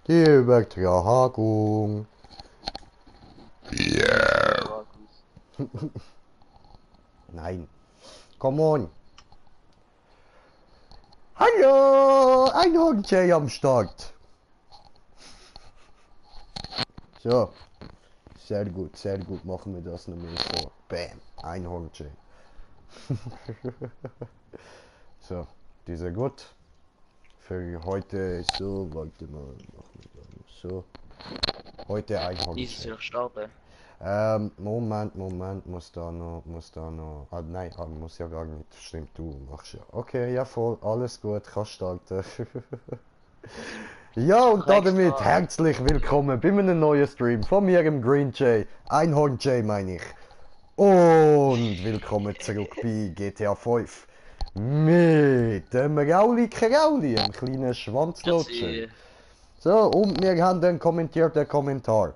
Die Übertragung. Nein. Come on. Hallo, Einhorn-Jay am Start. So. Sehr gut. Machen wir das noch mal so. Bam. Einhorn-Jay. So. Dieser gut. Für heute so. Warte mal. Machen wir dann so. Heute Dieses Einhorn-Jay. Jahr starten. Moment, muss da noch, nein, muss ja gar nicht, stimmt, du machst ja. Okay, ja voll, alles gut, kannst starten. Ja, und damit herzlich willkommen bei einem neuen Stream von mir im Green Jay, Einhorn Jay meine ich. Und willkommen zurück bei GTA 5 mit dem Rauli Krauli, einem kleinen Schwanzlutschen. So, und wir haben einen kommentierten Kommentar.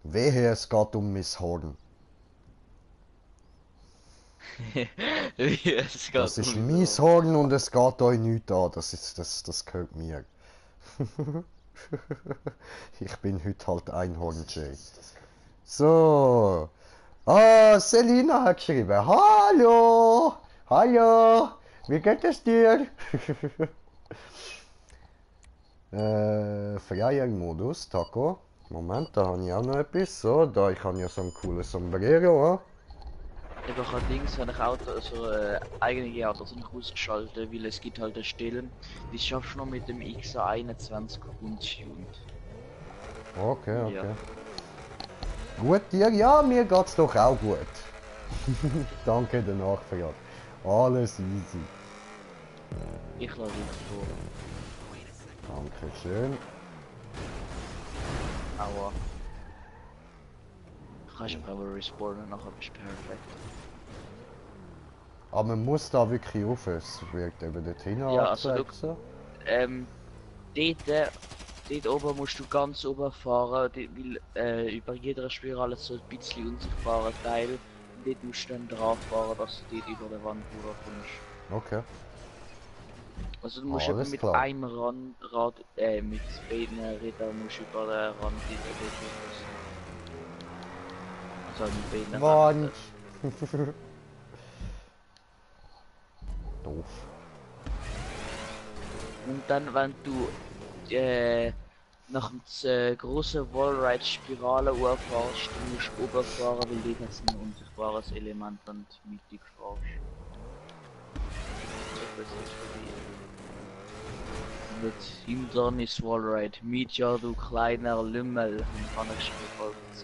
Wehe, es geht um Miss Horn. Das ist Miss Horn und es geht euch nichts an. Das gehört mir. Ich bin heute halt Einhorn Jay. So. Ah, Selina hat geschrieben. Hallo. Hallo. Wie geht es dir? Freiermodus, Taco. Moment, da habe ich auch noch etwas. So, da ich habe ja so ein cooles Sombrero. Ich habe links habe ich Auto, also eigene Autos nicht ausgeschaltet, weil es gibt halt eine Stelle, die schaffst du noch mit dem XA21 untuned. Okay. Ja. Gut dir? Ja, mir geht's doch auch gut. Danke der Nachfrage. Alles easy. Ich lade dich vor. Dankeschön. Aua. Kannst du aber respawnen, nachher bist du perfekt. Aber man muss da wirklich rauf, es wird eben dorthin Ja, also angezeigt. dort, dort oben musst du ganz oben fahren, weil über jeder Spirale so ein bisschen unsichtbarer Teil. Und dort musst du dann drauf fahren, dass du dort über der Wand rüberkommst. Okay. Also du musst eben Alles mit klar. einem Rad, mit beiden Rädern musst du über den Rand dieser Also mit beiden Wand. Rädern. Doof. Und dann, wenn du nach dem großen Wallride-Spirale fährst, du musst oben fahren, weil dort hast du ein unsichtbares Element und mittig fährst. So ist mit Hindernis Wallride. Mietja, du kleiner Lümmel. Und kann ich schon voll dass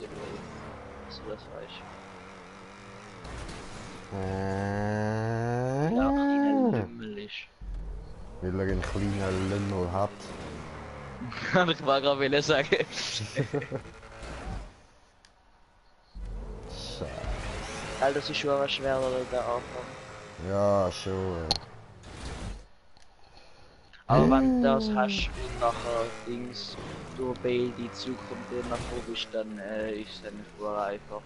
du das weißt. Ja, kleiner Lümmel ist. Weil er einen kleinen Lümmel hat. Kann ich mal gerade sagen. Scheiße. Alter, das ist schon schwer, der Anfang. Ja, schon. Aber wenn du das hast und nachher Dings durch die Zukunft nachher bist, dann ist es dann voll einfach.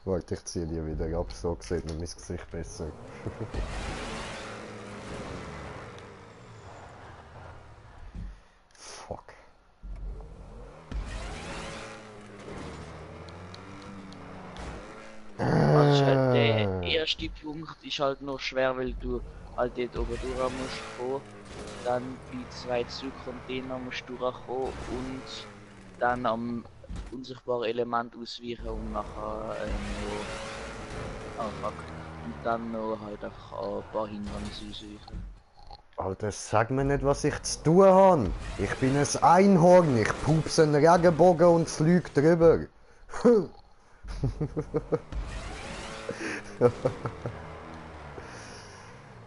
Warte, ich ziehe die wieder ab, so sieht man mein Gesicht besser. Fuck. Also ist halt der erste Punkt ist halt noch schwer, weil du halt dort oben durch musst kommen. Dann bei 2 Zugcontainer musst du durchkommen und dann am unsichtbaren Element ausweichen und nachher noch und dann noch halt einfach ein paar Hindernisse ausweichen. Alter, sag mir nicht, was ich zu tun habe. Ich bin ein Einhorn, ich pupse einen Regenbogen und flieg drüber.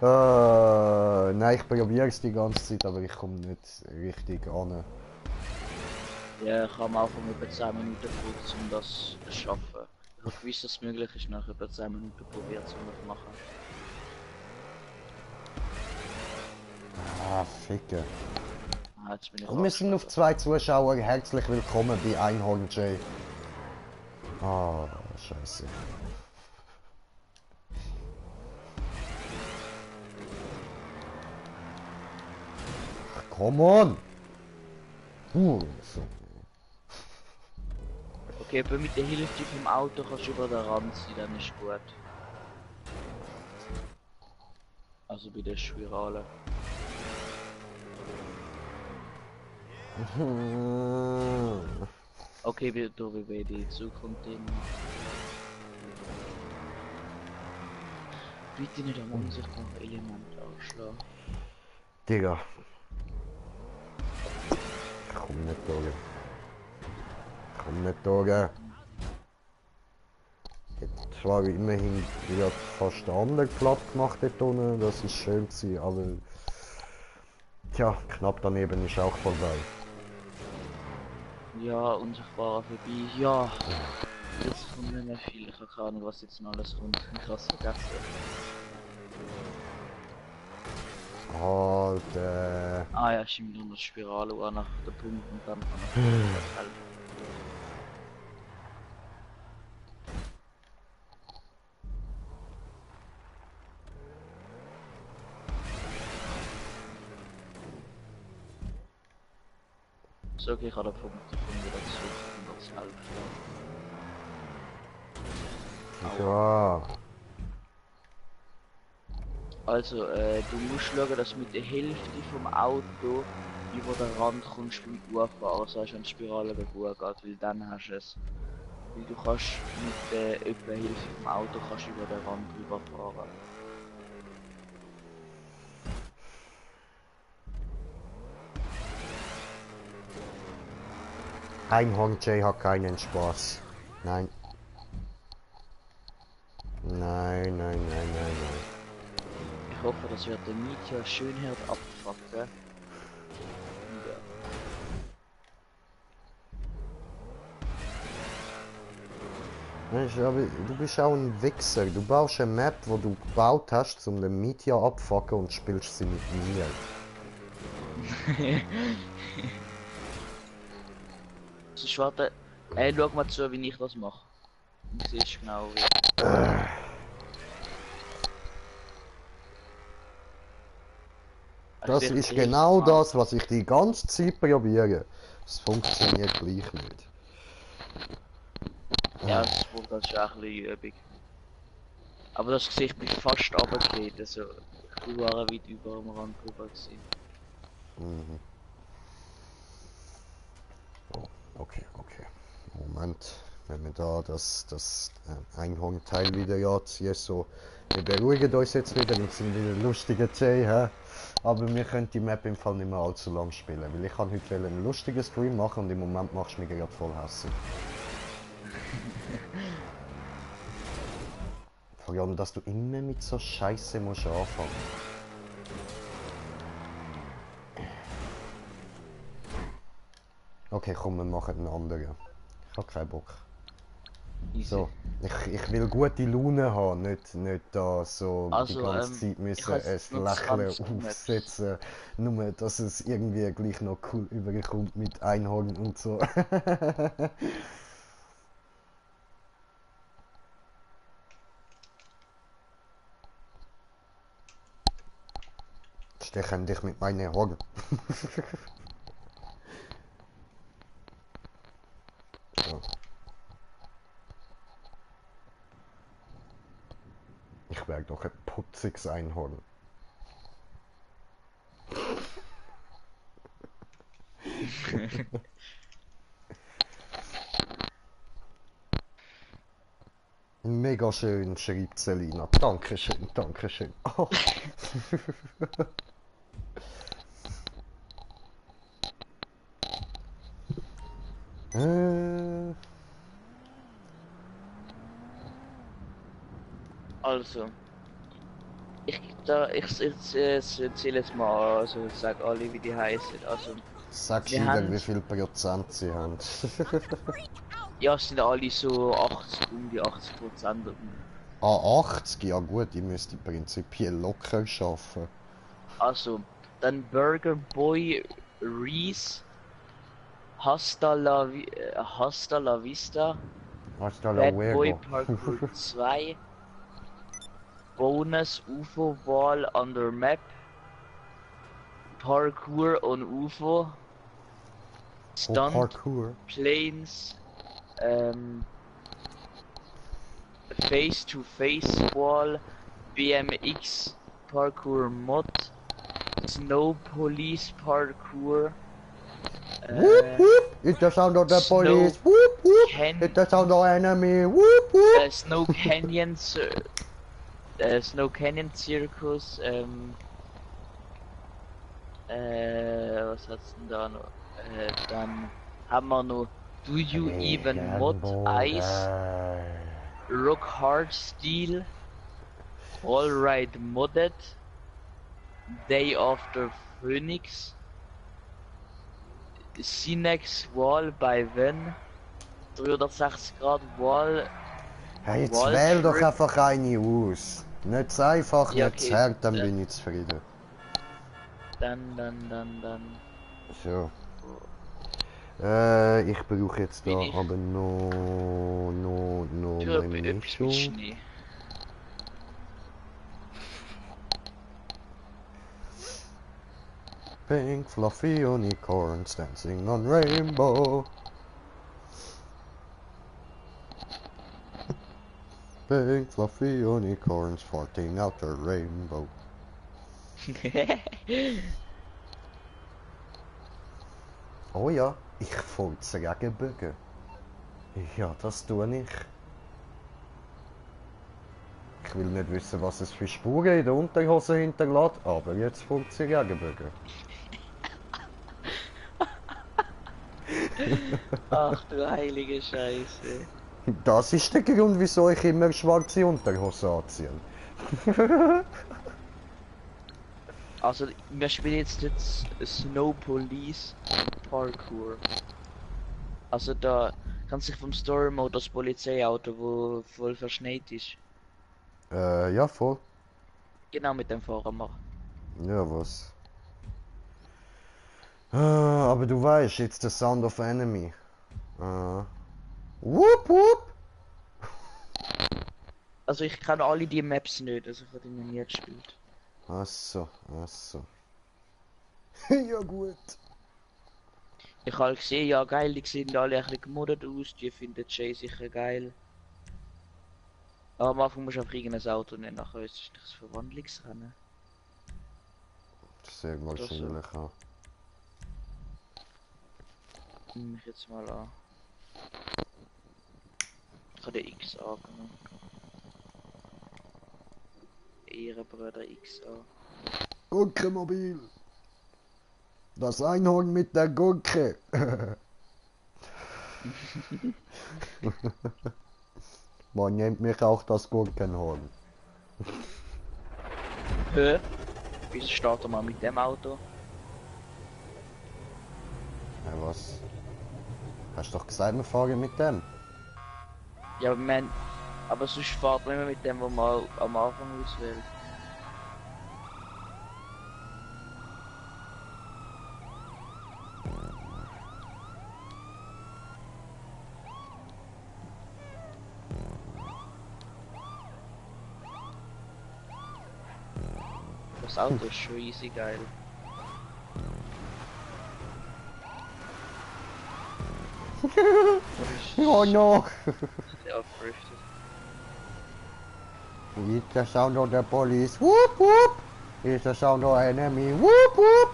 Nein, ich probiere es die ganze Zeit, aber ich komme nicht richtig an. Ja, ich habe am Anfang über 10 Minuten gebraucht, um das zu schaffen. Ich habe gewusst, dass es möglich ist, nach über 10 Minuten probiert zu machen. Ah, Ficke. Ah, jetzt bin ich Und wir sind auf 2 Zuschauer. Herzlich willkommen bei Einhorn Jay. Ah, scheiße. come on! So. Okay, aber mit der Hälfte vom Auto kannst du über den Rand sein, dann ist gut. Also bei der Spirale. Okay, wir durch wie die Zugcontainer. Bitte nicht am unsichtbaren Element ausschlagen. Digga. Komm nicht durch. Komm nicht durch. Jetzt war immerhin wieder fast der andere platt gemacht dort unten. Das ist schön gewesen, aber... Tja, knapp daneben ist auch vorbei. Ja, unsichtbarer vorbei. Ja. Jetzt kommt nicht mehr viel. Ich habe keine Ahnung, was jetzt noch alles kommt. Krass vergessen. Alter. Ah ja, stimmt, nur die Spirale auch nach der Punkt und dann kann man das helfen. So, okay, ich habe den Punkt gefunden, wieder zurück und das helfen. Ja. Also, du musst schauen, dass du mit der Hälfte vom Auto über den Rand kommst beim Urfahren, so hast du eine Spirale bewogen, weil dann hast du es. Weil du kannst mit der etwa Hälfte vom Auto kannst über den Rand drüber fahren. Einhorn J hat keinen Spaß. Nein. Nein, nein, nein, nein, nein. Ich hoffe, das wird der Mietja schön hart abfucken. Ja. Weißt du, aber du bist auch ein Wichser. Du baust eine Map, die du gebaut hast, um den Meteor abzufacken und spielst sie mit mir. Sonst warte. Ey, schau mal zu, wie ich das mache. Du siehst genau wie. Das ist genau das, was ich die ganze Zeit probiere. Es funktioniert gleich nicht. Ja, das ist auch ein bisschen Übung. Aber das Gesicht bin fast runtergefallen, also ich war weit über am Rand drüber gewesen. Mhm. Oh, okay, okay. Moment, wenn wir da das Einhorn-Teil wieder anziehen, so. Wir beruhigen uns jetzt wieder und sind wieder lustige Jay, hä? Aber wir können die Map im Fall nicht mehr allzu lang spielen, weil ich kann heute einen lustigen Stream machen und im Moment machst du mich gerade voll hässlich. Vor allem, dass du immer mit so Scheiße musst anfangen. Okay, komm, wir machen einen anderen. Ich hab keinen Bock. Easy. So, ich will gute Laune haben, nicht da so Also, die ganze Zeit müssen ein Lächeln aufsetzen, nur dass es irgendwie gleich noch cool überkommt mit Einhorn und so. Stechen dich mit meinen Horn. So. Ich wäre doch ein putziges Einhorn. Mega schön, schreibt Selina. Dankeschön, Dankeschön. Oh. Also, ich erzähle jetzt mal, also ich sag alle wie die heißen. Also, Sag wir wieder, haben, wie viel Prozent sie haben. ja, es sind alle so 80, um die 80%. Ah, 80? Ja gut, ich müsste prinzipiell locker schaffen. Also, dann Burger Boy Reese, Hasta la Vista, Hasta Bad Boy luego. Parkour 2, Bonus UFO Wall on the Map, Parkour on UFO, Oh, Stunt, Parkour. Planes, Face-to-Face Wall, BMX Parkour Mod, Snow Police Parkour, Whoop whoop! It's the sound of the Snow police. Whoop whoop! Can It's the sound of enemy. Whoop whoop! Snow Canyon, Snow Canyon Circus, was hat's denn da noch? Dann haben wir noch Do You Even Mod Ice, Rock Hard Steel, All Right Modded, Day After Phoenix, Cinex Wall bei Ven, 360 Grad Wall. Hey, jetzt Wall wähl doch Trip. einfach eine aus. Nicht zu einfach, Ja, nicht zu okay. hart, dann bin ich zufrieden. Dann. So. Ich brauche jetzt da Bin ich? aber noch Du etwas mit Munition. Schnee. Pink fluffy unicorns dancing on rainbow. Pink fluffy unicorns farting out the rainbow. Oh ja, ich furze Regenbögen. Ja, das tue ich. Ich will nicht wissen, was es für Spuren in der Unterhose hinterlässt, aber jetzt furze ich Regenbögen. Ach du heilige Scheiße. Das ist der Grund, wieso ich immer schwarze Unterhose anziehe. Also, wir spielen jetzt Snow Police Parkour. Also da kannst du dich vom Story Mode das Polizeiauto, wo voll verschneit ist. Ja, voll. Genau mit dem Fahrer machen. Ja, was? Aber du weißt, jetzt der Sound of Enemy. Whoop whoop! Also ich kann alle die Maps nicht, also ich habe die noch nie gespielt. Achso, achso. Ja gut. Ich habe gesehen, ja geil, die sehen alle ein bisschen gemoddet aus, die finden Jay sicher geil. Aber am Anfang musst du einfach irgendein Auto nehmen, nachher ist es das Verwandlungsrennen. Sehr so. wahrscheinlich auch. Nehme ich jetzt mal an. Ich habe den XA genommen. Ehrenbrüder XA. Gurkenmobil. Das Einhorn mit der Gurke. Man nennt mich auch das Gurkenhorn. Hä? Wieso starten wir mal mit dem Auto? Ja, was? Hast doch gesagt, wir fahren mit dem. Ja, aber sonst fährt man immer mit dem, wo man am Anfang auswählt. Das Auto ist schon easy geil. Oh no! Sehr aufgerichtet. It's the sound of the police. Whoop whoop! It's the sound of enemy. Whoop whoop!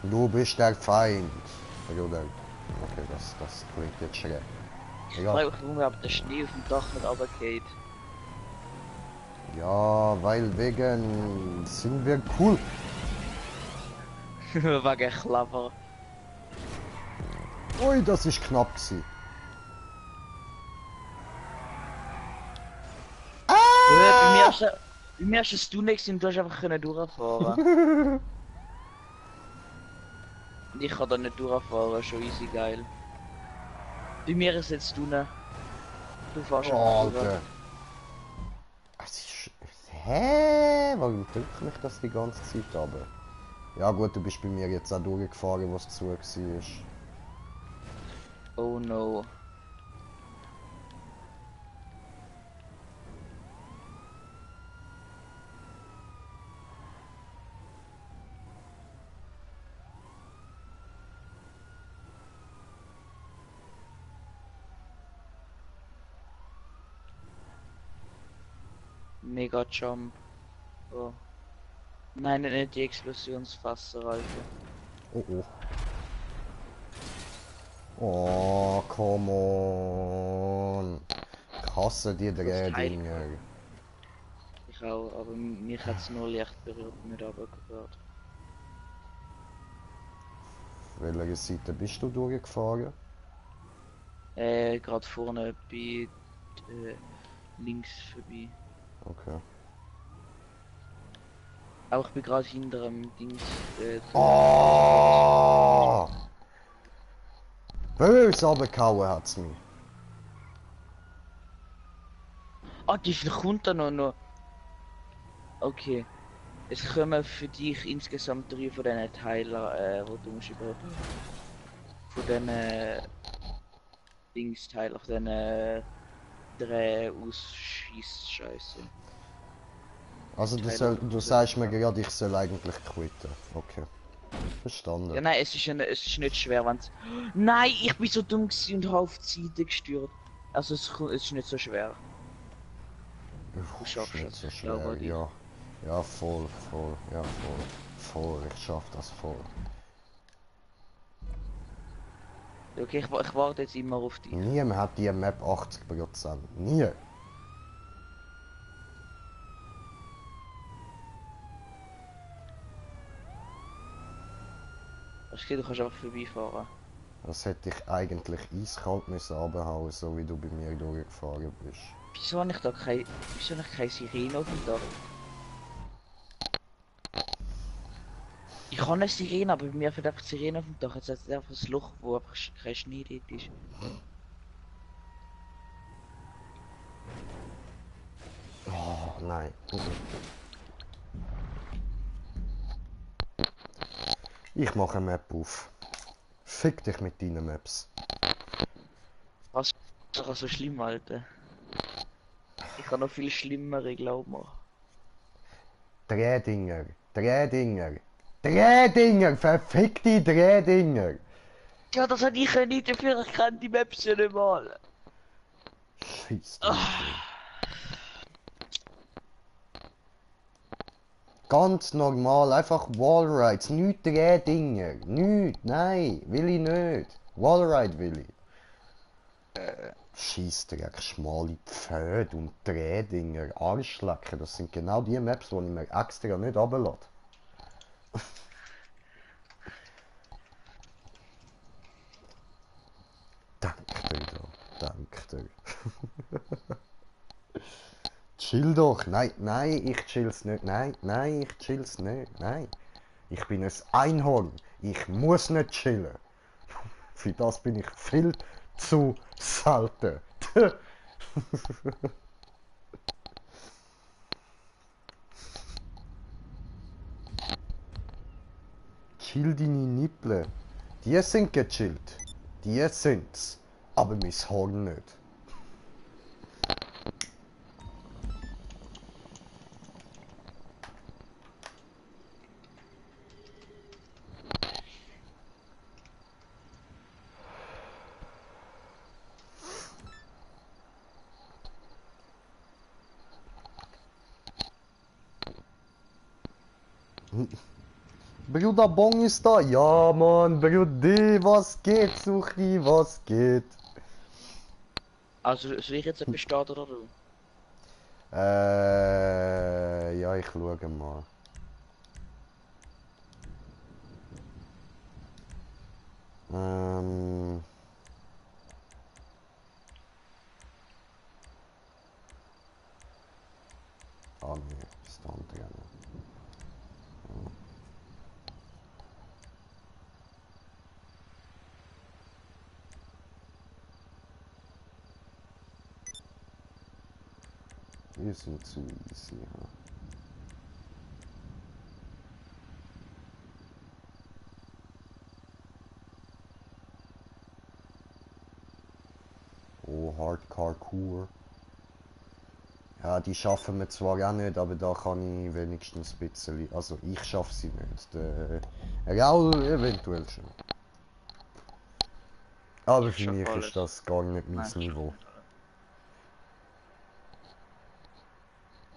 Du bist der Feind. Oder? Okay, das klingt jetzt schräg. Ich Egal. frage mich, warum überhaupt der Schnee auf dem Dach nicht runtergeht. Ja, weil wegen sind wir cool. Wegen Clever. Ui, das ist knapp gewesen. Bei mir hast du nichts und du hast einfach können durchfahren. Und ich kann da nicht durchfahren, schon easy geil. Bei mir ist jetzt du ne. Du fährst Oh, einfach durch. Alter. Es ist... Hä? Warum drückt mich das die ganze Zeit aber? Ja gut, du bist bei mir jetzt auch durchgefahren, was zu war. Oh no. Mega Jump. Oh. Nein, nicht die Explosionsfasser, Alter. Oh oh. Oh, come on. Ich hasse die Das Teil. Drehdinger. Ich auch, aber mich hat es nur leicht berührt, nicht runtergehört. Welche Seite bist du durchgefahren? Gerade vorne bei links vorbei. Okay. Auch ich bin gerade hinter dem Dings. Oh! Böse runtergehauen hat's mich. Ah, die kommt da noch. Okay. Es kommen für dich insgesamt 3 von diesen Teilen, wo du musst über von diesen Dingsteilen, auf diesen Dreh ausschießt Scheiße. Also du sagst mir gerade, ich soll eigentlich quitten. Okay. Verstanden. Ja, nein, es ist nicht schwer, wenn's. Nein, ich bin so dumm gewesen und habe auf die Seite gestört. Also es ist nicht so schwer. Du schaffst Ist nicht es, so ich glaube schwer, an dich. ja. Ja, voll, ja, voll, ich schaff das voll. Okay, ich warte jetzt immer auf dich. Niemand hat die Map 80%. Nie. Okay, du kannst einfach vorbeifahren. Das hätte ich eigentlich eiskalt müssen runterhauen, so wie du bei mir durchgefahren bist. Wieso habe ich da wieso habe ich keine Sirene auf dem Dach? Ich habe eine Sirene, aber bei mir fährt einfach die Sirene auf dem Dach. Jetzt hat es einfach ein Loch, wo einfach kein Schnee dort ist. Oh, nein. Ich mache eine Map auf. Fick dich mit deinen Maps. Was ist doch so schlimm, Alter? Ich kann noch viel schlimmere, glaub mir. Drehdinger, Drehdinger, Drehdinger, verfickte Drehdinger. Ja, das hat ich ja nicht dafür, ich kann die Maps ja nicht malen. Scheiß drauf. Ganz normal, einfach Wallrides, nicht Drehdinger, nicht, nein, will ich nicht. Wallride will ich. Scheissdreck, schmale Pföde und Drehdinger, Arschlecken, das sind genau die Maps, die ich mir extra nicht runterlade. Danke dir da, danke dir. Chill doch, nein, ich chill's nicht, nein, ich chill's nicht, nein. Ich bin ein Einhorn, ich muss nicht chillen. Für das bin ich viel zu selten. Chill deine Nippel. Die sind gechillt. Die sind's. Aber mein Horn nicht. Bruder Bong ist da. Ja, Mann, Bruder, was geht, Suchi, was geht? Also, soll ich jetzt etwas starten oder du? Ja, ich schaue mal. Ähm. Ah, nee, ist da drin. Wir sind zu easy, ja. Oh, Hardcore. Ja, die schaffen wir zwar auch nicht, aber da kann ich wenigstens ein bisschen. Also ich schaffe sie nicht. Raul eventuell schon. Aber Ich für schaff mich alles. ist das gar nicht mein Nein, ich schaff Niveau. nicht alles.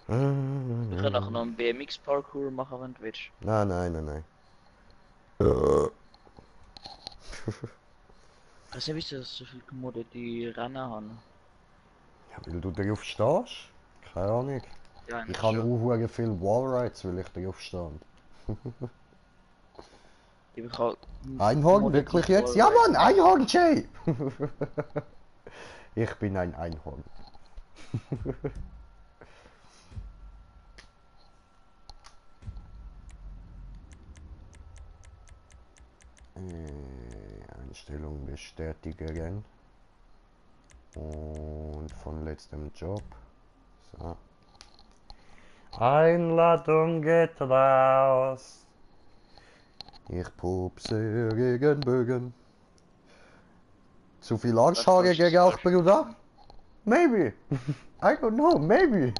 Wir können auch noch einen BMX-Parkour machen, wenn du willst. Nein, nein, nein, nein. Weißt du, wieso so viele Gemodde die Rennen haben? Ja, weil du drauf stehst? Keine Ahnung. Ja, Ich eigentlich habe schon. auch viel Wallrides, weil ich drauf stand. Ich kann Einhorn, wirklich jetzt? Ja Mann, Einhorn, Jay! Ich bin ein Einhorn. Einstellung bestätigen. Und von letztem Job. So. Einladung geht raus. Ich pupse Regenbögen. Zu viel Arschhaare geraucht, Bruder? Maybe. I don't know, maybe.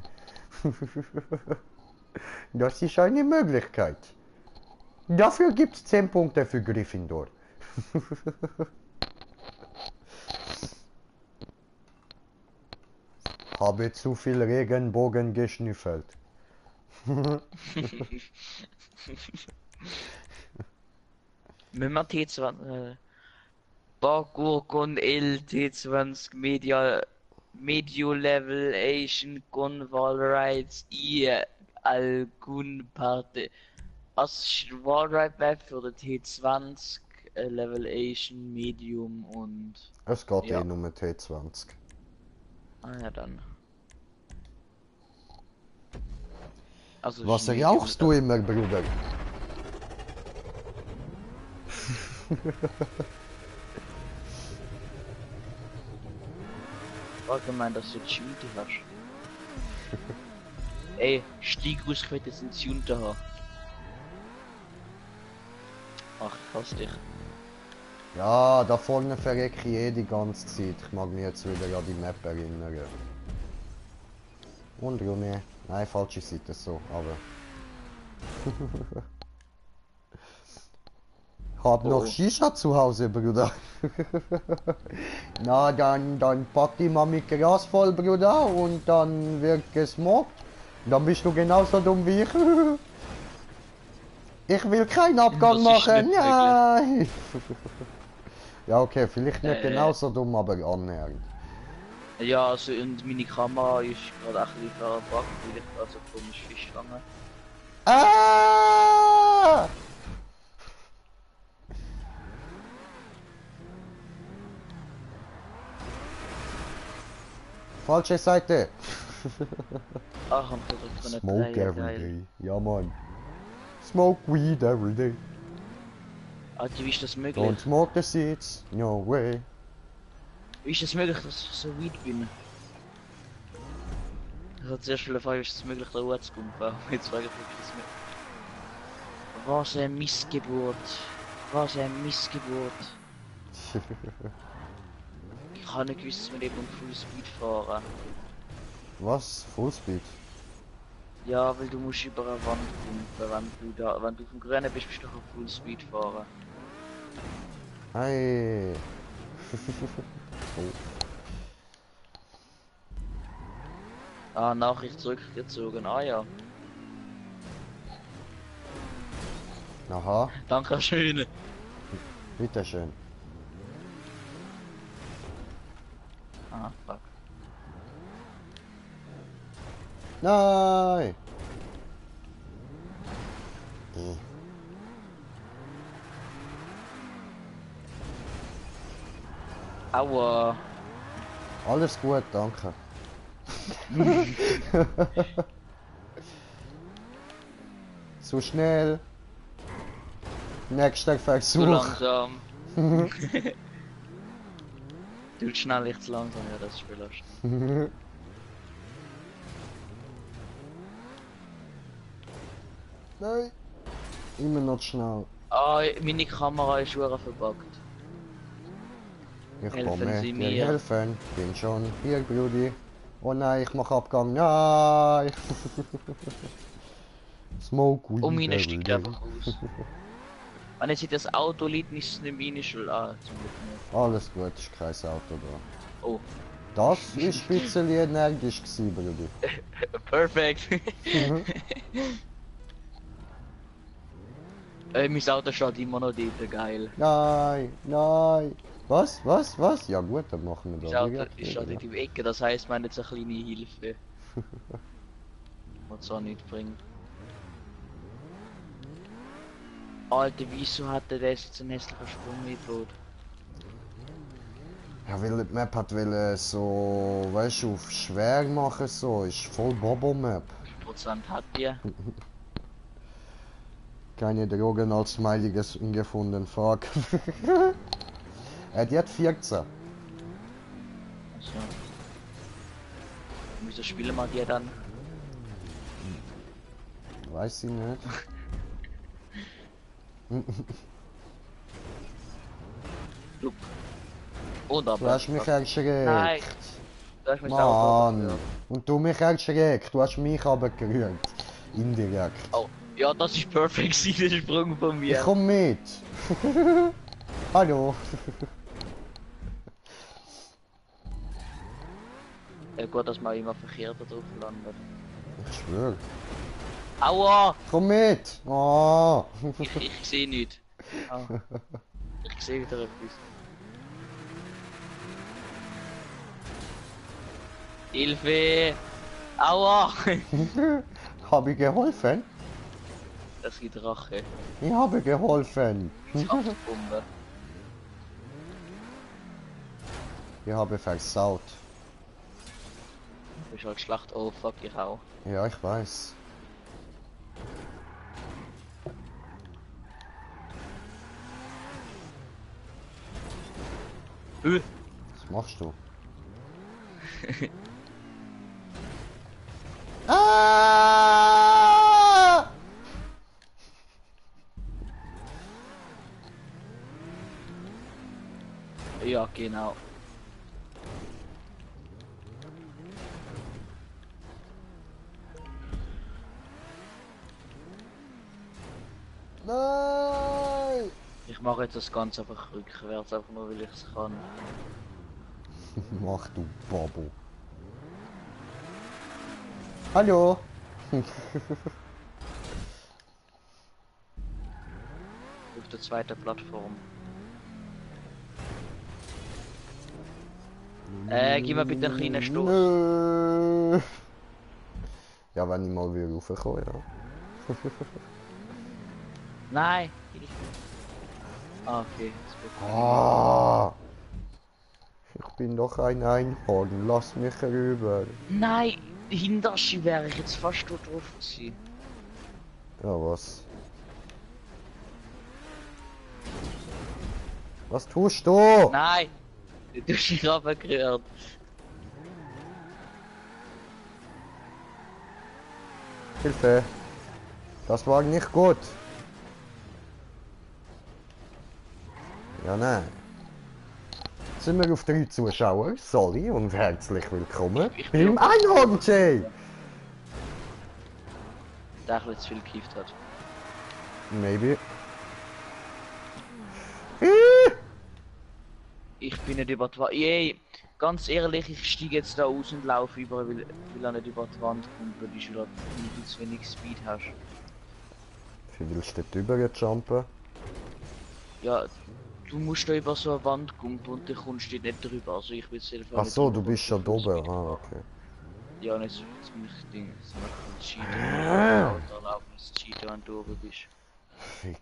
Das ist eine Möglichkeit. Dafür gibt's 10 Punkte für Gryffindor. Habe zu viel Regenbogen geschnüffelt. Mit dem T20. Bagurgon L T20 Medio Level Asian Gun Wallrides I Algun Parte. Als Wallride bleibt für den T20 Level Asian Medium und. Es geht Ja. eh nur mit T20. Ah ja dann. Also Was ist ein Medium, rauchst du immer, Bruder? allgemein, dass du Tunte hast. Ey, Stiegrusquette sind Tunte haben. Ach, ich hasse dich. Ja, da vorne verrecke ich eh die ganze Zeit. Ich mag mich jetzt wieder an die Map erinnern. Und Junge. Nein, falsche Seite so, aber. Hab noch Shisha zu Hause, Bruder. Na, dann pack die mal mit Gras voll, Bruder, und dann wird gesmoked. Dann bist du genauso dumm wie ich. Ich will keinen Abgang machen, nein! Ja, okay, vielleicht nicht genauso dumm, aber annähernd. Ja, also und meine Kamera ist gerade ein bisschen verpackt, weil ich gerade so komisch Fisch fange. Ah! Falsche Seite! Ach, am gedrückt von der Smoke Dreie, every geil. day. Ja, Mann. Smoke weed every day. Alter, wie ist das möglich? Don't smoke the seeds, no way. Wie ist das möglich, dass ich so weit bin? Ich hatte sehr viele Fragen, wie ist es möglich, da Ruhe zu kommen? Jetzt frage ich mich, wie es möglich ist. Was ein Missgeburt. Was ein Missgeburt. Ich habe nicht gewusst, dass wir eben Full Speed fahren. Was? Fullspeed? Ja, weil du musst über eine Wand pumpen. Wenn du vom Grünen bist, bist du auf Full Speed fahren. Hey. Oh. Ah, Nachricht zurückgezogen. Ah ja. Aha, Dankeschön. bitteschön. Ah, fuck. Nein! Hm. Aua. Alles gut, danke. Zu schnell. Nächster Zu Versuch. langsam. Du schnell, ich zu langsam, ja, das ist belastend. Nein. Immer noch schnell. Ah, meine Kamera ist schon verbuggt. Ich Helfen komme Sie dir mir. helfen. Bin schon hier, Brudi. Oh nein, ich mach Abgang. Nein. Smoke weed Oh, meine every steigt day. einfach aus. Wenn jetzt das Auto liegt, ist es nicht meine Schuld. Ah, zum Glück nicht. Alles gut, ist kein Auto da. Oh, Das war ein bisschen energisch gewesen, Bruder. Perfekt. Mhm. Mein Auto steht immer noch dort, geil. Nein, nein. Was? Ja gut, dann machen wir Mein da Auto direkt ist dort wieder. in der Ecke, das heisst, wir haben jetzt eine kleine Hilfe. Was auch nicht bringt. Alter, wieso hatte der jetzt einen hässlichen Sprung eingebaut? Ja, weil die Map hat so, weißt du, auf schwer machen so, ist voll Bobo-Map. Wie viel Prozent hat die? Keine Drogen als Smiley gefunden, fuck. Die hat 14. Also. Wieso spielen wir die dann? Weiß ich nicht. Look. Und Du aber. hast mich erschreckt. Nein. Du hast mich auch Mann. Und du mich erschreckt. Du hast mich aber gerührt. Indirekt. Oh. Ja, das ist perfekt, der Sprung von Ich mir. komm mit. Hallo. Ja, gut, dass man immer verkehrt drauf landet. Ich schwör. Aua! Komm mit. Oh. Ich sehe nicht. Ah. Ich sehe wieder etwas. Hilfe! Aua! Habe ich geholfen? Das gibt Rache. Ich habe geholfen. Kraftbombe. Ich habe versaut. Du bist halt Schlacht. Oh fuck, ich auch. Ja, ich weiß. Was machst du? Ah! Ja, genau. Nein! Ich mache jetzt das Ganze einfach rückwärts, einfach nur weil ich es kann. Mach du Bobo. Hallo! Auf der zweiten Plattform. Gib mir bitte einen kleinen Stoß. Nö. Ja, wenn ich mal wieder raufkomme, ja. Nein! Ah, okay. Ah, ich bin doch ein Einhorn, lass mich rüber. Nein! Hinterschi wäre ich jetzt fast dort drauf gewesen. Ja, was? Was tust du? Nein! Du hast dich runtergerührt. Hilfe! Das war nicht gut. Ja, nein. Jetzt sind wir auf 3 Zuschauer. Sorry und herzlich willkommen Ich bin beim Einhorn Jay. Der ein bisschen zu viel gekifft hat. Maybe. Ich bin nicht über die Wand. Yay! Ganz ehrlich, ich steige jetzt da aus und laufe über, weil er nicht über die Wand kommt, weil du zu wenig Speed hast. Wie willst du dort drüber jumpen? Ja, du musst da über so eine Wand kommen und dann kommst du nicht drüber. Also ich will es Ach so, du bist schon oben. Ah, okay. Ja, und jetzt muss ich Ding. Jetzt mach ich cheaten. Auto erlaubnis cheaten, wenn du oben bist. Fick,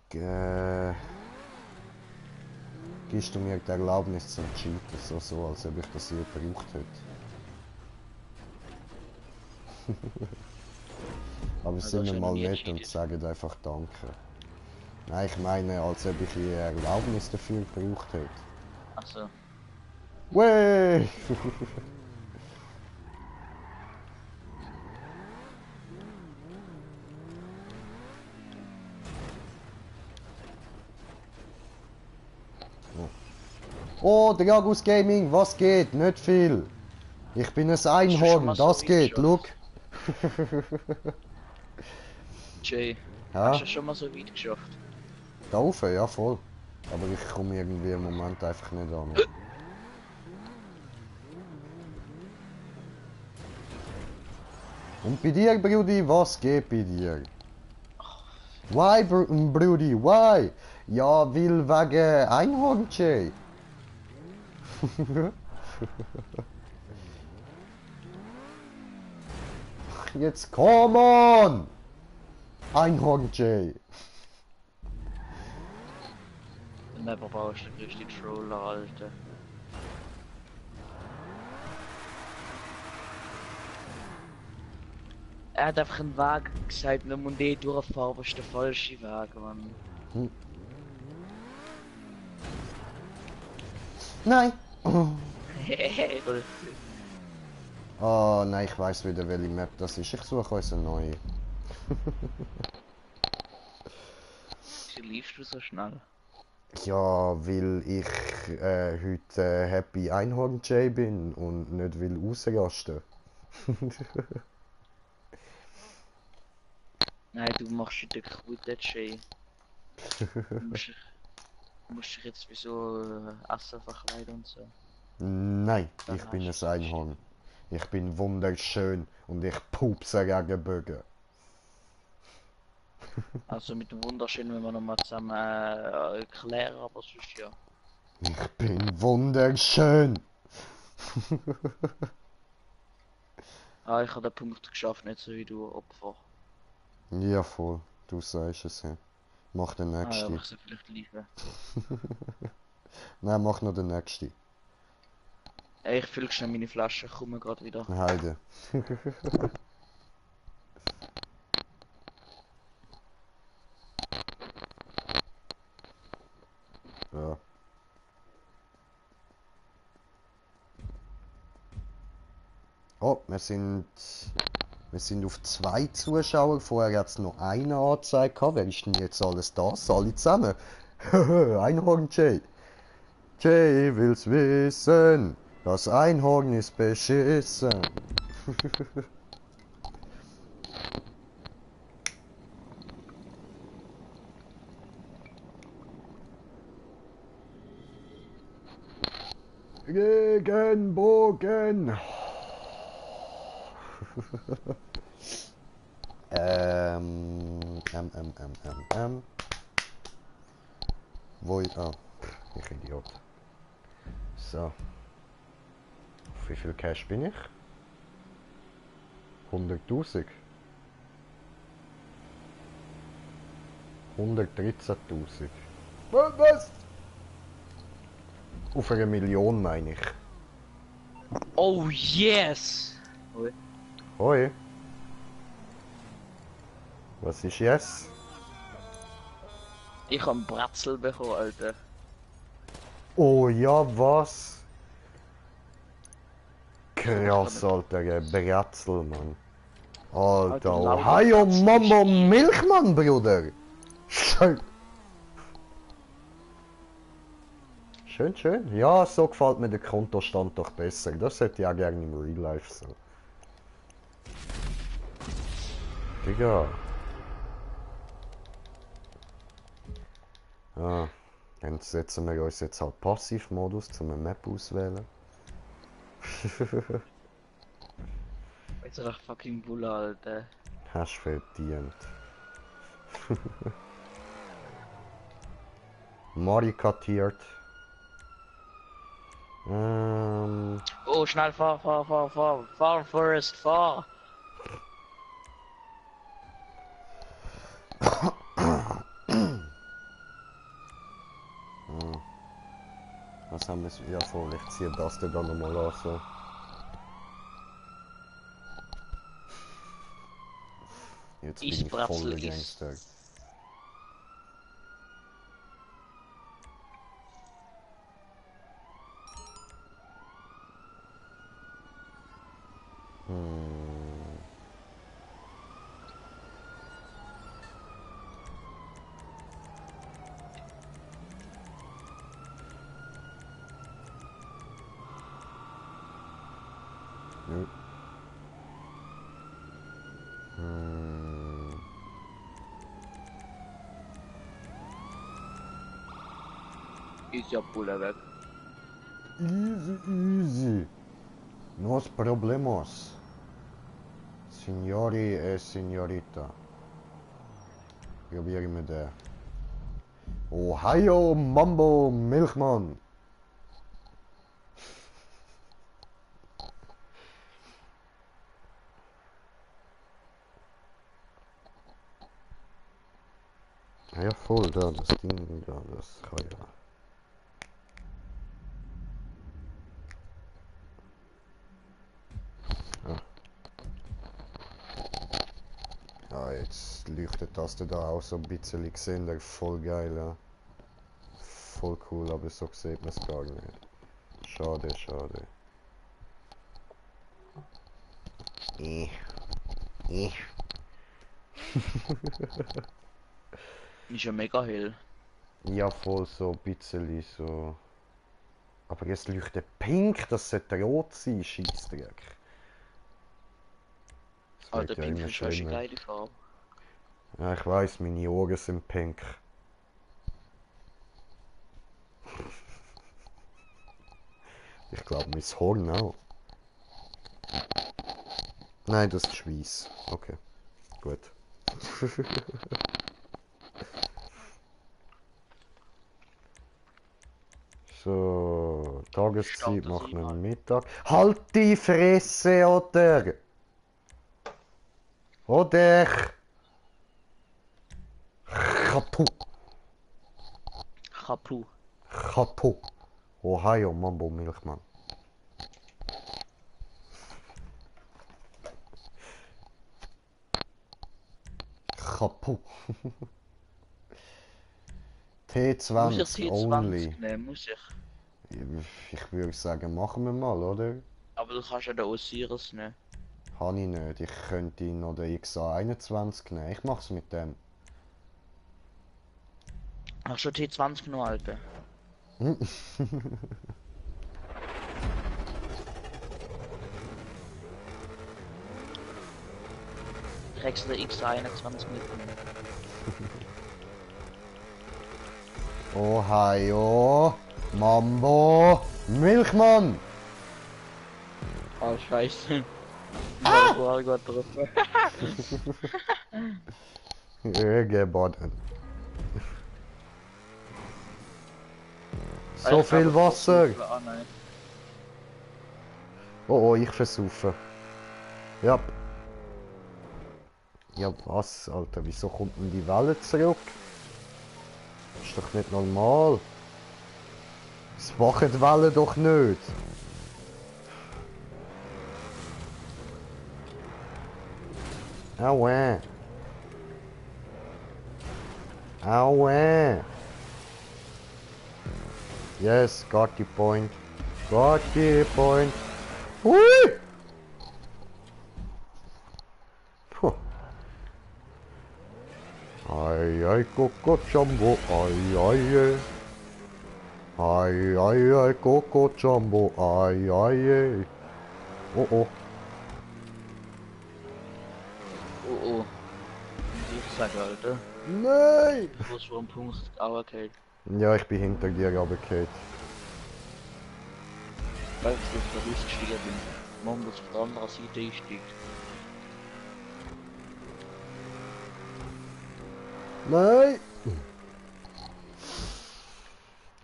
gibst du mir die Erlaubnis zum Cheaten, so als ob ich das je gebraucht hätte. Aber Also sind wir schon mal nie nett und cheatet. sagen einfach Danke. Nein, ich meine, als ob ich je Erlaubnis dafür gebraucht hätte. Achso. Wey! Oh, Dragus Gaming, was geht? Nicht viel. Ich bin ein schon Einhorn, mal so das weit geht, geschafft? look. Jay, Ja, hast du schon mal so weit geschafft? da rauf, ja voll. Aber ich komme irgendwie im Moment einfach nicht an. Und bei dir, Brudi, was geht bei dir? Why, Brudi, why? Ja, weil wegen Einhorn-Jay. Jetzt come on! Einhorn-Jay. Der Mapperbau ist der größte Troller, Alter. Er hat einfach einen Weg gesagt, wenn man den durchfahren, aber ist der falsche Weg, Mann. Nein! Hehehe. Oh nein, ich weiß wieder, welche Map das ist. Ich suche uns eine neue. Wieso liefst du so schnell? Ja, weil ich heute Happy Einhorn Jay bin und nicht will ausrasten. Nein, du machst wieder kaputt, Jay. Du musst dich jetzt wie so Essen verkleiden und so. Nein, Dann ich bin hast ein du Einhorn. Ich bin wunderschön und ich pupse Regenbögen. Also mit dem Wunderschön, wenn wir nochmal zusammen klären, aber sonst ja. Ich bin wunderschön. Ah, ich habe den Punkt geschafft, nicht so wie du, Opfer. Ja, voll. Du sagst es ja. Mach den Ah ja, aber nächsten. ich soll vielleicht liefern. Nein, mach noch den nächsten. Ey, ich fülle schnell meine Flasche, ich komme gerade wieder. Heide. Ja. Oh, wir sind auf 2 Zuschauer. Vorher hat es noch einen angezeigt. Wer ist denn jetzt alles da? Alle zusammen. Einhorn Jay. Jay will's wissen. Das Einhorn ist beschissen. Regenbogen. Ähm. Wo ich... Ah, ich Idiot. So. Auf wie viel Cash bin ich? 100.000. 113.000. Was? Auf eine Million meine ich. Oh yes! Ui. Hoi. Was ist yes? Ich habe einen Bratzel bekommen, Alter. Oh ja, was? Krass, Alter, ein Bratzel, Mann. Alter, lauter Ohio Bratzel Mambo ist die- Milchmann, Bruder. Schön. Schön, schön. Ja, so gefällt mir der Kontostand doch besser. Das hätte ich auch gerne im Real Life so. Digga. Ja, dann setzen wir uns jetzt halt Passivmodus zum Map auswählen. Jetzt doch fucking Bulle, Alter. Hast verdient. Marikatiert. Oh, schnell, fahr, Forest, fahr! Was haben wir? Ja voll, ich ziehe das dann nochmal an so. Jetzt bin ich voll Bratzel der ist. Gangster. Nö. Ist ja Bulle weg. Easy, easy. Nos problemos. Signori e Signorita. Probieren wir den. Ohio Mambo Milchmann. Ja voll, da, das Ding da, das kann ja. Ah. Ja, jetzt leuchtet das da auch so ein bisschen gesehen, voll geil, ja. Voll cool, aber so sieht man es gar nicht. Schade, schade. Ich. Ist ja mega hell. Ja, voll so ein bisschen so. Aber jetzt leuchtet pink, das sollte rot sein, Scheissdreck. Das Alter, wird ja Pink immer ist schon eine schlimmer. geile Farbe. Ja, ich weiß, meine Ohren sind pink. Ich glaube, mein Horn auch. Nein, das ist Schweiß. Okay, gut. So, Tageszeit Start das machen wir einmal. Mittag. Halt die Fresse, oder? Oder? Chapeau. Chapeau. Chapeau. Ohio Mambo Milchmann. Chapeau. Muss ich T20 only. T20 nehmen? Muss ich. Ich würde sagen, machen wir mal, oder? Aber du kannst ja den Osiris nehmen. Habe ich nicht. Ich könnte noch den XA21 nehmen. Ich mach's mit dem. Hast du T20 genommen, Alter? Kriegst du den X21 mitnehmen? Ohio Mambo Milchmann. Oh, scheiße. Ah! War gut drauf. Geboten. So viel Wasser. Ah, nein. Oh, ich versaufe. Ja. Ja, was, Alter? Wieso kommt denn die Welle zurück? Ist doch nicht normal. Es machen die Wellen doch nicht. Aua. Aua. Yes, got the point. Got the point. Hui! Puh. Ai ai Coco Jumbo, ai ai ai. Ai ai ai Coco Jumbo, ai ai ai. Oh oh. Oh oh. Ich sag, Alter. Nein! Du musst vor dem Punkt, aber okay. Ja, ich bin hinter dir runtergefallen. Weil ich das ausgestiegen bin. Man muss auf der anderen Seite einsteigen. Nein!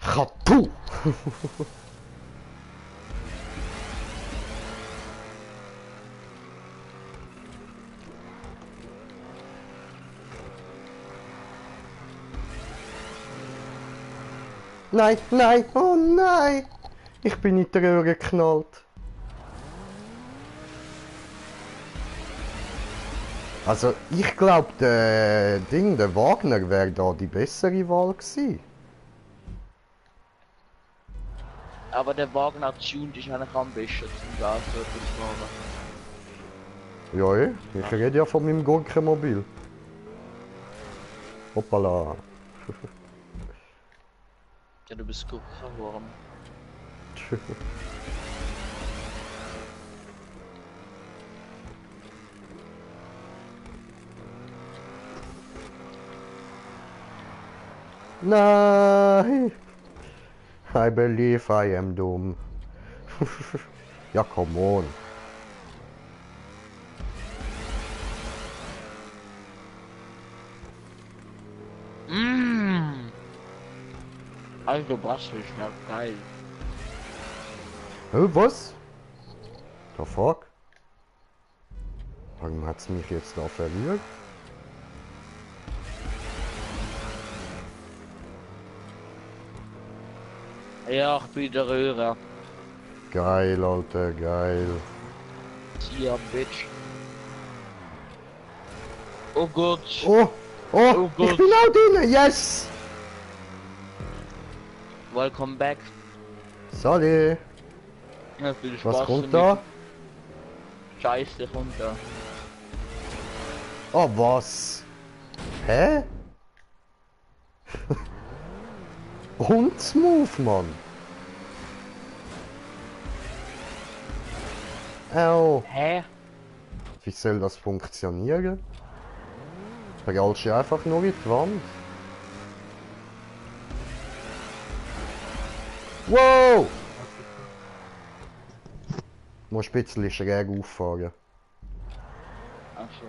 Chapeau! Nein, nein, oh nein! Ich bin in die Röhre geknallt. Also, ich glaube, der Wagner wäre da die bessere Wahl gewesen. Aber der Wagner tuned ist eigentlich am besten zum Gas fahren. Ja, ich rede ja von meinem Gurkenmobil. Hoppala. Ja, du bist Gurken geworden. Nein! I believe I am doomed. Ja, come on. Also was ist ja geil. Was? The fuck? Warum hat's mich jetzt da verwirrt? Ja, ich bin der Röhrer. Geil, Alter, geil. Hier, Bitch. Oh Gott. Oh! Oh! Oh Ich Gott. bin auch drin! Yes! Welcome back. Sorry! Ja, viel Spaß. Was kommt da? Scheiße, kommt da. Oh, was? Hä? Und smooth, Mann! Au! Hä? Wie soll das funktionieren? Prallst du einfach nur in die Wand? Wow! Du musst ein bisschen schräg auffahren. Achso.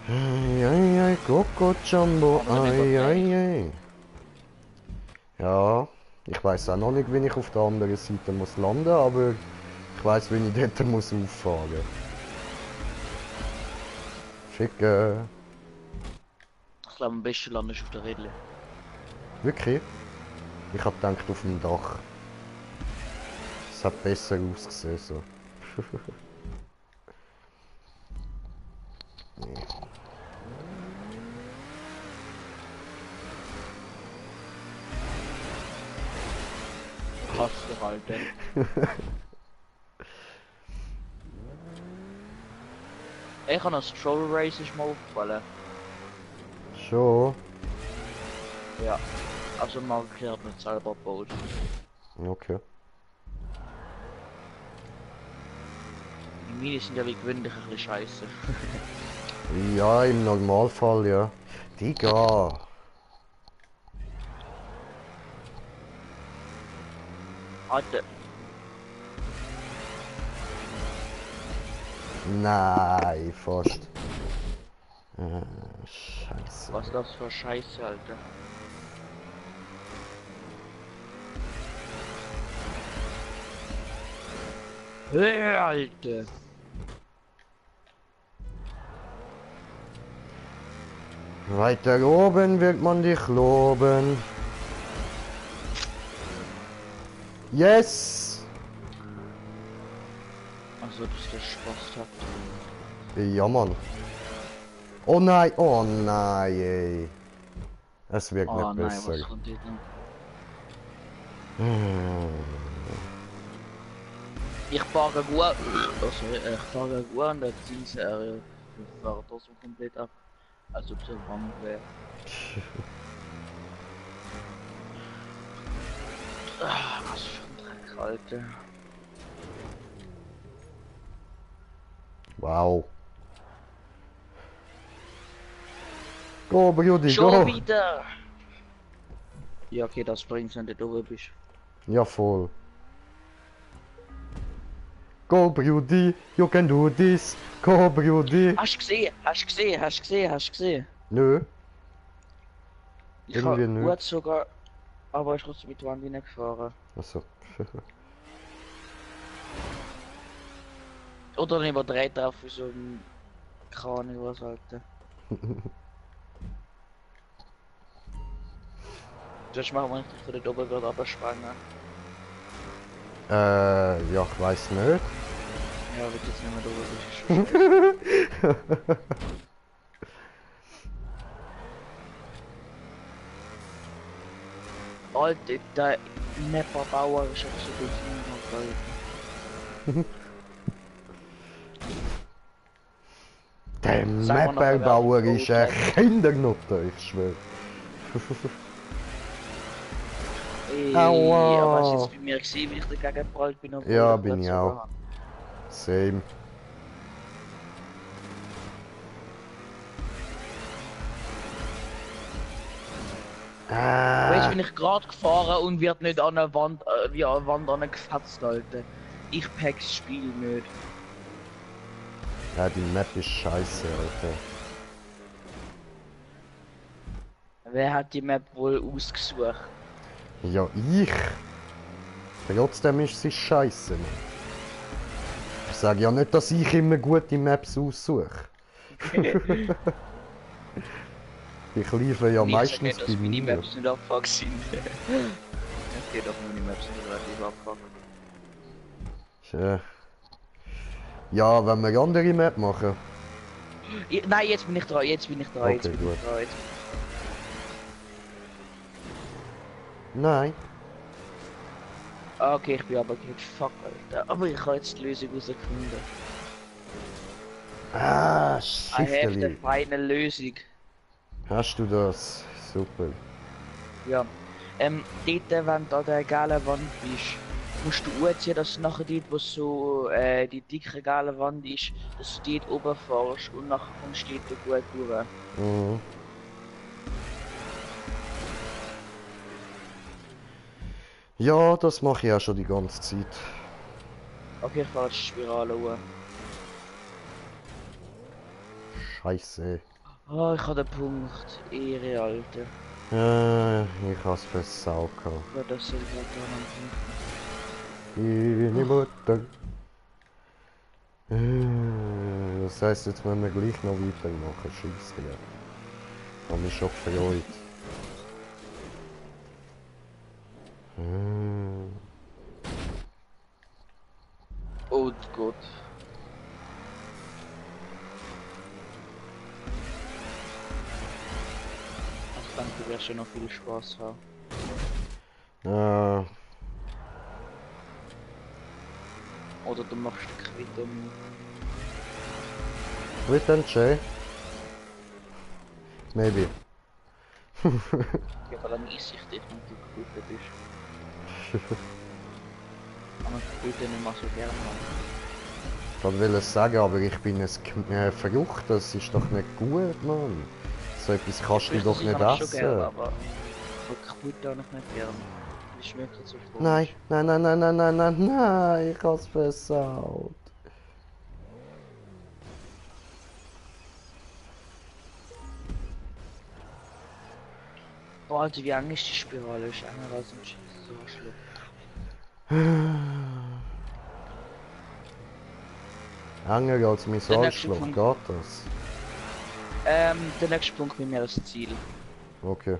Ei, ei, ei, Coco Jumbo, ei, ei, ei. Ja, ich weiß auch noch nicht, wie ich auf der anderen Seite muss landen, aber ich weiß, wie ich dort muss auffahren. Schicke. Ich glaube, am besten landest du auf der Rädle. Wirklich? Ich hab gedacht auf dem Dach. Es hat besser ausgesehen so. Nee. Hast du halt, Ich habe noch Stroll Race ist mal aufgefallen. Schon? Ja. Also markiert mit selber gebaut. Okay. Die Mini sind ja wie gewöhnlich ein bisschen scheiße. Ja, im Normalfall, ja. Digga. Alter, Nein, fast. Scheiße. was ist das für Scheiße, Alter? Alter! Weiter oben wird man dich loben. Yes! Also, dass der Spaß hat. Ja, Mann. Oh nein, ey. Es wird Oh nicht nein, besser. was kommt jetzt noch? Ich fahre gut. Oh, sorry, ich fahre gut und dann ziehen sie fahrt das so komplett ab. Als ob es ein Wand wäre. Was für ein Dreck, Alter. Wow. Go, Brudi, Schon go! wieder! Ja, okay, das bringt's, wenn du da oben bist. Ja, voll. Go, Brudi, you can do this. Go, Brudi. Hast du gesehen? Hast du gesehen? Hast du gesehen? Hast du gesehen? Nö. Ich Irgendwie habe nicht. gut sogar, aber ich trotzdem mit der Wand reingefahren. Achso. Oder nicht überdreht drauf für so ein Kran, was Alter. Das machen wir nicht von der oben wird abspringen. Ja, ich weiß nicht. Ja, wird jetzt nicht mehr drüber, das ist schon scheiße. Alter, der Nepperbauer ist auch so gut. Der Sag mal noch, Mapperbauer wer ist ein Kindernutter, ich schwöre. Aua. Aber hast du jetzt bei mir gesehen, wie ich dagegen geprallt bin? obwohl Ja, ich bin grad ich so auch. war? Same. Weißt du, bin ich gerade gefahren und wird nicht an der Wand, wie an der Wand angefetzt, Alter. Ich pack das Spiel nicht. Ja, die Map ist scheiße, Alter. Wer hat die Map wohl ausgesucht? Ja, ich. Trotzdem ist sie scheiße, Mann. Ich sage ja nicht, dass ich immer gute Maps aussuche. Ich liefere ja Und ich sag meistens nicht, bei dass mir. Minimaps nicht abfuck sind. Es geht auf Minimaps nicht relativ abfuck. Tja. Ja, wenn wir andere Map machen. Nein, jetzt bin ich dran, jetzt bin ich dran, jetzt Okay, bin gut. ich dran. Nein. Okay, ich bin aber gut, fuck, Alter. Aber ich habe jetzt die Lösung rausgefunden. Ah, I have the Schifteli. final Lösung. Hast du das? Super. Ja. Dort, wenn du an der gelben Wand bist, musst du anziehen, dass nachher dort, wo so die dicke gelbe Wand ist, dass du dort oben fährst und nachher kommst du dort gut durch. Mhm. Ja, das mache ich auch schon die ganze Zeit. Okay, ich fahre jetzt die Spirale hoch. Scheiße. Oh, ich habe den Punkt. Ehre, Alter. Ich hab's versaut. Ja, das soll gerade Meine Mutter. Das heisst, jetzt müssen wir gleich noch weitermachen. Scheisse. Ich habe mich schon gefreut. Oh Gott. Ich denke, du wirst schon noch viel Spaß haben. Äh, Oder du machst Quittung. Quit and Jay? Maybe. Ja, dann ist ich dich, wenn du Quitten bist. Aber Quitten nicht mal so gerne haben. Ich wollte es sagen, aber ich bin ein Verrucht. Das ist doch nicht gut, Mann. So etwas kannst du doch nicht Schon gerne, essen. aber Quitten habe ich nicht gerne. Die schmeckt so komisch. Nein, nein, nein, nein, nein, nein, nein, nein, ich hab's versaut. Boah, Alter, wie eng ist die Spirale? Ist enger als ein Scheiß so Schluck. Enger als mein Der nächste Salzschlag, Punkt. geht das? Der nächste Punkt bei mir das Ziel. Okay.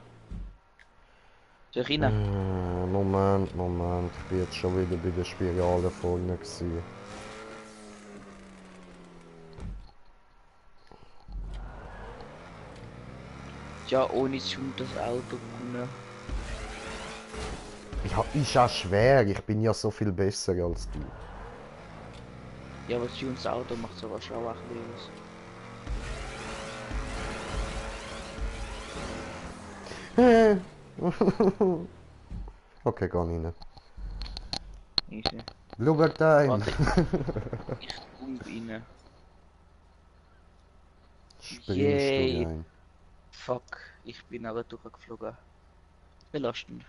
Soll ich rein? Moment. Ich bin jetzt schon wieder bei der Spirale vorne gewesen. Ja, ohne Zoom das Auto können. Ist auch schwer, ich bin ja so viel besser als du. Ja, aber Tunes Auto macht sogar schon auch ein bisschen Okay, gar nicht. Easy. Blueberg Time! Warte, ich komm rein. Springst du Yay. rein? Fuck, ich bin aber durchgeflogen. Belastend.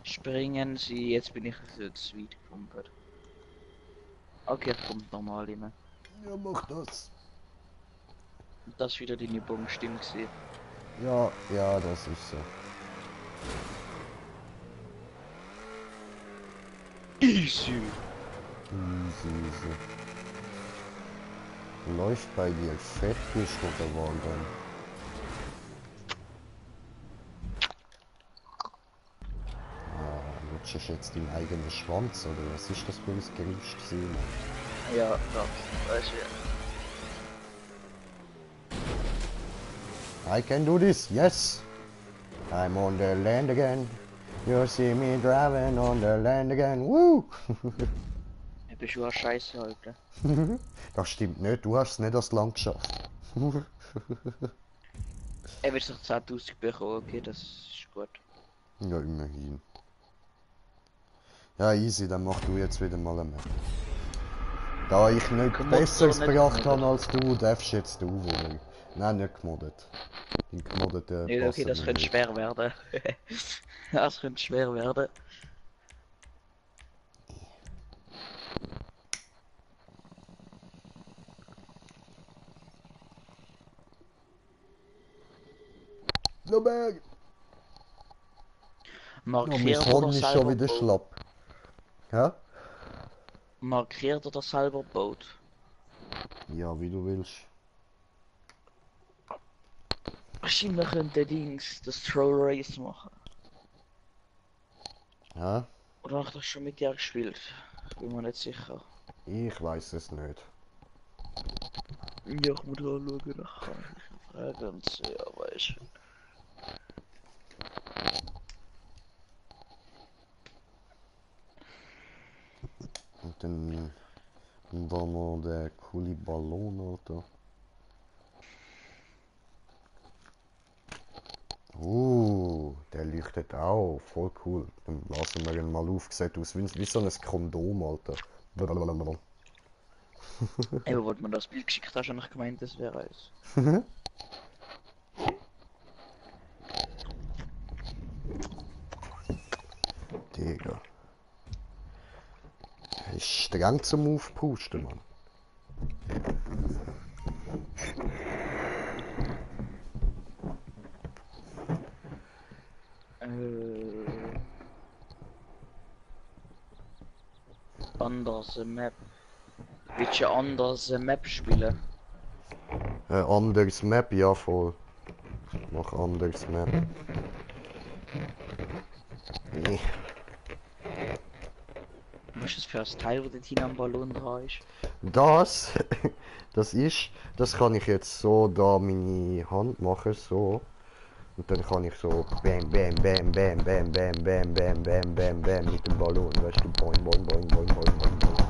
Springen Sie, jetzt bin ich so zu weit gekumpelt. Okay, jetzt kommt normal rein. Ja, mach das. Das ist wieder deine Bogenstimme gesehen. Ja, das ist so. Easy. Easy. Läuft bei dir fett bist oder wandern? Lutschst jetzt deinen eigenen Schwanz oder was ist das für ein Gerücht gewesen? Ja, das ist ja. I can do this, yes! I'm on the land again. You see me driving on the land again. Woo! Ich bin schon ein Scheiße, Alter. Das stimmt nicht, du hast es nicht als Land geschafft. Er wird sich 10.000 bekommen, okay, das ist gut. Ja, immerhin. Ja, easy, dann mach du jetzt wieder mal eine. Da ich nicht Gemoddet Besseres oder nicht gebracht gemoddet? habe als du, darfst jetzt du wieder. Nein, nicht gemoddet. Die gemoddeten Nee, okay, passen das mir könnte nicht. schwer werden. Das könnte schwer werden. noch mehr. Oh, mein Markiert Horn oder ist schon selber wieder baut? schlapp. Hä? Markiert oder selber baut? Ja, wie du willst. Wahrscheinlich könnte Dings das Troll Race machen. Hä? Oder habe ich das schon mit dir gespielt? Bin mir nicht sicher. Ich weiß es nicht. Ja, ich muss anschauen, dann kann ich fragen und so, ja, weißt Und dann noch der coole Ballon, Alter. Der leuchtet auch. Voll cool. Dann lassen wir ihn mal aufgesetzt aus. Wie so ein Kondom, Alter. Blablabla. Eben, wo du mir das Bild geschickt hast, habe ich gemeint, das wäre eins. Digga. Ist streng zum Aufpusten, Mann. Anders Map. Willst du anders Map spielen? Anderes Map, ja voll. Mach anderes Map. Nee. Was ist das für ein Teil, wo der Tina am Ballon dran ist? Das, das kann ich jetzt so da meine Hand machen, so. Und dann kann ich so bam, bam, bam, bam, bam, bam, bam, bam, bam, bam, bam mit dem Ballon, weißt du, boing, boing, boing, boing, boing, boing, boing.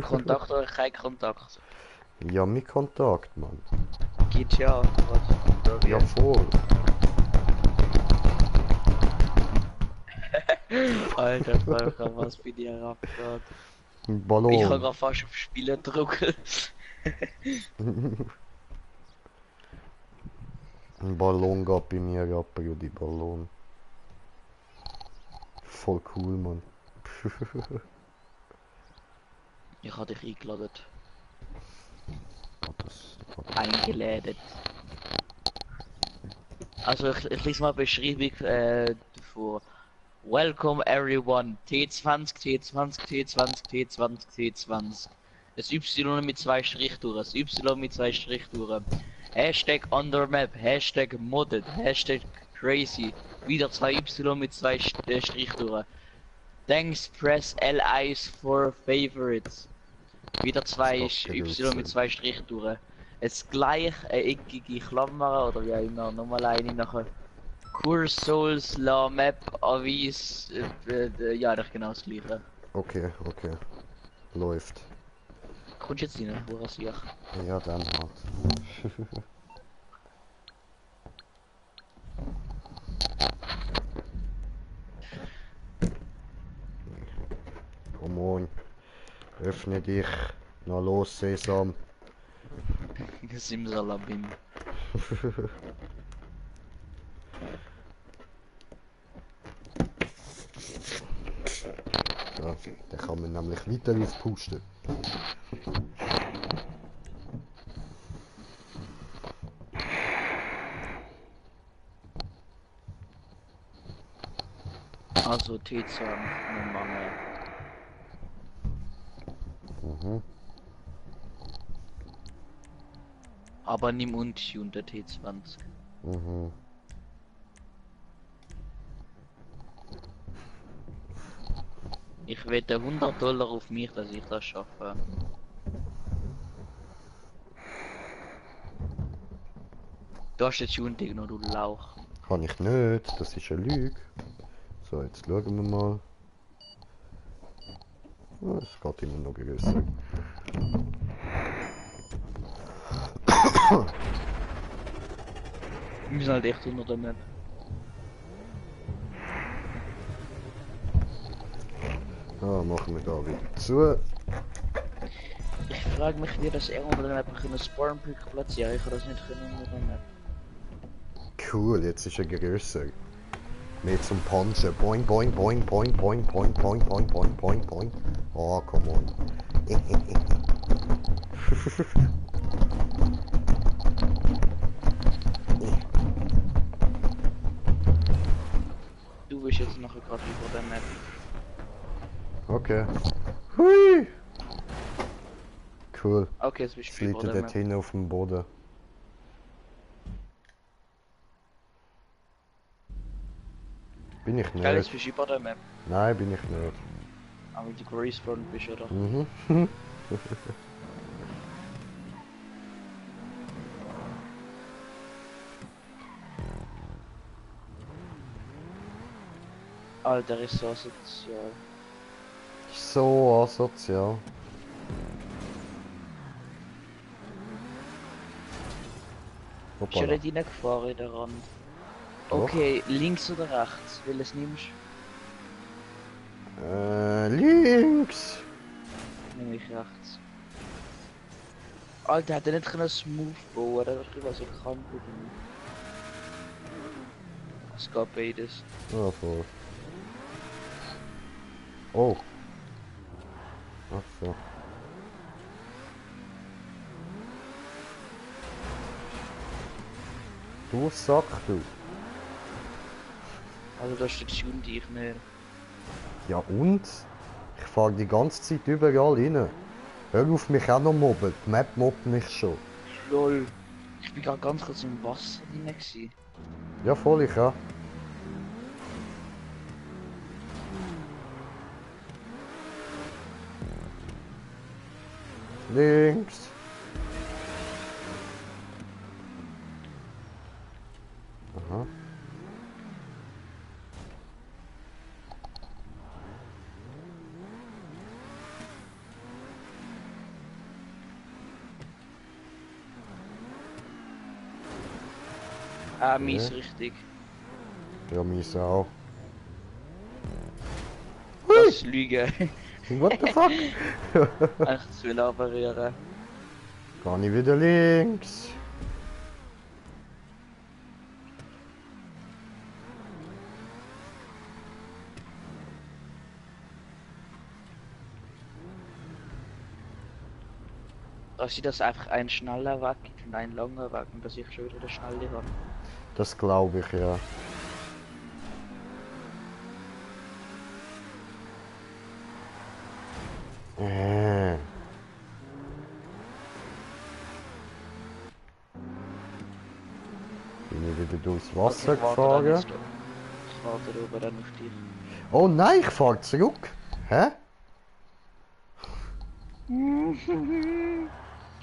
Kontakt oder kein Kontakt? Ja, mit Kontakt, Mann. Geht ja, was? Ja, voll. Alter, Volker, was bei dir abgeht. Ein Ich Ballon. kann gerade fast auf Spielen drücken. Ein Ballon geht bei mir ab, die Ballon. Voll cool, Mann. Ich habe dich eingeladen. Das, Eingeladen. Also ich lese mal die Beschreibung vor. Welcome everyone. T20, T20, T20, T20, T20. Das Y mit 2 Strich durch. Das Y mit 2 Strich durch. Hashtag undermap. Hashtag modded. Hashtag crazy. Wieder 2 Y mit 2 Strich durch. Thanks, press LIs for favorites. Wieder 2 Y mit 2 Strich durch. Es gleich eine eckige Klammer oder wie auch immer. Nochmal eine nachher. Kurs Souls La Map Avis. Ja, doch genau das gleiche. okay, okay. Läuft. Kommst jetzt rein, wo er sich? Ja, dann halt. Komm on. Öffne dich. Na los, Sesam. Simsalabim. Ja, dann kann man nämlich weiter aufpusten. Also T2 Nummer mehr. Mhm. Aber nimm untuned der T20. Mhm. Ich wette $100 auf mich, dass ich das schaffe. Du hast jetzt tuned noch, du Lauch. Kann ich nicht, das ist eine Lüge. So, jetzt schauen wir mal. Oh, es geht immer noch größer. Wir sind halt echt unter der Map. Ah, machen wir da wieder zu. Ich frage mich, wie das er unter der Map einen Spawnpick platzieren. Ich kann das nicht können unter der Map. Cool, jetzt ist er größer. Mehr zum Punchen. Boing, boing, boing, boing, boing, boing, boing, boing, boing, boing, boing. Oh, come on. Du bist jetzt noch gerade über der Map. Okay. Hui! Cool. Okay, jetzt bist Jetzt du liegt über er der dort Map. hinten auf dem Boden. Bin ich Geil, jetzt nicht. bist du über der Map. Nein, bin ich nicht. Aber du gerespawnt bist, oder? Mhm. Alter, ist so sozial. So asozial. Bist du Hoppala. nicht reingefahren in den Rand? Doch. Okay, links oder rechts? Welches nimmst Links. du? Nehme ich rechts. Alter, hat er nicht können smooth bauen, oder? Ich weiß nicht, kann oder nicht. Es geht beides. Ja, voll. Oh. Ach so. Du Sack, du. Also da steht schon dich nicht. Ja und? Ich fahre die ganze Zeit überall rein. Hör auf mich auch noch mobben. Die Map mobbt mich schon. Lol. Ich bin gerade ganz kurz im Wasser drin gewesen. Ja, voll, ich auch. Links. Aha. Ah, mies richtig. Ja, mies auch. Das ist Lüge. What the fuck? Echt zu will operieren. Gar nicht wieder links. Dass ich das einfach ein schneller Weg gibt und ein langer Weg und dass ich schon wieder den schnelle habe. Das glaube ich, ja. Bin ich wieder durchs Wasser Okay, ich warte dann gefahren? jetzt da. Ich warte oben dann auf dich. Oh nein, ich fahre zurück. Hä?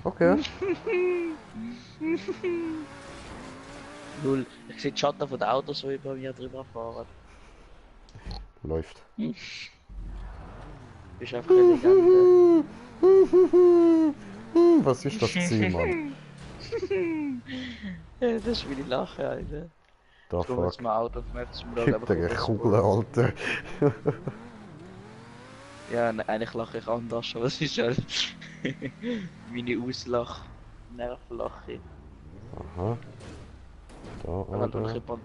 Okay. Null. Ich sehe die Schatten von den Autos so über mir drüber fahren. Läuft. Du bist einfach eine Legende. Was ist das Ziel, Mann? Ja, das ist meine Lache, Alter. Da Ich komme fuck. jetzt mal Out of Map zum Schauen. Gib dir eine Kugel, Alter. Ja, eigentlich lache ich anders, aber es ist halt meine Auslach-Nervenlache. Aha. Da, Wenn dann oder? jemand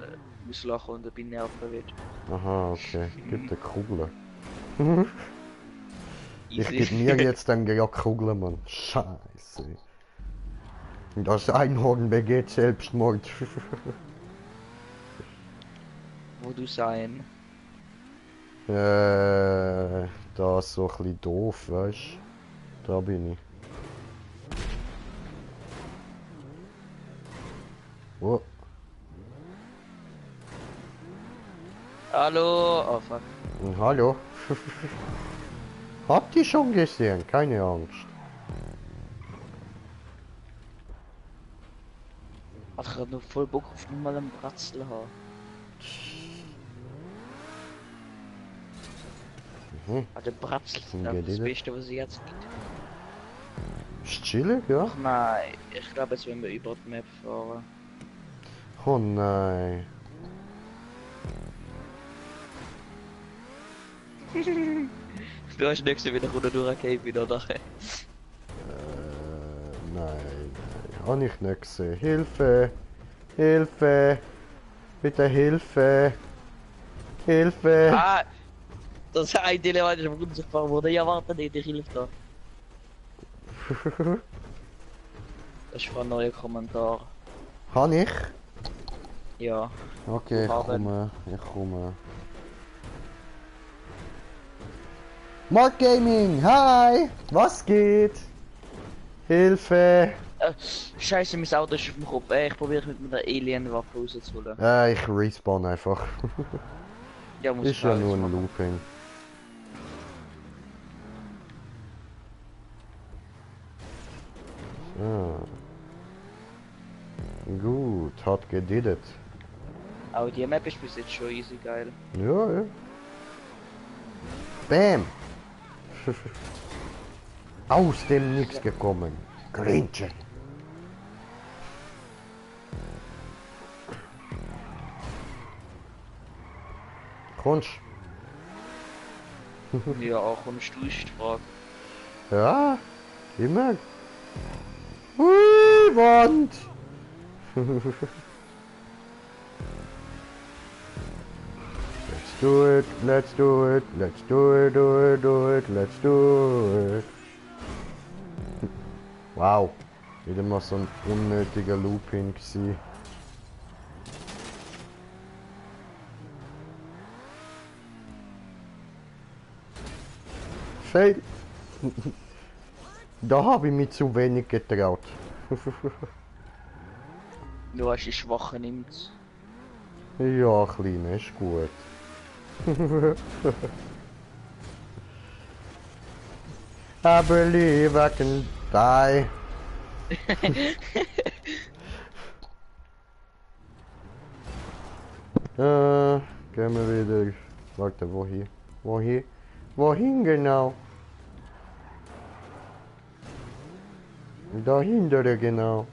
auslachen und dabei nerven wird. Aha, okay. Gib dir Kugel. Ich Easy. geb mir jetzt dann ja Kugel, Mann. Scheiße. Das Einhorn begeht Selbstmord. Wo du sein. Da ist so ein bisschen doof, weißt du? Da bin ich. Oh, Hallo! Oh fuck. hallo. Habt ihr schon gesehen? Keine Angst. Hat gerade noch voll Bock auf nochmal einen Bratzel haben. Mhm. Ah, der Bratzel ist Zum einfach das Gelede. Beste, was es jetzt gibt. Ist chillig, ja? Ach nein, ich glaube jetzt wenn wir über die Map fahren. Oh nein. Du hast nächste wieder runter durchgehen wieder nachher. Nein, habe ich nicht gesehen. Hilfe! Hilfe! Bitte Hilfe! Hilfe! Ah! Das ist ein Dilemma, das runtergefahren wurde. Ja, warte nicht, ich hilf da. Das ist ein neuer Kommentar. Kann ich? Ja. Okay, ich Haben. komme. Ich komme. Mark Gaming, hi! Was geht? Hilfe! Scheiße, mein Auto ist auf dem Kopf. Ich probiere mit einer Alien-Waffe rauszuholen. Ich respawn einfach. Ja, muss Ist ja Pause nur ein machen. Looping. So. Gut, hat gediddet. Auch die Map ist bis jetzt schon easy geil. Ja, ja. Bam! Aus dem Nix gekommen. Grinchen. Kommst? Ja, auch kommst du, ist die Frage. Ja, immer. Hui, Wand! Let's do it, let's do it, let's do it, do it, do it, let's do it. Wow, wieder mal so ein unnötiger Looping gewesen. Fail. Da habe ich mich zu wenig getraut. Du hast die Schwachen nimmt. Ja, Kleine, ist gut. I believe I can die. Gehen wir wieder. Warte, wohin? Wohin? Wohin genau? Dahinter genau.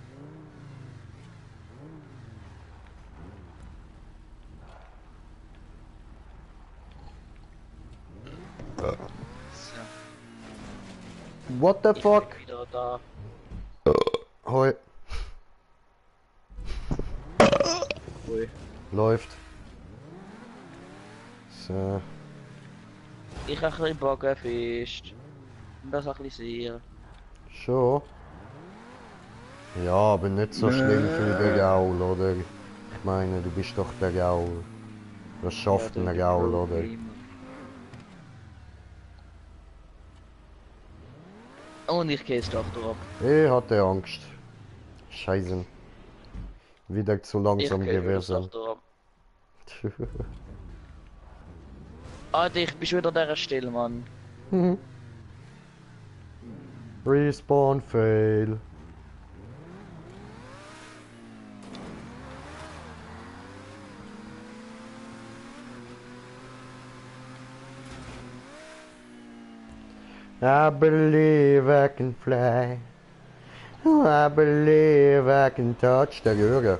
So, What the ich fuck? bin wieder da. Hoi. Ui. Läuft. So. Ich habe ein bisschen Baggerfest. Und das auch ein bisschen sehr. Schon. Ja, aber nicht so schlimm für den Gaul, oder? Ich meine, du bist doch der Gaul. Was schafft Ja, ein der Gaul, Pro oder? Gamer. Und ich gehe jetzt doch drauf. Ich hatte Angst. Scheiße. Wieder zu Ich langsam gehe wieder gewesen. drauf. Alter, ich bin schon wieder an dieser Stelle, Mann. Respawn fail. I believe I can fly. I believe I can touch der Röhre.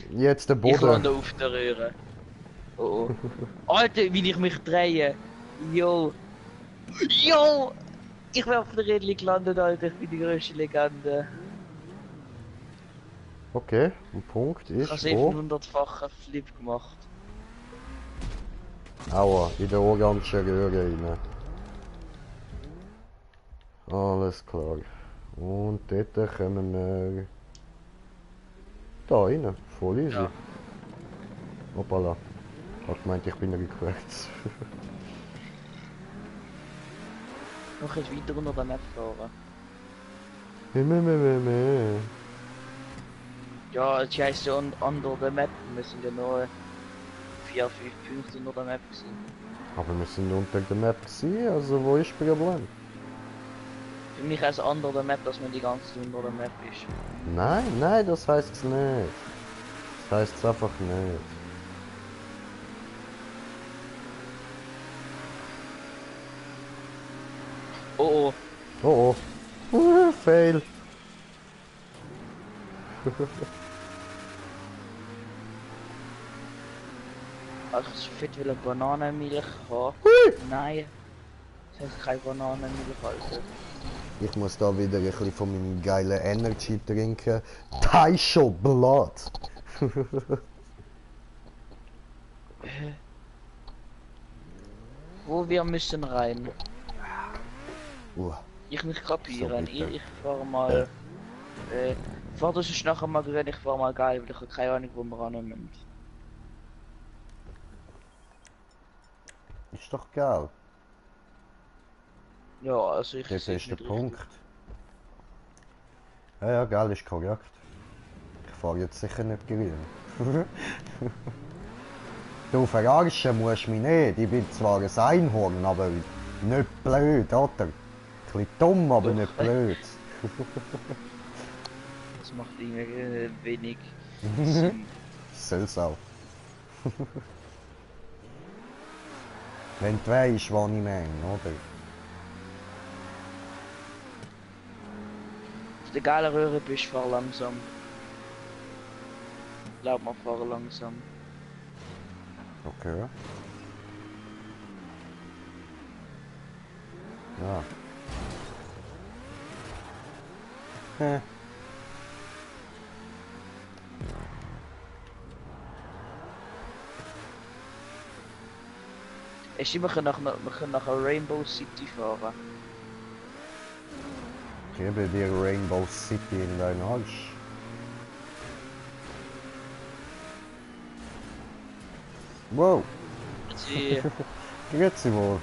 Jetzt der Ich lande Boden. auf der Röhre. Oh oh. Alter, wie ich mich drehe. Yo. Yo! Ich bin auf der Rädchen gelandet, Alter. Ich bin die größte Legende. Okay, ein Punkt Ich habe ist wo? 700-fachen Flip gemacht. Aua, in der orange Röhre rein. Alles klar. Und dort kommen wir da rein. Voll easy. Ja. Hoppala. Ich hab gemeint, ich bin rückwärts. Noch jetzt weiter unter der Map fahren. Meh. Ja, es heisst ja under der Map. Wir sind ja nur 4, 5 Punkte unter der Map gewesen. Aber wir sind unter der Map gewesen, also wo ist das Problem? Für mich heißt under der Map, dass man die ganze Zeit unter der Map ist. Nein, das heißt es nicht. Das heißt es einfach nicht. Oh oh. Oh oh. Fail. Also ich fett will eine Bananenmilch haben. Hui. Nein. Es heißt keine Bananenmilch, Alter. Ich muss da wieder ein bisschen von meinem geilen Energy trinken. Taisho Blood. Wo wir müssen rein. Ich nicht So, kapieren. bitte. Ich fahre mal. Fahr du sonst nachher mal grün, ich fahr mal geil, weil ich habe keine Ahnung, wo wir ran. Ist doch geil. Ja, also ich Dort sehe ist der nicht richtig. Punkt. Ja, ja, geil, ist korrekt. Ich fahre jetzt sicher nicht grün. Du verarschen musst mich nicht. Ich bin zwar ein Einhorn, aber nicht blöd, oder? Ein bisschen dumm, aber Doch. nicht blöd. Das macht irgendwie wenig Sinn. Soll's auch. Wenn du weisst, was ich meine, oder? Auf der geilen Röhre bist du, fahr langsam. Glaub mal, fahr langsam. Okay. Ja. Hä? Wir können nach Rainbow City fahren. Ich gebe dir Rainbow City in deinen Arsch. Wow, Sie, grüezi wohl.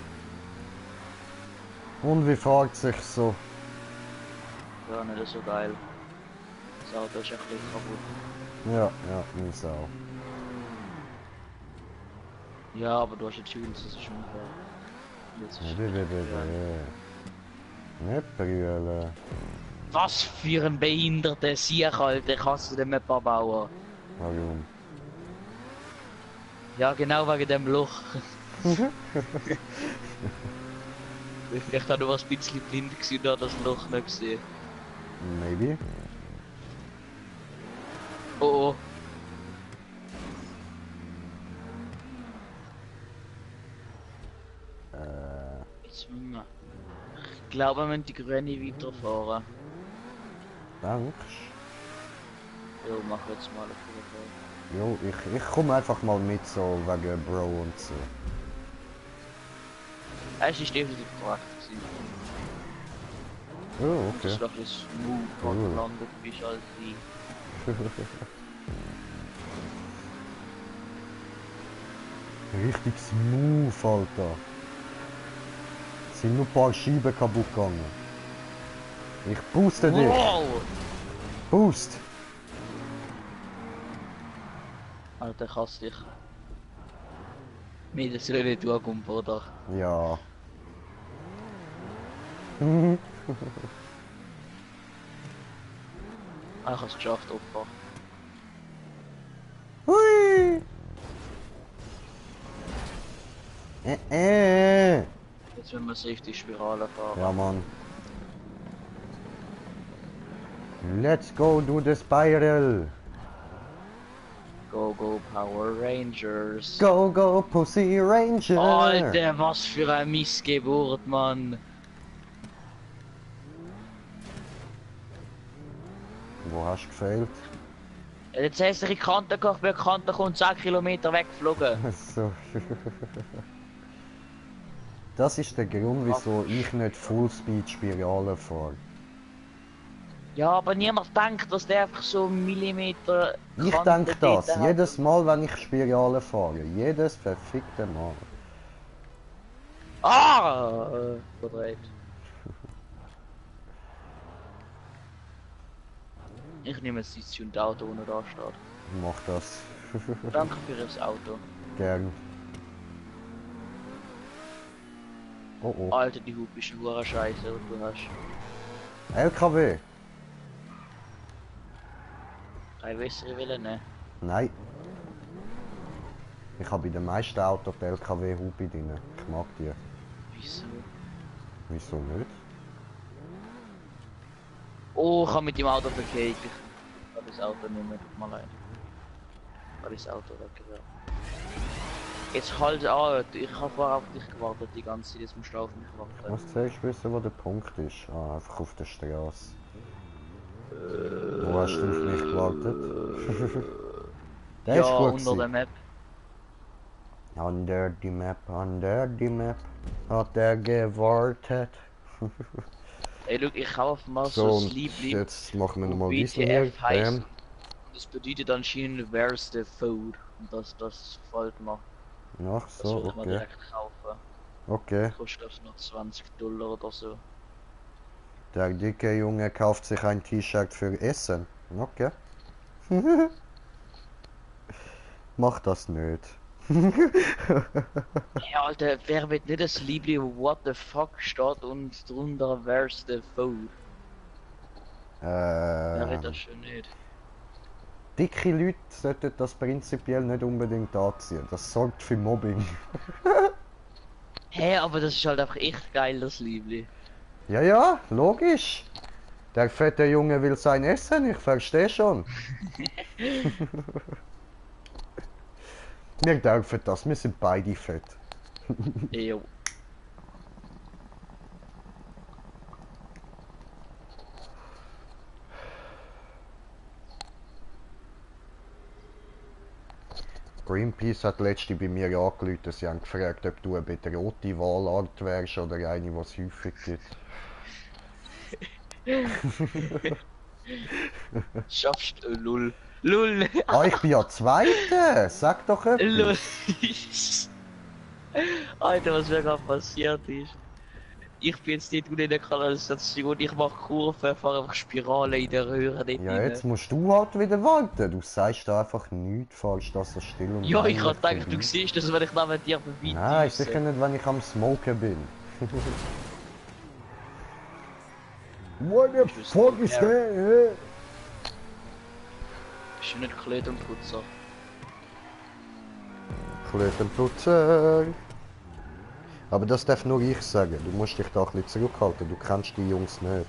Und wie fährt sich so? ja, nicht so geil. Das Auto ist ein bisschen kaputt. Ja, ja, mein Sau. Ja, aber du hast jetzt Tunes, das ist schon fair. Jetzt ist Nicht brüllen. Was für ein behinderter Sieg, Alter, kannst du dem Map bauen? Warum? Ja, genau wegen dem Loch. Vielleicht hat du was ein bisschen blind gewesen und hat das Loch nicht gesehen. Maybe. Oh oh. Jetzt müssen wir. Ich glaube, wir müssen die Grüne weiterfahren. Denkst Jo, mach jetzt mal auf jeden Fall. Jo, ich komme einfach mal mit so wegen Bro und so. Es ist definitiv korrekt gewesen. Oh, Das okay. ist doch ein Smooth, wo du gelandet bist als ich. Richtig smooth, Alter. Es sind nur ein paar Scheiben kaputt gegangen. Ich booste dich. Wow! Boost. Alter, ich hasse dich. Mir das nicht durchkommt, oder? Ja. Ah, ich hab's geschafft, Opfer. Hui. Jetzt müssen wir Safety Spirale fahren. Ja, Mann. Let's go do the spiral. Go, go, Power Rangers. Go, go, Pussy Ranger. Alter, was für ein Missgeburt, Mann. Wo hast du gefehlt? Jetzt hast du die Kante gekocht, bei der Kante kommt 10 Kilometer weggeflogen. So. Das ist der Grund, wieso ich nicht Fullspeed Spirale fahre. Ja, aber niemand denkt, dass der einfach so einen Millimeter. Ich Kante denke das, dort hat. jedes Mal, wenn ich Spirale fahre. Jedes verfickte Mal. Ah! Verdreht. Ich nehme jetzt das tuned Auto, ohne da steht. Mach das. Danke für das Auto. Gern. Oh oh. Alter, die Hupe ist eine Scheiße, und du hast LKW? keine bessere Wille, ne? Nein. Ich habe bei den meisten Autos die LKW-Hupe drin. Ich mag die. Wieso? Wieso nicht? Oh, ich habe mit dem Auto verkehrt. Ich habe das Auto nicht mehr, tut mir leid. Ich habe das Auto weggeworfen. Jetzt halt an, ich habe vorher auf dich gewartet die ganze Zeit, jetzt musst du auf mich Ich warten. muss zuerst wissen, wo der Punkt ist. Ah, einfach auf der Straße. Wo hast du auf mich gewartet? Der Ja, ist gut unter der gewesen. Map. Under the map, hat er gewartet. Ey, look, ich kaufe mal So, so und ein Liebling, jetzt machen wir wo nochmal diesen hier. WTF heißt. Bam. Und das bedeutet anscheinend, where's the food? Und das gefällt mir. Ach Das so, würde ich mal okay. direkt kaufen. Okay. Kostet glaub ich noch $20 oder so. Der dicke Junge kauft sich ein T-Shirt für Essen. Okay. Mach das nicht. Ja, Alter, wer wird nicht das Liebling, wo what the fuck steht und drunter where's the food? Wer wird das schon nicht? Dicke Leute sollten das prinzipiell nicht unbedingt anziehen. Das sorgt für Mobbing. Hä, aber das ist halt einfach echt geil, das Liebling. Ja, ja, logisch. Der fette Junge will sein Essen, ich verstehe schon. Wir dürfen das, wir sind beide fett. Jo. Greenpeace hat letztens bei mir angerufen, sie haben gefragt, ob du eine bedrohte Walart wärst oder eine, die es häufig gibt. Schaffst du, Lull. Lull. Ah, ich bin ja Zweiter, sag doch Lull. etwas. Alter, was mir gerade passiert ist. Ich bin jetzt nicht in der Kanalisation, ich mache Kurven, fahre einfach Spirale in der Röhre dort Ja, rein. jetzt musst du halt wieder warten. Du sagst da einfach nichts, fahrst das so still und Ja, ich heimlich hab gedacht, du vorbei. siehst das, wenn ich neben dir Nein, vorbei sicher nicht, wenn ich am Smoken bin. What the Bist du fuck is Smoker? that? Bist du nicht Kleidungsputzer? Klötenputzer. Aber das darf nur ich sagen. Du musst dich da ein bisschen zurückhalten. Du kennst die Jungs nicht.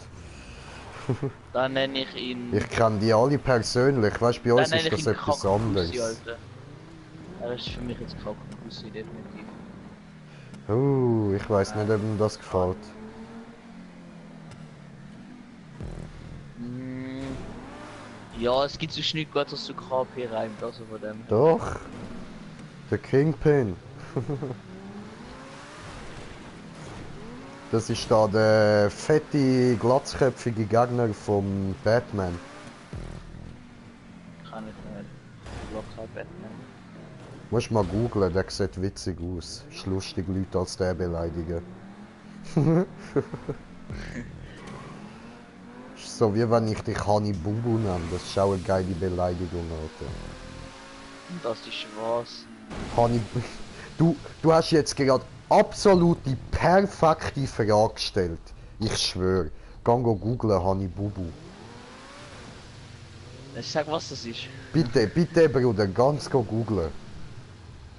Dann nenne ich ihn... Ich kenne die alle persönlich. Weißt du, bei uns Dann ist nenne ich das ihn etwas Kakakussi, anderes. Alter. Er ist für mich jetzt Kakakussi, definitiv. Ich weiß nicht, ob ihm das gefällt. Mm, ja, es gibt so nichts gut, dass du KP reimt, also von dem. Doch. Der Kingpin. Das ist da der fette, glatzköpfige Gegner vom Batman. Kann ich nicht. Ich glaube kein Batman. Musst mal googlen, der sieht witzig aus. Ist lustig, Leute als der beleidigen. Ist so wie wenn ich dich Hani Bubu nenne. Das ist auch eine geile Beleidigung, Alter. Und das ist was. Hani... Du hast jetzt gerade absolut die perfekte Frage gestellt. Ich schwöre. Geh googlen, Hani Bubu. Sag, was das ist. Bitte, bitte, Bruder, ganz googlen.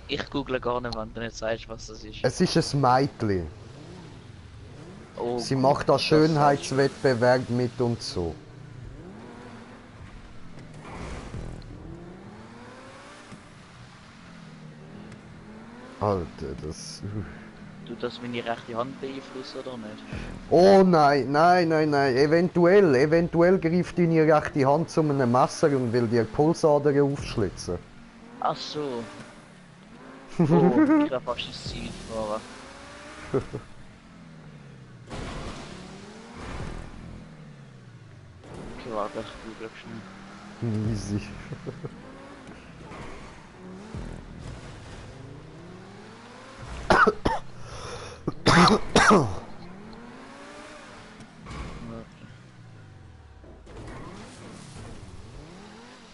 Ich google gar nicht, wenn du nicht sagst, was das ist. Es ist ein Mädchen. Oh, Sie gut, macht da das Schönheitswettbewerb mit und so. Alter, das... tut das meine rechte Hand beeinflussen oder nicht? Oh nein, nein, nein, nein. Eventuell greift deine rechte Hand zu einem Messer und will dir Pulsadern aufschlitzen. Ach so. Oh, ich hab fast ins Ziel gefahren. Okay, warte, ich google schnell. Easy.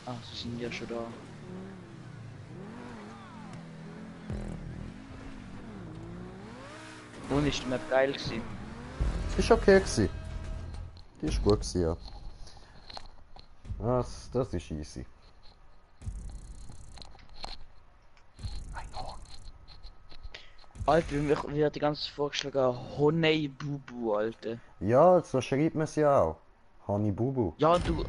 Ah, sie sind ja schon da. Und ist die Map geil gewesen? Ist okay gewesen. Die ist gut gewesen, ja. Das ist easy. Alter, wie hat die ganze Zeit vorgeschlagen? Honey Bubu, Alter. Ja, so schreibt man es ja auch. Hani Bubu. Ja, du... Oh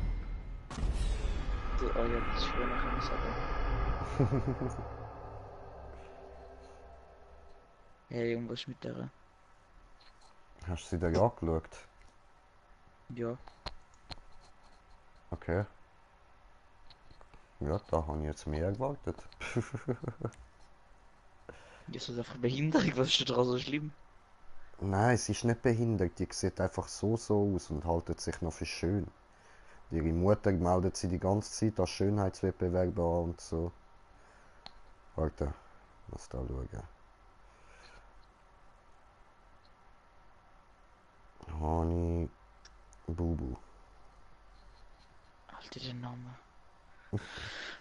ja, das ist früher noch können sagen. Hey, irgendwas mit der... Hast du sie da angeschaut? Ja. Okay. Ja, da habe ich jetzt mehr erwartet. Ist das einfach Behinderung? Was ist da so schlimm? Nein, sie ist nicht behindert, die sieht einfach so aus und haltet sich noch für schön. Ihre Mutter meldet sie die ganze Zeit als Schönheitswettbewerber an und so. Warte, muss da schauen. Honey Bubu. Alter, der Name.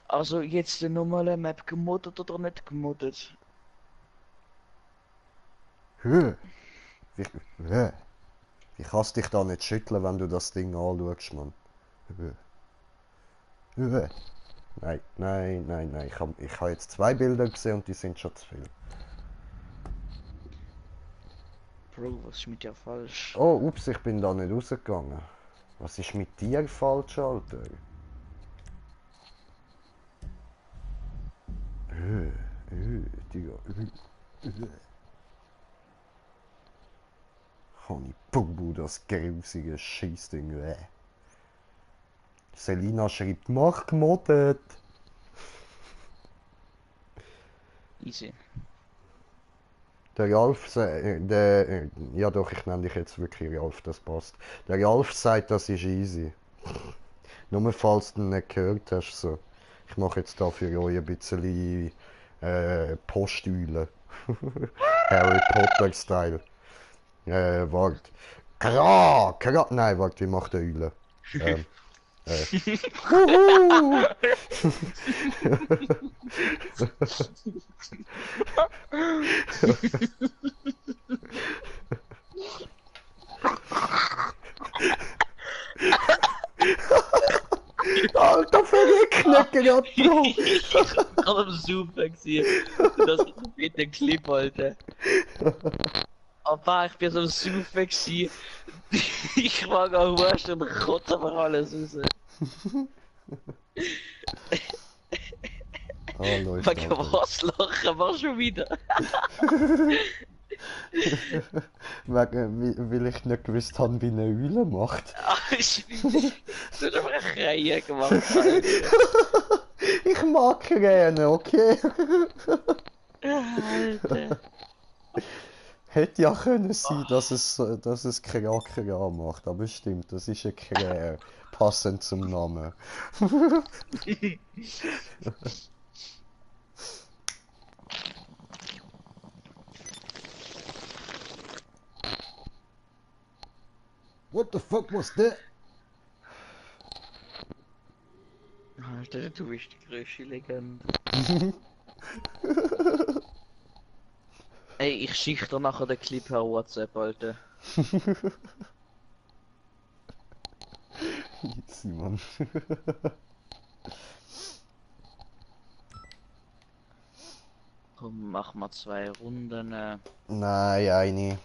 Also jetzt die normale Map gemoddet oder nicht gemoddet? Hö! Wie, hö. Wie kannst dich da nicht schütteln, wenn du das Ding anschaust, Mann? Hö. Hö. Nein, nein, nein, nein. Ich hab jetzt 2 Bilder gesehen und die sind schon zu viel. Bro, was ist mit dir falsch? Oh, ups, ich bin da nicht rausgegangen. Was ist mit dir falsch, Alter? Digga. Honey Bubu, das grusige Scheissding. Selina schreibt, mach gemoddet. Easy. Der Ralf, ja doch, ich nenne dich jetzt wirklich Ralf, das passt. Der Ralf sagt, das ist easy. Nur falls du nicht gehört hast, so. Ich mache jetzt da für euch ein bisschen Posteulen. Harry Potter-Style. Wart. Nein, wart, wie macht der Eule? Huhu! Alter, verrückt nicht gerade, Bro! Ich hab am Super gesehen. Das ist mit dem Clip, Alter. Aber ich bin so super gewesen. Ich war gar wurscht und kotze aber alles raus. Ah, läuft Wegen Alter. was lachen wir schon wieder? Weil ich nicht gewusst habe, wie eine Eule macht. Ah, du hast aber eine Reihe gemacht, Alter. Ich mag Krähen, okay? Alter. Hätte ja können sein, dass es Krähe macht, aber stimmt, das ist ein Krähe, passend zum Namen. What the fuck was that? Alter, du bist die größte Legende. Ey, ich schick dir nachher den Clip per WhatsApp, Alter. Easy, Mann. Komm, mach mal 2 Runden. Nein, eine.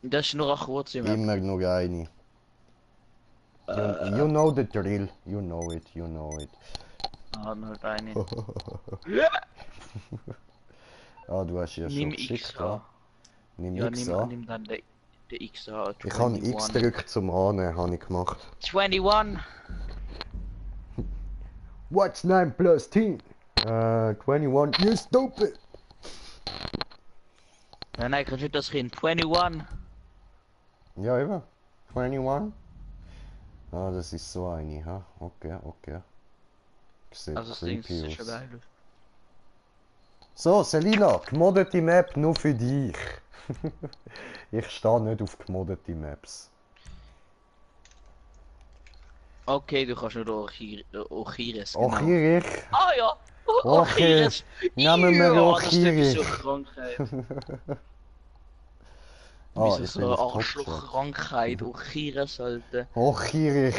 Das ist nur eine kurze Map. Immer nur eine. You know the drill. You know it, you know it. Ah, nur eine. Ah, du hast ja schon Nimm geschickt, XA. ja? Nimm Ja, XA. nimm dann den XA. Ich habe X 21. gedrückt zum Annehmen, habe ich gemacht. 21! What's 9 plus 10? 21, you stupid! Nein, kannst du das hin? 21! Ja, eben. 21? Ah, das ist so eine, ha? Okay, okay. Sieht Also das Ding creepy ist schon aus. geil. So, Selina, gemoddete Map nur für dich. Ich stehe nicht auf gemoddete Maps. Okay, du kannst nur Ochiris, genau. Ochirich? Ah ja! Okay, Ochiris! nehmen wir Ja, das ist Ochirich. so Krankheit. Ah, Wieso ich so bin eine auf Top Arschlochkrankheit? Ochiris, Alter. Ochirich.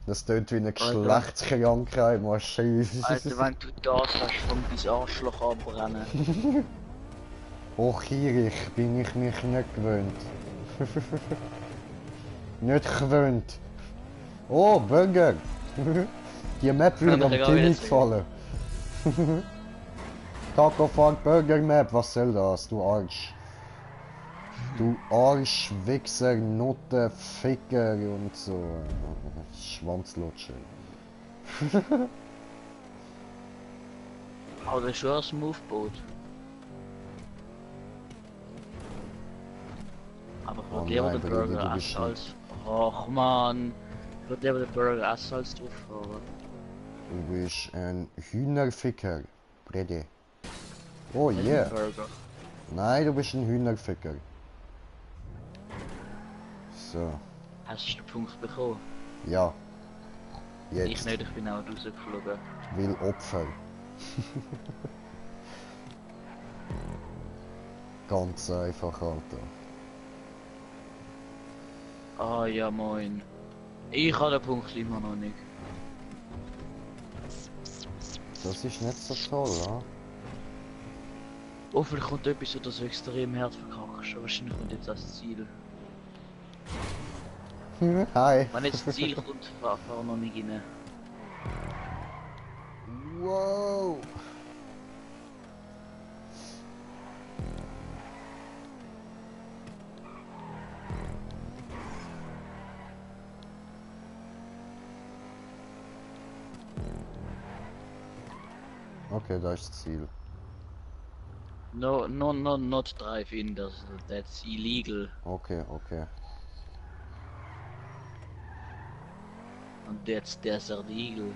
Das tönt wie eine Geschlechtskrankheit, Maschine. Alter, wenn du das hast, fängt dein Arschloch anbrennen. Ochirich bin ich mich nicht gewöhnt. Nicht gewöhnt. Oh, Burger! Die Map würde am Timmy gefallen. Taco Funk Burger Map, was soll das, du Arsch? Du Arsch, Wichser, Nutte, Ficker und so. Schwanzlutscher. Aber das ist schon ein Smoothboot. Aber ich Oh würde lieber nein, den Brudi, Burger du bist essen als... Och man, ich würde lieber den Burger essen als drauf fahren. Du bist ein Hühnerficker, Bredi. Oh Nicht yeah. ein Burger. Nein, du bist ein Hühnerficker. So, Hast du den Punkt bekommen? ja. Ich Jetzt nicht, ich bin auch rausgeflogen. will Opfer. Ganz einfach, Alter. Ah ja moin. Ich habe den Punkt immer noch nicht. Das ist nicht so toll, ha? Oh, vielleicht kommt etwas, wo das extrem hart verkackst. Aber wahrscheinlich kommt jetzt das Ziel. Hi. Wenn jetzt das Ziel kommt, fahr noch nicht rein. Wow. Okay, da ist das Ziel. No, not drive in, that's illegal. Okay, okay. Und that's desert eagle.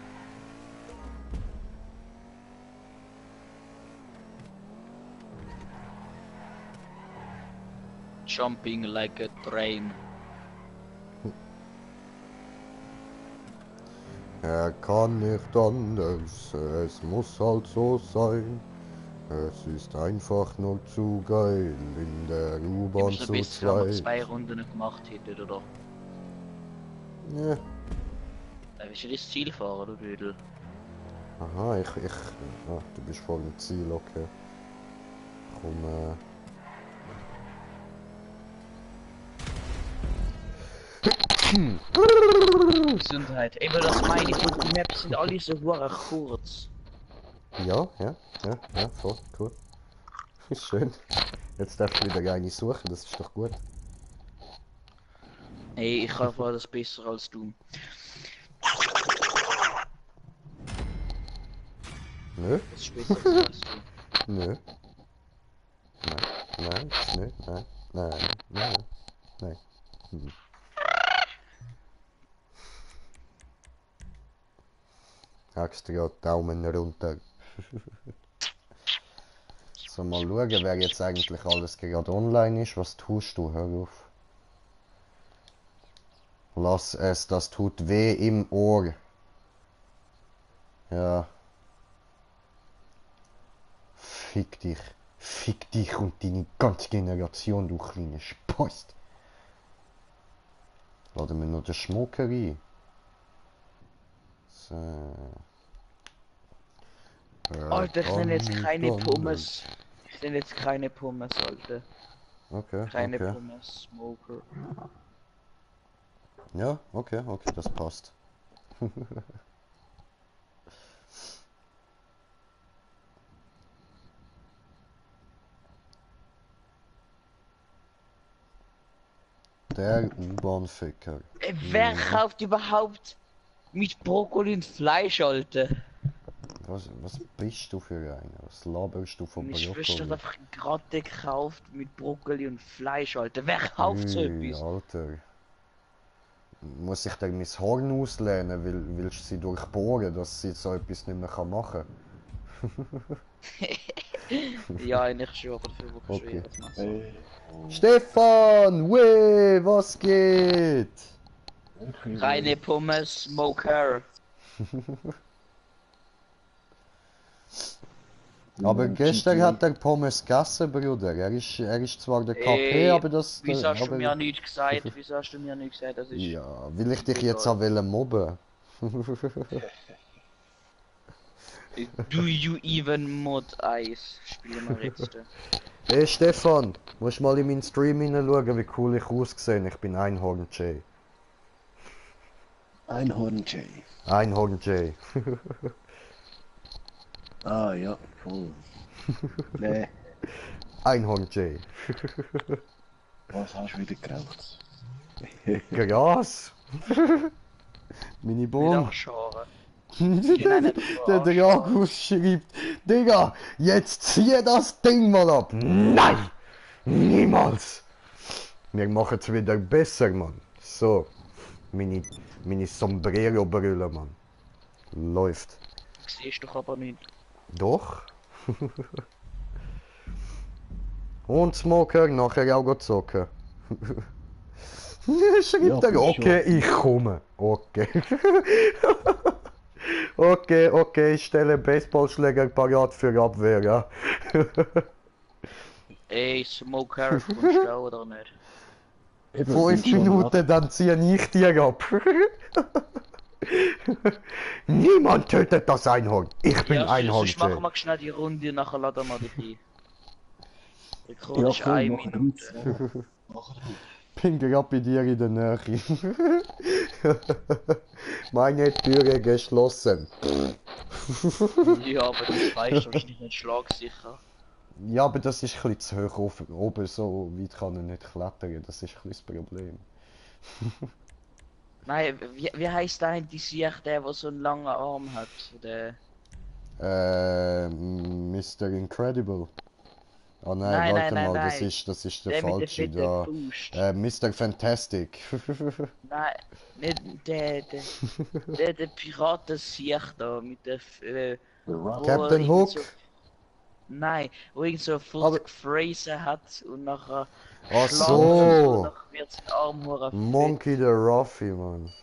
Jumping like a train. Er kann nicht anders, es muss halt so sein. Es ist einfach nur zu geil, in der Ich U-Bahn muss noch zu bis wir zweit. 2 Runden gemacht hätten, oder? Ja. Willst du das Ziel fahren, du Dödel? Aha, ah, du bist voll im Ziel, okay. Komm, Gesundheit. Eben das meine ich, und die Maps sind alle so kurz. ja, voll, cool. Schön. Jetzt darf ich wieder eine suchen, das ist doch gut. Ey, ich kann das besser als du. Nö, Das ist besser als du. nö. Nein, nein. Hm. Extra Daumen runter. So, mal schauen, wer jetzt eigentlich alles gerade online ist. Was tust du? Hör auf. Lass es, das tut weh im Ohr. Ja. Fick dich und deine ganze Generation, du kleine Speist. Laden wir noch den Schmucker ein. So. Alter, ich nenne jetzt keine Pommes. Ich nenne jetzt keine Pommes, Alter. Okay, Keine okay. Pommes, Smoker. Ja, okay, das passt. Der U-Bahn-Ficker. Wer kauft überhaupt mit Brokkoli und Fleisch, Alter? Was bist du für einer? Was laberst du von Ich wüsste Brokkoli? einfach gerade gekauft mit Brokkoli und Fleisch, Alter. Wer kauft so etwas? Alter. Muss ich dir mein Horn auslehnen, willst du sie durchbohren, dass sie so etwas nicht mehr machen kann? Ja, eigentlich schon, aber dafür brauchst du Okay. das Messer. Stefan! Weh, was geht? Keine Pommes, Smoker. Aber gestern hat er Pommes gegessen, Bruder. Er ist zwar der KP, aber das... Wieso hast du aber, mir nichts gesagt? Wieso hast du mir nichts gesagt? Das ist... ja, will ich dich jetzt auch mobben? Do you even mod Eis? Spielen wir jetzt. Hey Stefan, musst mal in meinen Stream hineinschauen, wie cool ich aussehe. Ich bin Einhorn J. Einhorn J. Einhorn J. Ah ja, voll. Nee, Einhorn J. was hast du wieder geraucht? Gras. Meine Bohnen. Scharen. Der Dragus schreibt, Digga, jetzt zieh das Ding mal ab. Nein! Niemals! Wir machen es wieder besser, Mann. So. Meine Sombrero-Brille, Mann. Läuft. Siehst doch aber nicht. Doch. Und Smoker, nachher auch zocken. Schreibt er, okay, ich komme. Okay. Okay, ich stelle Baseballschläger parat für Abwehr, ja. Ey, Smoker, kommst du auch oder nicht? 5 Minuten, dann ziehe ich dir ab. Niemand tötet das Einhorn. Ich bin Einhorn. Sonst machen wir schnell die Runde, nachher laden wir dich ein. Rekord Ja, ist komm, 1 nachher Minute. Bin gerade bei dir in der Nähe. Meine Türe geschlossen. Ja, aber das weißt du, wahrscheinlich nicht schlagsicher. Ja, aber das ist ein bisschen zu hoch oben, so weit kann er nicht klettern, das ist ein bisschen das Problem. Nein, wie heisst der die Sicht, der so einen langen Arm hat? Der... Mr. Incredible. Oh Nein, nein, warte nein, mal, nein, das ist der der mit der falsche fetten da. Brust. Mr. Fantastic. Nein, nicht der Piraten-Sicht da mit der... wo Captain irgend Hook? So, nein, wo irgend so 50 Aber- Phrasen hat und nachher Ach schlägt so. und nachher wird sein Arm hure Monkey the Ruffy, Mann.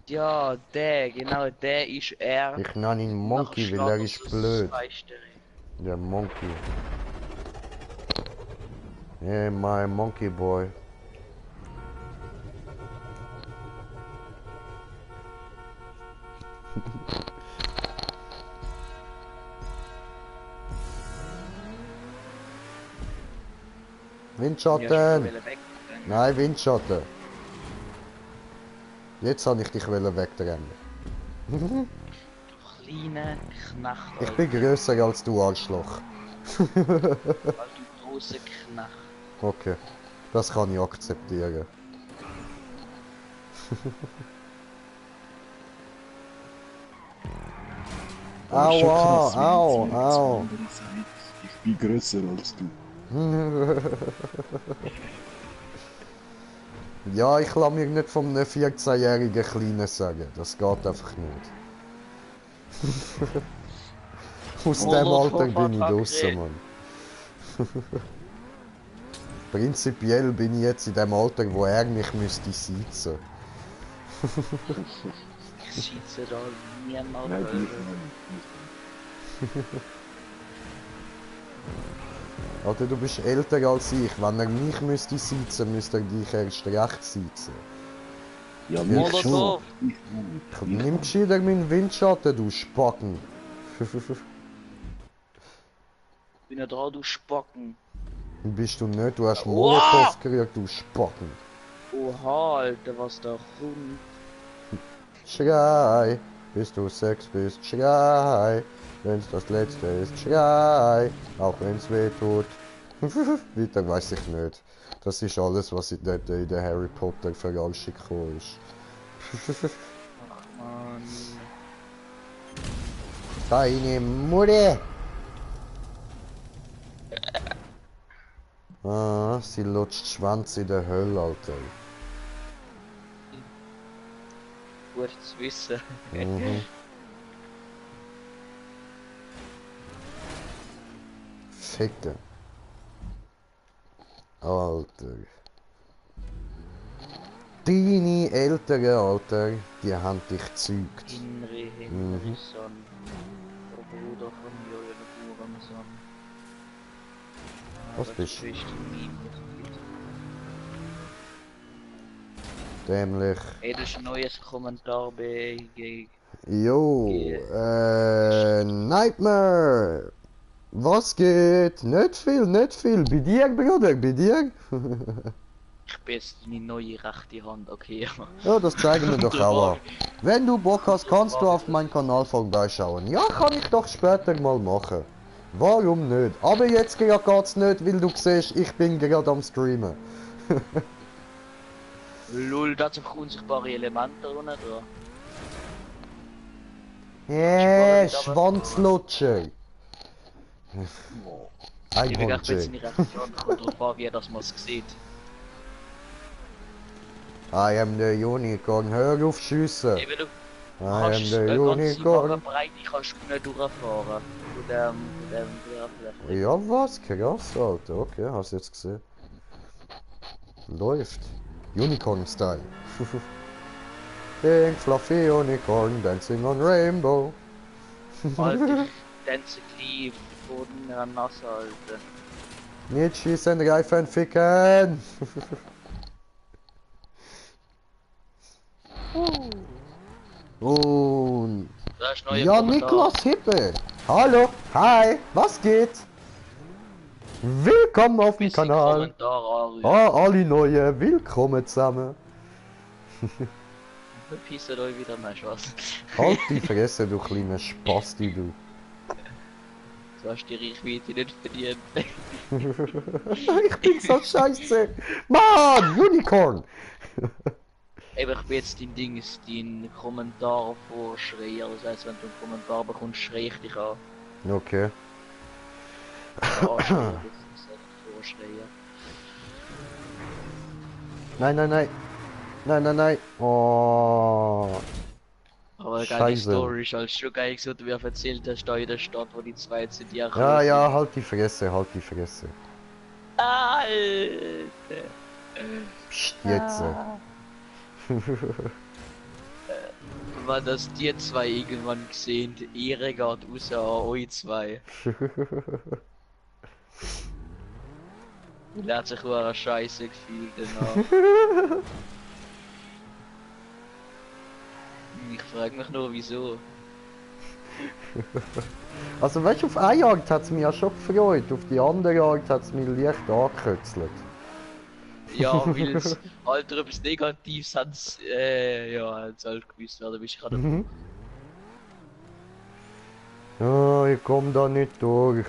Ja, der, genau, der ist er. Ich nenne ihn Und Monkey, nachher weil er schlägt ist so blöd. 2 Sterne. Der Monkey. Yeah, my monkey boy. Windschatten! Ja, weg. Nein, Windschatten! Jetzt habe ich dich wegrennen. Kleine Knecht, Ich bin grösser als du, Arschloch. Alter, du große Knecht. Okay, das kann ich akzeptieren. Aber schon Aua, krass, wenn au, jetzt au. andere sagt, ich bin grösser als du. Ja, ich lasse mir nicht von einem 14-jährigen Kleinen sagen. Das geht einfach nicht. Aus dem Alter bin ich draussen, Mann. Prinzipiell bin ich jetzt in dem Alter, wo er mich müsste sitzen. Ich sitze da niemand. Nein, dich nicht. Alter, du bist älter als ich. Wenn er mich müsste sitzen, müsste er dich erst recht sitzen. Ja, Ich mich schon. schon. Nimm gescheiter meinen Windschatten, du Spacken. Bin ja da, du Spocken. Bist du nicht, du hast Wow! Molotow gerührt, du Spacken. Oha, Alter, was da kommt. Schrei, bis du 6 bist, schrei. Wenn's das letzte ist, schrei. Auch wenn's weh tut. Weiter weiß ich nicht. Das ist alles, was in der Harry Potter Verarschung gekommen ist. Ach man. Deine Mutter! Ah, sie lutscht Schwanz in der Hölle, Alter. Gut zu wissen. Mhm. Ficken. Alter. Deine Eltern, Alter, die haben dich gezeugt. Henry Son. Der Bruder von Julian Hurensohn. Was bist du? du? Dämlich. Ey, das ist ein neues Kommentar bei Jo, Nightmare! Was geht? Nicht viel, nicht viel. Bei dir, Bruder, bei dir? Ich bin jetzt deine neue rechte Hand, okay. Ja, das zeigen wir doch auch an. Wenn du Bock hast, kannst du auf meinen Kanal vorbeischauen. Ja, kann ich doch später mal machen. Warum nicht? Aber jetzt gerade geht's nicht, weil du siehst, ich bin gerade am Streamen. Lul, da sind unsichtbare Elemente drin, oder? Schwanzlutscher. Ich bin gerade ein Einhornchen. bisschen Reaktion, kommt drauf an, wie das man es sieht. I am the Unicorn, hör auf schiessen. Eben, du I am kannst the eine ganze Unicorn. Breite kannst du nicht durchfahren. Von der Fläche. Ja, was? Krass, Alter. Okay, hast du jetzt gesehen. Läuft. Unicorn-Style. Pink fluffy unicorn dancing on rainbow. Alter, ich tanze gleich vor den Nasse, Alter. Nicht schießen, Reifen ficken. Und Da ist neue ja, Kommentar. Niklas Hippe. Hallo, hi, was geht? Willkommen auf dem Bisschen Kanal. Kommentar anrühren. Ah, alle neue, willkommen zusammen. Verpisst euch wieder, nein, Spaß. Halt die Fresse, du kleiner Spasti, du. Du hast die Reichweite nicht verdient. Ich bin so scheiße. Mann, Unicorn. Eben, ich bin jetzt dein Kommentar vorschreier. Das heisst, wenn du einen Kommentar bekommst, schrei ich dich an. Okay. Vorschreier. Nein, nein, nein. Nein, nein, nein. Oh. Aber eine geile Scheiße. Story ist halt schon geil, so, wie du erzählt hast, da in der Stadt, wo die zwei sind, die Ja, ja, halt die Fresse, halt die Fresse. Alter! Psst, jetzt. Wenn das die zwei irgendwann gesehen, die Ehre geht raus an euch zwei. Die hat sich auch eine Scheiße gefühlt danach. Ich frage mich nur, wieso. Also weißt du, auf eine Jagd hat es mich ja schon gefreut, auf die andere Jagd hat es mich leicht angekützelt. Ja, weil es halt etwas Negatives hat, ja, hat's halt gewusst werden, bist ich gerade. Mhm. Ja, ich komm da nicht durch.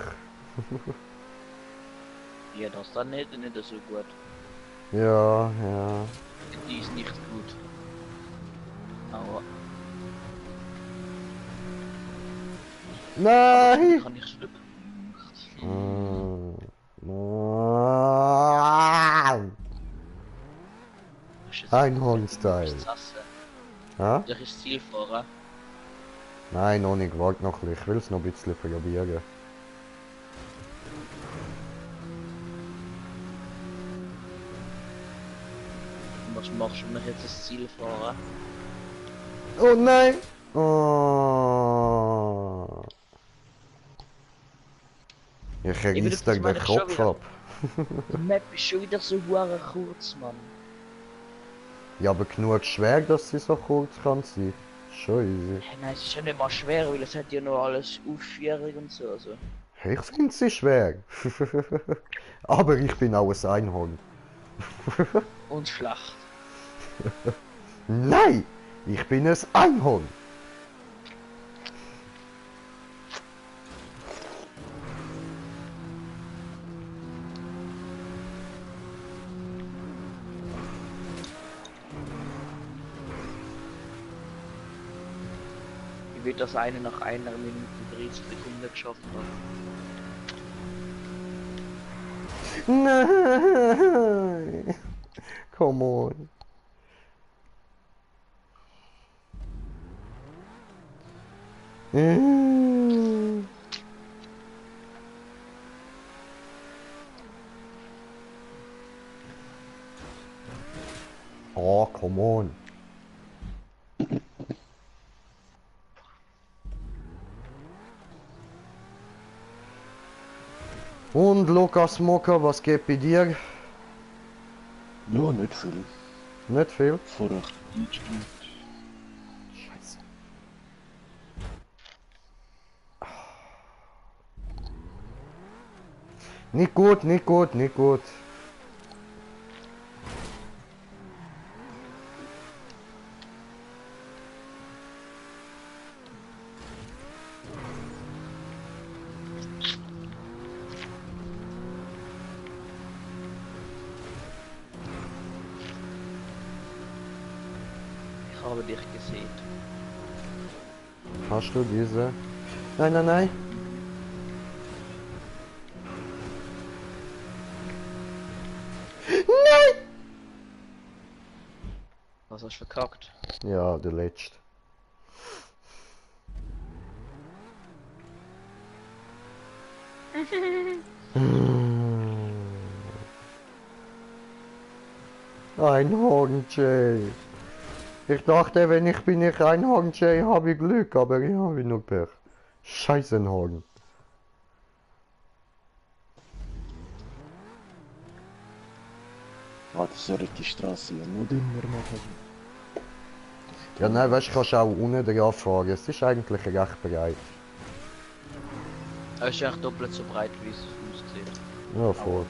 Ja, das dann nicht so gut. Ja, ja. Die ist nicht gut. Aber Nein! kann ich schlucken. Einhorn-Style. Ja? Soll ich ins Ziel fahren? Nein, noch nicht, warte noch ein bisschen. Ich will es noch ein bisschen probieren. Was machst du, wenn ich jetzt ins Ziel fahren? Oh nein! Oh. Ich reiß dir den Kopf ab. Die Map ist schon wieder so hure kurz, Mann. Ja, aber genug schwer, dass sie so kurz kann sein. Schon easy. Hey, nein, es ist ja nicht mal schwer, weil es hat ja noch alles Aufführung und so. Also. Hey, ich finde sie schwer. Aber ich bin auch ein Einhorn. Und Schlacht. Nein! Ich bin ein Einhorn! Ich will das eine nach einer Minute 30 Sekunden geschafft haben. Nein! Come on! Oh, come on! Und Lukas Mocker, was geht bei dir? Ja, nicht viel. Nicht viel? Vorher eingespielt. Scheiße. Nicht gut, nicht gut, nicht gut. Ich habe dich gesehen. Hast du diese? Nein, nein, nein. Nein! Was hast du verkackt? Ja, der letzte. Einhorn Jay. Ich dachte, wenn ich bin nicht Einhorn Jay, habe ich Glück, aber ich habe nur Pech. Scheiß Einhorn. Ah, das soll die Straße ja nur immer machen. Ja, nein, weißt du, kannst auch unten dran fahren. Es ist eigentlich recht breit. Es ist echt doppelt so breit, wie es aussieht. Ja, voll.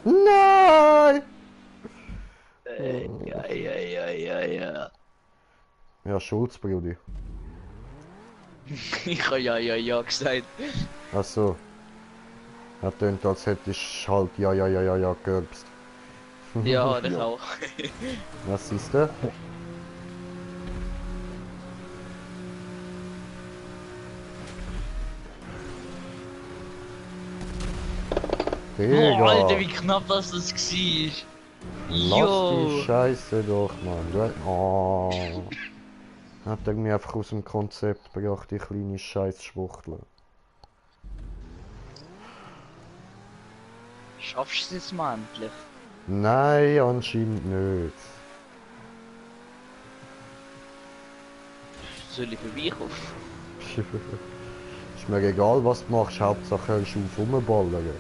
Nein! Ja. Ja, Schulz, Brudi. Ich habe ja gesagt. Ach so. Er tönt, als hättest du halt ja gerbst. Ja, das Ja. auch. Was ist der? Boah, Alter, wie Digga! knapp das war. Lass die Jo! Scheiße doch, Mann. Oh. Hat er mich einfach aus dem Konzept gebracht, die kleine Scheißschwuchtel. Schaffst du es jetzt mal endlich? Nein, anscheinend nicht. Soll ich vorbeikommen? Ist mir egal, was du machst, Hauptsache hörst du auf rumballern.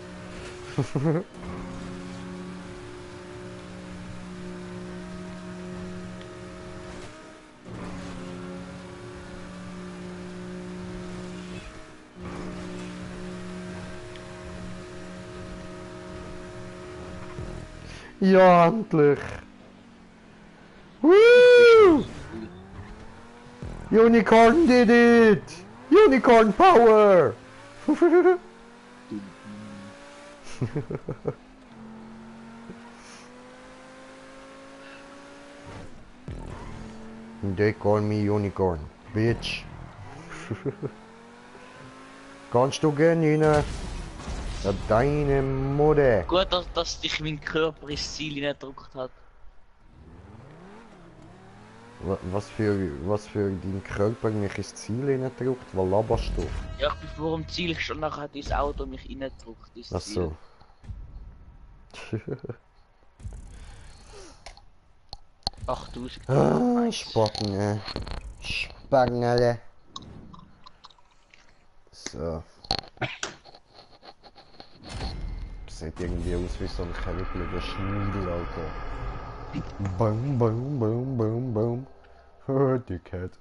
Ja, endlich! Woo! Unicorn did it! Unicorn power! They call me Unicorn, bitch. Kannst du gehen rein? Ja, deine Mutter. Gut, dass dich mein Körper ins Ziel hineingedrückt hat. Was für dein Körper mich ins Ziel hineindrückt? Was laberst du? Ja, ich bin vor dem Ziel gestanden, nachher hat dein Auto mich hineingedrückt ins Ach Ziel. so. 8000. Ah, Spacken, Spangerle. So. Sieht irgendwie aus wie so ein kälblicher Schniedel, Alter. Boom, boom, boom, boom, boom. Dickhead.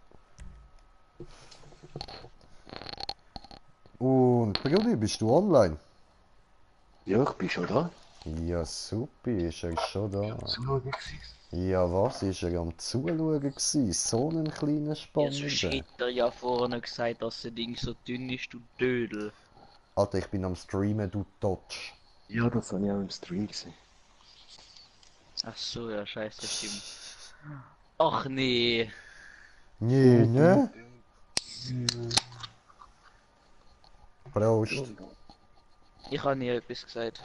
Und, Brudi, bist du online? Ja, ich bin schon da. Ja, super, ist er schon da. Zuschauen gewesen. Ja, was? Ist er am Zuschauen gewesen? So einen kleinen Ja, sonst Spannenden. hätte er ja vorne gesagt, dass das Ding so dünn ist, du Dödel. Alter, ich bin am Streamen, du Totsch. Ja, das habe ich auch im Stream gesehen. Ach so, ja, scheiße, stimmt. Ach nee. Nee, ne? Prost. Ich habe nie etwas gesagt.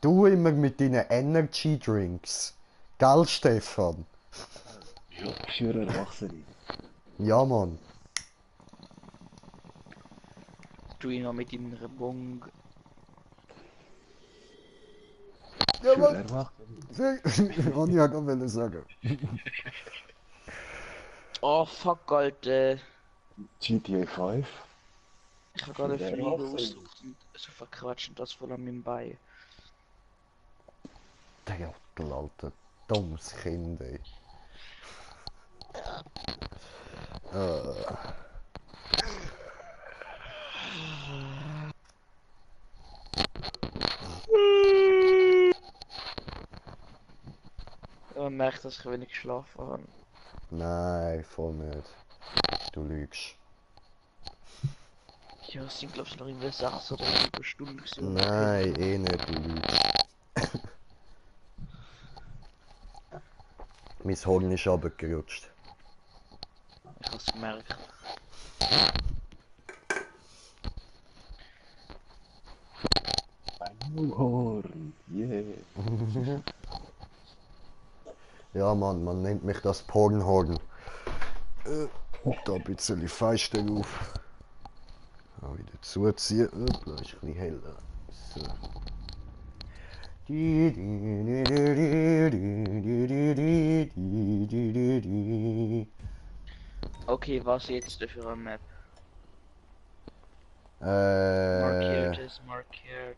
Du immer mit deinen Energy Drinks. Gell, Stefan? Ja, für Erwachsene. Ja, Mann. Du immer mit deiner Bong. Ja, Für Mann. Erwachsene. Was ich ja gerade sagen. Oh fuck, Alter. GTA 5. Ich habe gerade Für Fliege Erwachsene. ausgesucht und so verquatschen das voll an meinem Bein. Der Jottel, Alter. Dummes Kind, ey. Man merkt, dass ich wenig geschlafen habe. Nein, voll nicht. Du lügst. Ja, es sind glaube ich noch irgendwie 6 oder 7 Stunden gewesen. Nein, eh nicht, du lügst. Mein Horn ist runtergerutscht. Ich habe es gemerkt. Horn, yeah. Ja, Mann, man nennt mich das Pornhorn. Da ein bisschen feister auf. Auch wieder zuziehen. Hoppla, ist ein bisschen heller. So. Okay, was jetzt für eine Map? Äh, Markiert ist markiert.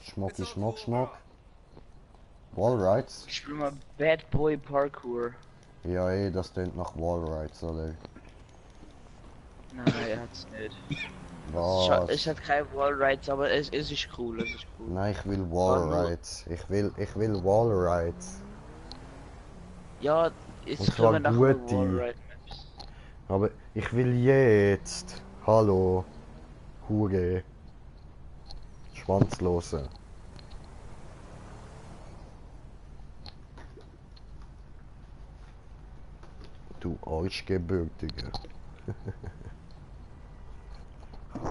Schmocki, Schmock, Schmock. Wallrides? Ich spiel mal Bad Boy Parkour. Ja, das klingt nach Wallrides, oder? Nein, er hat's nicht. Was? Es hat kein Wallrides, aber es ist cool, es ist cool. Nein, ich will War nur- Wallrides. Ich will Wallrides. Ja, Und jetzt zwar kommen nachher gute. Wallride Maps. Aber ich will jetzt. Hallo. Hure. Schwanzlose. Du Arschgebürtiger.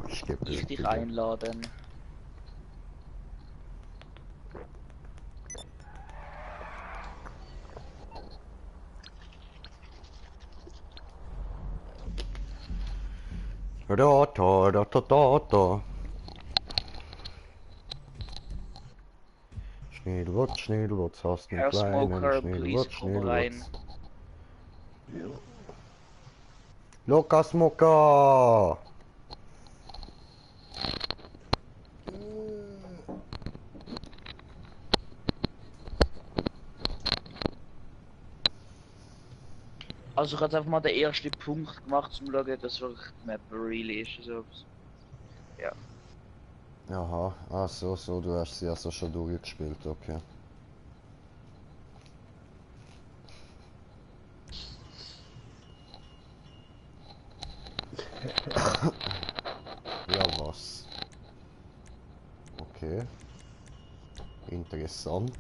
Ich dich Arschgebürtiger. einladen. Da. Schnedelwurz, hast einen Herr kleinen Smoker, please komm rein. Schnedelwurz. Ja. Lukas Mucker! Also ich habe einfach mal den ersten Punkt gemacht, zum schauen, dass wirklich die Map really ist. Also, ja. Aha, ah so, du hast sie also schon durchgespielt, okay. Ja, was? Okay. Interessant.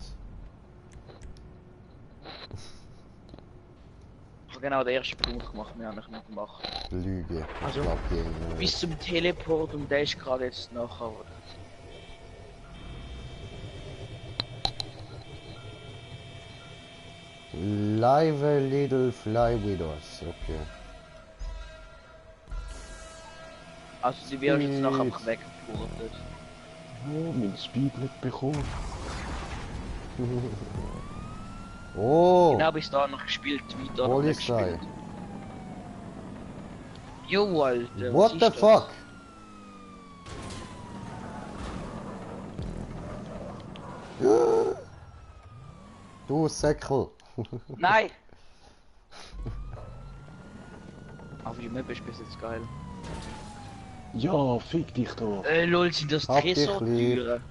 Ich habe genau den ersten Punkt gemacht, mehr habe ich nicht gemacht. Lüge. Ich Also, glaub dir nicht. Bis zum Teleport und der ist gerade jetzt nachher, oder? Live a little fly with us, okay. Also sie wird jetzt nachher Speed. einfach weggeportet. Oh, mein Speed nicht bekommen. Oh! Genau bis da noch gespielt, weiter noch nicht Polizei. gespielt. Jo, Alter, What was the ist fuck? Du Säckel. Das? Nein! Aber die Map ist bis jetzt geil. Ja, fick dich doch. Lol, sind das Hab dich Tresortüren?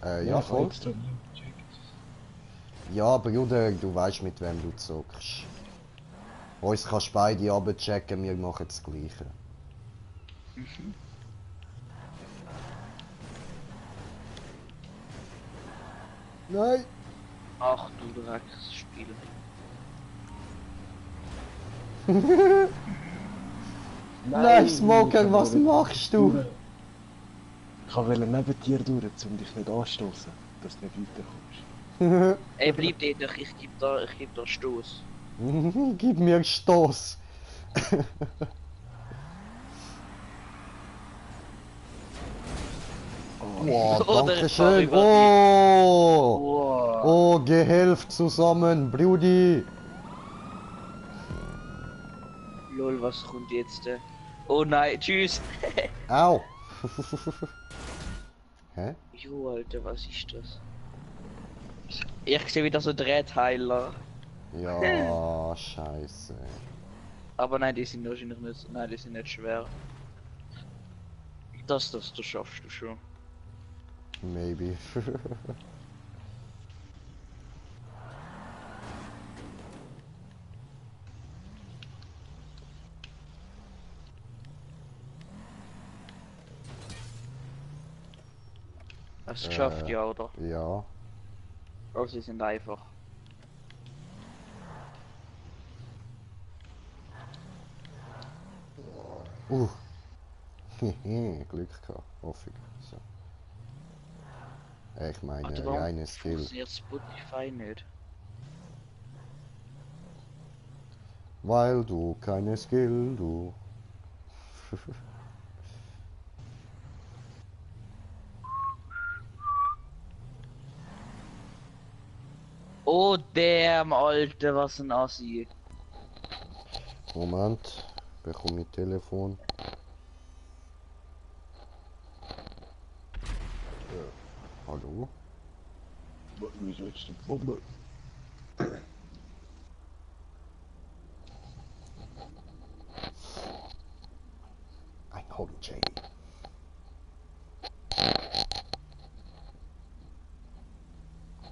Ja, ich hab voll. extra nie gecheckt. Ja, Bruder, du weißt mit wem du zockst. Uns kannst beide abchecken, wir machen das Gleiche. Nein! Ach du Drecksspiel. Nein, Smoker, was machst du? Ich wollte neben dir durch, um dich nicht anstoßen, dass du nicht weiterkommst. Ey, bleib dort, ich geb da Stoß. Gib mir einen Stoß. Wow, Oder danke ich fahr schön. über die- Oh! Wow. Oh, Gehilft zusammen, Brudi. Lol, was kommt jetzt? Oh nein, tschüss. Au. Hä? Jo, Alter, was ist das? Ich sehe wieder so Drehteiler. Ja, scheiße. Aber nein, die sind wahrscheinlich nicht. Nein, die sind nicht schwer. Das schaffst du schon. Maybe. Hast du geschafft, ja, oder? Ja. Oh, sie sind einfach. Glück gehabt, hoffe ich. So. Ich meine, Warte, warum reine Skill. funktioniert Spotify nicht? Weil du keine Skill, du. Oh, damn, Alter, was ein Assi. Moment, bekomme ich Telefon. Hallo? Wieso jetzt die Bombe? Ein Jay.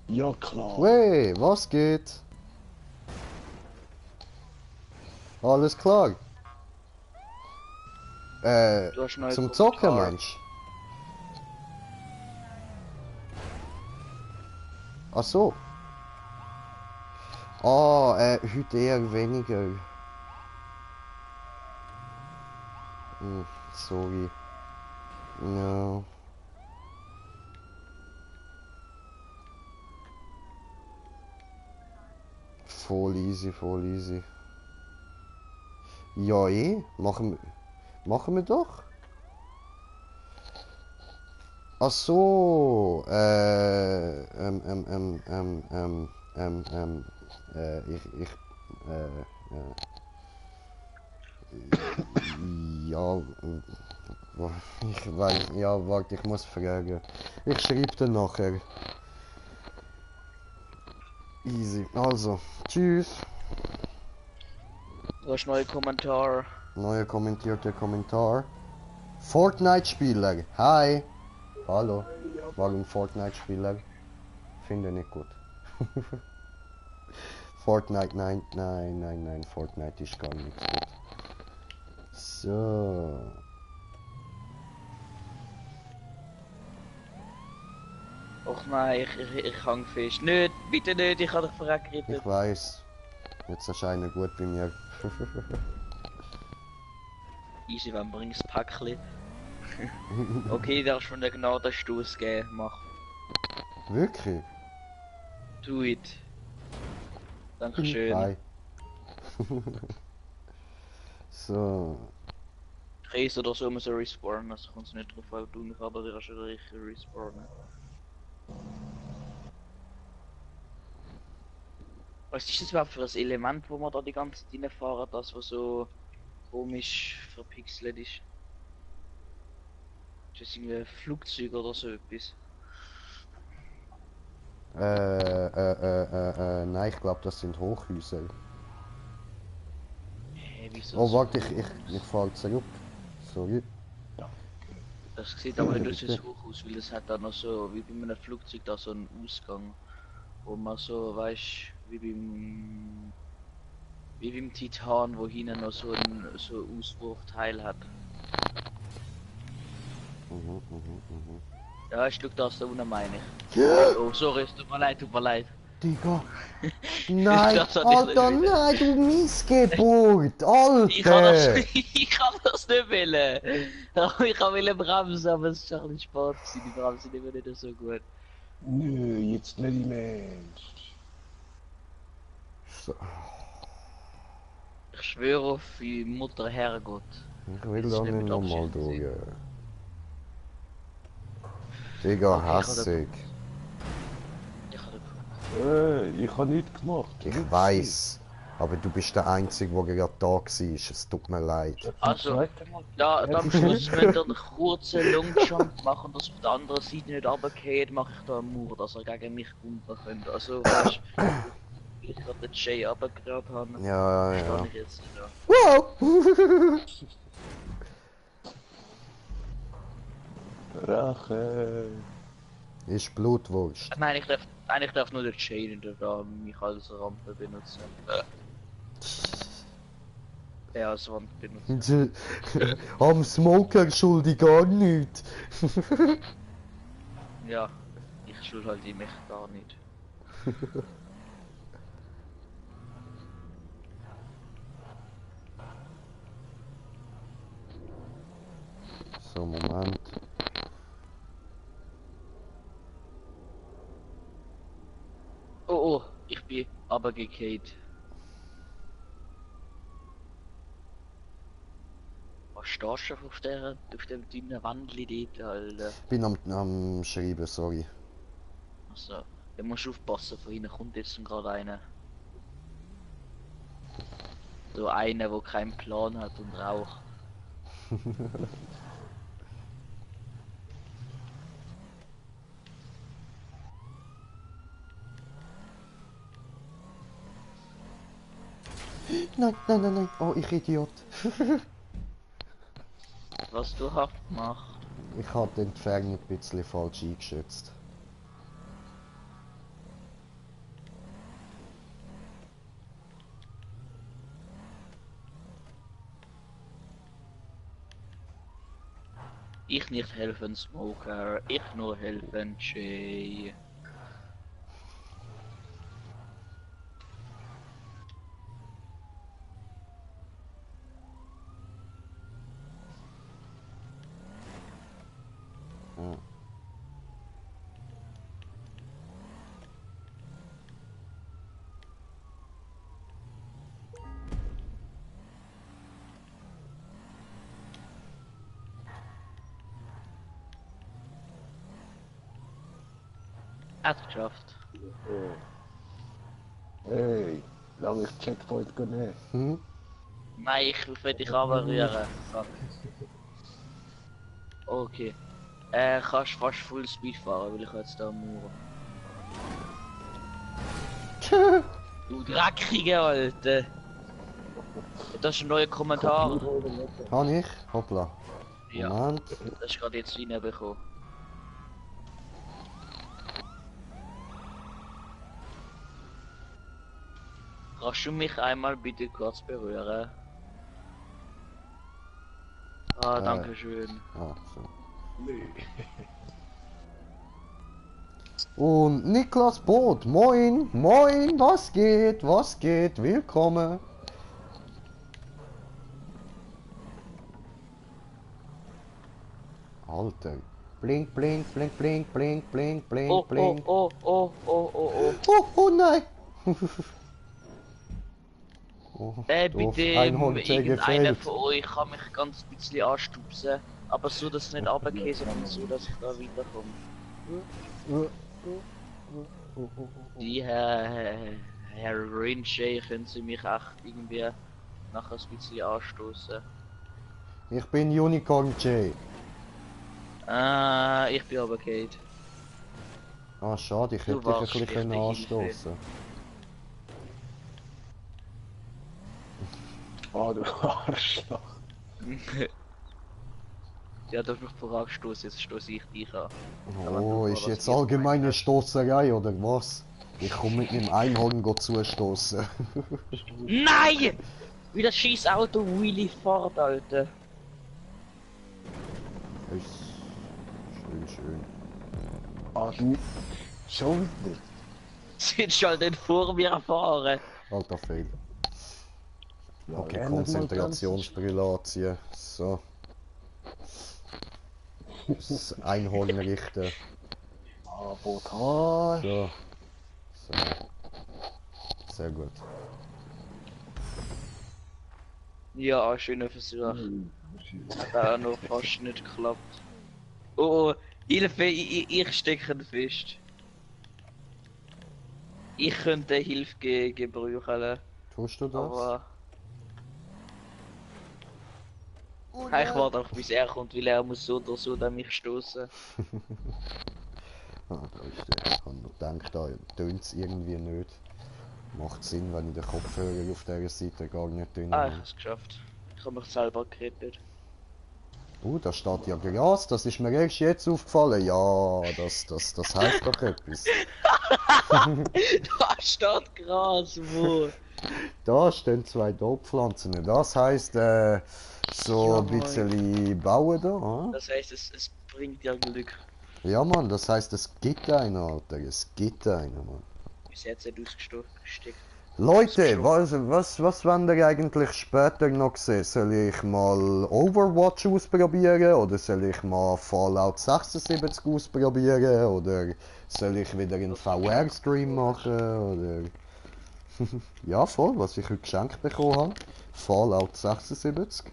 Ja klar. Hey, was geht? Alles klar. Du hast neue Zum Zocken Kommentare. meinst du? Ach so. Ah, heute eher weniger. Sorry. Ja. Voll easy, voll easy. Ja, machen wir doch. Ach so, ja, ich weiß, ja, warte, ich muss fragen. Ich schreibe dann nachher. Easy, also, tschüss. Du hast neue Kommentare. Neuer kommentierter Kommentar. Fortnite-Spieler, hi. Hallo, warum Fortnite-Spieler? Finde nicht gut. Fortnite, nein, Fortnite ist gar nichts gut. So. Och nein, ich hang fest. Nicht, bitte nicht, ich habe dich verreckt. Ich weiß. Jetzt erscheint gut bei mir. Easy, wann bringst du Päckchen? Okay, da ist schon genau der Stoß geben. Mach. Wirklich? Do it. Dankeschön. Hi. So. Kreis oder so muss er respawnen, also kannst du nicht drauf an tun, aber der ist schon richtig respawnen. Was ist das überhaupt für ein Element, wo man da die ganze Zeit reinfahren, das was so komisch verpixelt ist? Ist das irgendwie ein Flugzeug oder so etwas? Nein, ich glaube, das sind Hochhäuser. Hä, wieso Oh, das warte, ich fahre zurück. Sorry. Das sieht aber nicht aus wie Bitte. ein Hochhaus, weil es hat da noch so, wie bei einem Flugzeug, da so einen Ausgang, wo man so, weißt, wie beim Titan, wo hinten noch so ein so Auswurfteil hat. Ja, ich schluck das da unten, meine ich. Oh, sorry, es tut mir leid, tut mir leid. Digga. Nein, Das hat ich Alter, nicht nein, du Missgeburt! Ich kann das, Alter! ich kann das nicht wollen. Ich kann wollen bremsen, aber es ist ein bisschen Sport gewesen. Die Bremsen immer nicht so gut. Nö, jetzt nicht im Ernst. So, Ich schwöre auf die Mutter Herrgott. ich will Das da ist nicht nicht mit nochmal Absicht durch. gewesen. Digga, Okay, hassig. Ich habe Ich habe nichts gemacht. Ich weiß. Aber du bist der Einzige, der gerade da war. Es tut mir leid. Also, da am Schluss könnt ihr einen kurzen Longjump machen, dass auf der anderen Seite nicht runtergeht, mache ich da einen Mauer, dass er gegen mich runter könnt. Also, weißt du, weil ich gerade den Jay runtergerät habe, Ja, stehe ja. ich jetzt da. Wow! Rache. Ist Blutwurst. Nein, ich darf nur den Jay nicht da mich als Rampe benutzen. Ja, als Wand benutzen. Am Smoker schuld ich gar nicht. Ja, ich schuld halt die mich gar nicht. So, Moment. Oh, ich bin runtergefallen. Was stehst du auf dem dünnen Wandli dort, Alter? Bin am Schreiben, sorry. Also, da musst du aufpassen, von hinten kommt jetzt gerade einer. So einer, der keinen Plan hat und raucht. Nein, nein, nein, nein. Oh, ich Idiot. Was du hast gemacht. Ich habe die Entfernung ein bisschen falsch eingeschätzt. Ich nicht helfen, Smoker. Ich nur helfen, Jay. Ja. Hat geschafft. Hey, lange ich Checkpoint genommen. Hm? Nein, ich will dich rühren. Fuck. Okay. Kannst fast Full Speed fahren, weil ich jetzt da mauern. Du Dreckige, Alter. Das ist ein neuer Kommentar. Kann ich? Hoppla. Ja, Moment. das ist gerade jetzt reinbekommen. Kannst du mich einmal bitte kurz berühren? Ah, danke schön. Ah, so. Und Niklas Boot, moin, moin, was geht, willkommen. Alter, blink, blink, blink, blink, blink, blink, blink, Oh, blink. oh, oh, oh, oh, oh, oh. Oh nein. Oh, doof, Bitte, Einhorn irgendeiner gefällt. von euch kann mich ganz bisschen anstupsen. Aber so, dass es nicht runtergeht, sondern so, dass ich da weiterkomme. Die Herr Rinche, können Sie mich echt irgendwie nachher ein bisschen anstoßen. Ich bin Unicorn J. Ich bin aber Kate. Ah, schade, ich Du hätte dich ein warst bisschen schlechte anstoßen. Ah, du Arschloch. Ja, du hast mich vorangestoßen, jetzt stoße ich dich an. Oh, ist jetzt allgemeine Stoßerei oder was? Ich komme mit meinem Einhorn zustoßen. Nein! Wie das scheiß Auto Wheelie fährt, Alter. Schön, schön. Ah, du. Schon wieder. Sind schon nicht vor mir fahren. Alter Fail. Ja, Okay, lern mal Konzentrationsbrille anziehen. So. Das Einhorn richten. Sabotage. So. So. Sehr gut. Ja, schöner Versuch. Hat auch noch fast nicht geklappt. Oh, Hilfe, ich stecke fest. Ich könnte Hilfe gebrauchen, Tust du das? aber ich warte auch bis er kommt, weil er muss so oder so an mich stoßen. Ah, da ist der. Ich habe noch gedacht, da tönt es irgendwie nicht. Macht Sinn, wenn ich den Kopfhörer auf dieser Seite gar nicht drin Ich habe. habe es geschafft. Ich habe mich selber gerettet. Da steht ja Gras, das ist mir erst jetzt aufgefallen. Ja, das heißt doch etwas. Da steht Gras, wo? Da stehen zwei Topfpflanzen. Das heisst, so Ja, ein bisschen bauen da. Ah? Das heißt, es bringt dir Glück. Ja, Mann, das heisst, es gibt einen, Alter. Es gibt einen, Mann. Bis jetzt nicht ausgesteckt. Leute, was wollt ihr eigentlich später noch sehen? Soll ich mal Overwatch ausprobieren oder soll ich mal Fallout 76 ausprobieren oder soll ich wieder einen VR-Stream machen oder... Ja, voll, was ich heute geschenkt bekommen habe. Fallout 76.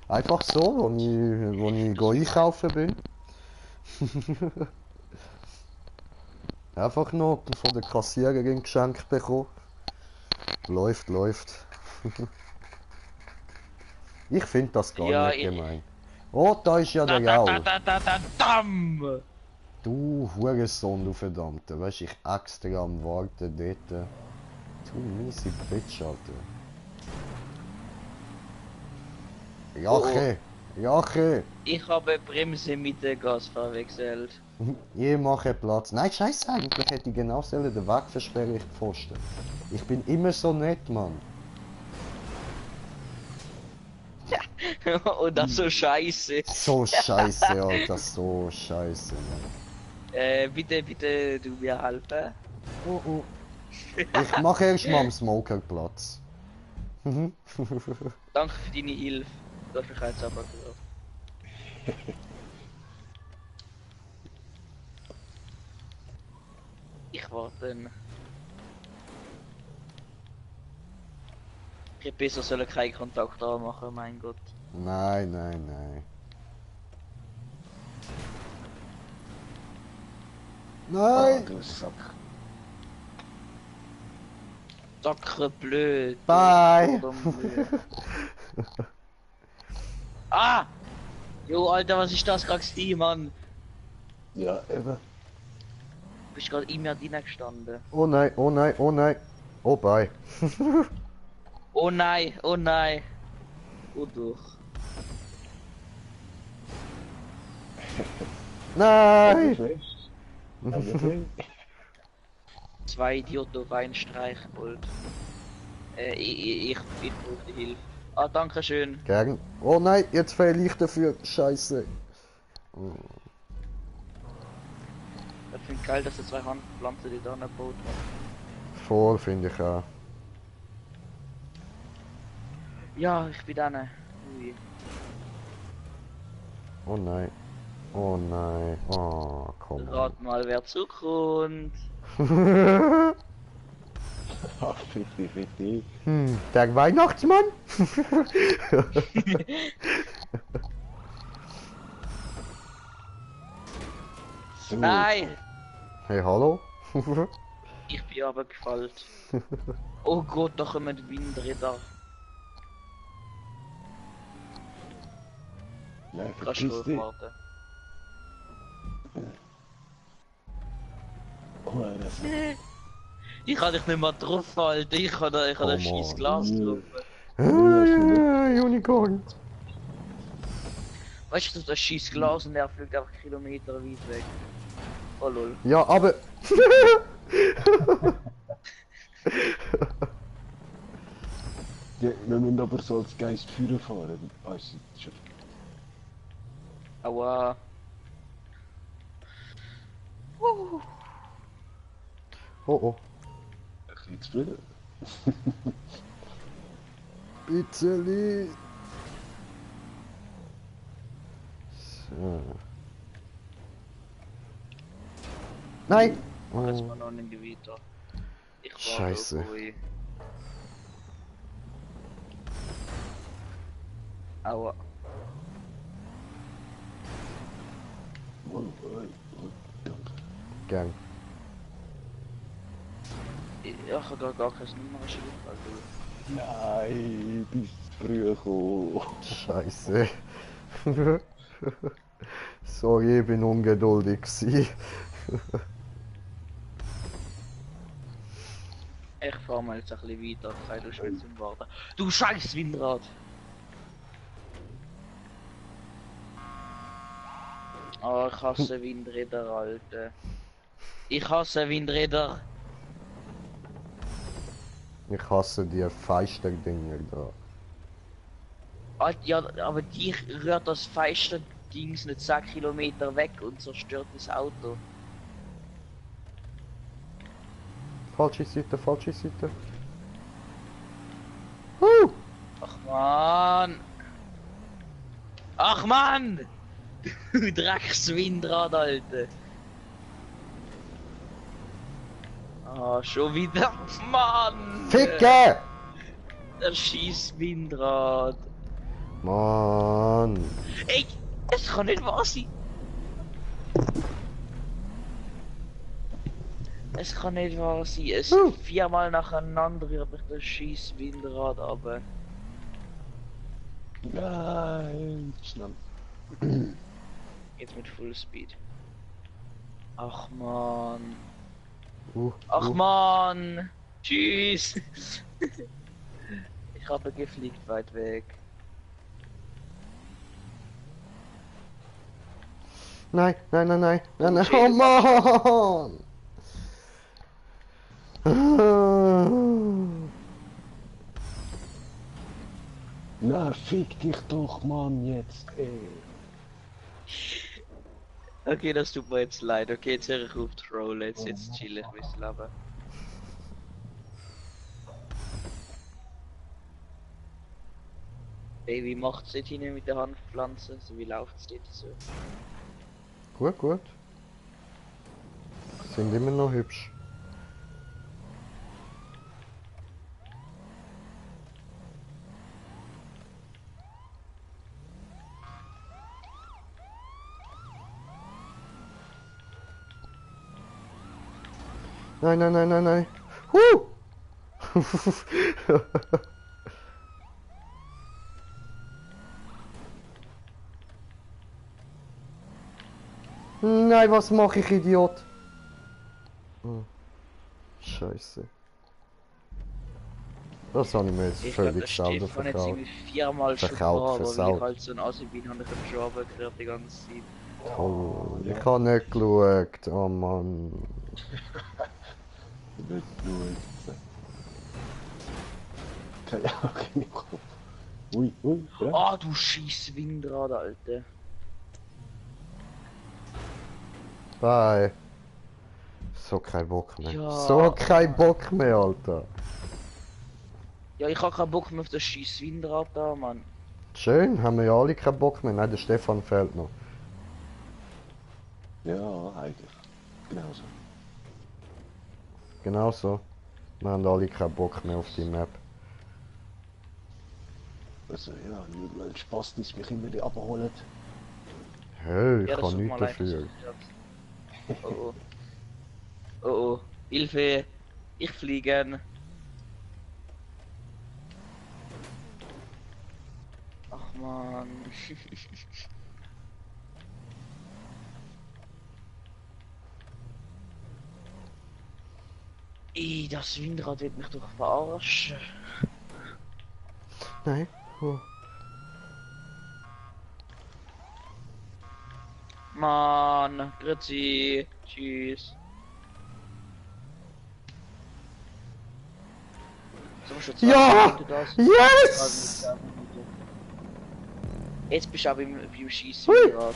Einfach so, wo ich einkaufen bin. Einfach noch von der Kassiererin geschenkt bekommen. Läuft, läuft. Ich finde das gar Ja, nicht gemein. Oh, da ist ja der Raul. Damm! Du Hurensohn, du Verdammte. Weißt du, ich extra am Warten dort. Du miese Bitch, Alter. Rache! Rache! Ich habe Bremse mit der Gas verwechselt. Ich mache Platz. Nein, scheiße, eigentlich hätte ich genau sollen den Weg versperren, ich Pfosten. Ich bin immer so nett, Mann. Und das so scheiße. So scheiße, Alter, so scheiße, Mann. Bitte, du mir helfen. Oh, oh. Ich mache erst mal am Smokerplatz. Danke für deine Hilfe. Du hast mich jetzt aber gehört. Ich warte. Ich hätte besser sollen keinen Kontakt machen, mein Gott. Nein, nein, nein. Nein! Du Sack. Sacre blöd. Bye! Ah! Jo, Alter, was ist das gerade, Mann? Ja, eben. Du bist gerade in mir drin gestanden. Oh nein, oh nein, oh nein. Oh, bye. Oh nein, oh nein. Oh durch. Nein! Zwei Idioten reinstreichen wollt. Ich brauche die Hilfe. Ah, danke schön. Gern. Oh nein, jetzt fehle ich dafür. Scheiße. Ich finde geil, dass er zwei Handpflanzen die da gebaut hat. Voll, finde ich auch. Ja, ich bin da. Ui. Oh nein. Oh nein. Oh, komm. Rat mal, wer zukommt. Ach, fitti. Der Weihnachtsmann? So. Nein! Hey, hallo? Ich bin aber gefallen. Oh Gott, da kommen die Windräder. Nein, Kannst vergiss du dich. warten. Oh, das Ich kann dich nicht mehr drauf halten. Ich habe ein Come scheiß on. Glas drauf. Unicorn. Weißt du, das scheiß Glas und der fliegt einfach Kilometer weit weg. Oh lol. Ja, aber... Ja, wir müssen aber so als Geist führen fahren. Weißt du, schon. Aua. Oh oh. Ein bisschen zu früh. Bitte. So. Nein! Jetzt Oh. mal noch ein Gewitter. Ich warte Scheiße. auf euch. Aua. Oh, danke. Gern. Ich habe gar kein Nummer geschrieben. Nein, bist früh gekommen. Scheiße. Sorry, ich bin ungeduldig gewesen. Ich fahr mal jetzt ein bisschen weiter. Sei du schnell zum Warten. Du scheiß Windrad! Oh, ich hasse Windräder, Alter. Ich hasse Windräder. Ich hasse die Feister-Dinger da. Alter, ja, aber die rührt das feiste Dings nicht 10 Kilometer weg und zerstört das Auto. Falsche Seite, falsche Seite. Mann! Ach Mann! Du Dreckswindrad, Alter! Ah, schon wieder. Mann! Ficke! Der scheiß Windrad. Mann! Ey! Es kann nicht wahr sein! Es kann nicht wahr sein. Es viermal nacheinander wird mich das scheiß Windrad aber. Nein, schnell. Jetzt mit Full Speed. Ach man. Uh, Ach man. Tschüss. Ich habe gefliegt weit weg. Nein, nein, nein, nein, nein, nein, Jay, oh Mann! Na, fick dich doch, Mann, jetzt, ey. Okay, das tut mir jetzt leid. Okay, jetzt höre ich auf Troll. Jetzt chill ich ein bisschen aber. Ey, wie macht's dort hinten mit der Hanfpflanze? So wie läuft's dort so? Gut, gut. Sind immer noch hübsch. Nein, nein, nein, nein, nein. Nein, was mache ich, Idiot? Oh, Scheiße. Das habe ich mir jetzt Ich glaube, völlig der selber Stefan jetzt verkauft. irgendwie viermal schon Verkauft, gefahren, aber wie versaut. ich halt so ein Assi bin, habe ich ihn schon runtergehört die ganze Zeit. Oh, ich habe nicht geschaut. Oh Mann. Nicht gut. Keine Ahnung. Ui, ui, ja. Ah, du scheiß Windrad, Alter. Bye. So kein Bock mehr. Ja. So kein Bock mehr, Alter. Ja, ich habe keinen Bock mehr auf das scheiß Windrad da, Mann. Schön, haben wir ja alle keinen Bock mehr. Nein, der Stefan fehlt noch. Ja, eigentlich. Genau so. Genau so. Wir haben alle keinen Bock mehr auf die Map. Also, ja, nur weil Spaß nicht mich immer die abholen. Hey, ich Ja, das kann tut mir nichts leid, dafür. dass ich- Oh oh. Oh oh. Hilfe! Ich fliege. Ach man. Ey, das Windrad wird mich doch verarschen. Nein. Oh. Mann, grüezi. Tschüss. So, schon zwei Ja! Minuten da sind. Yes! Jetzt bist du auch beim Schießen Windrad.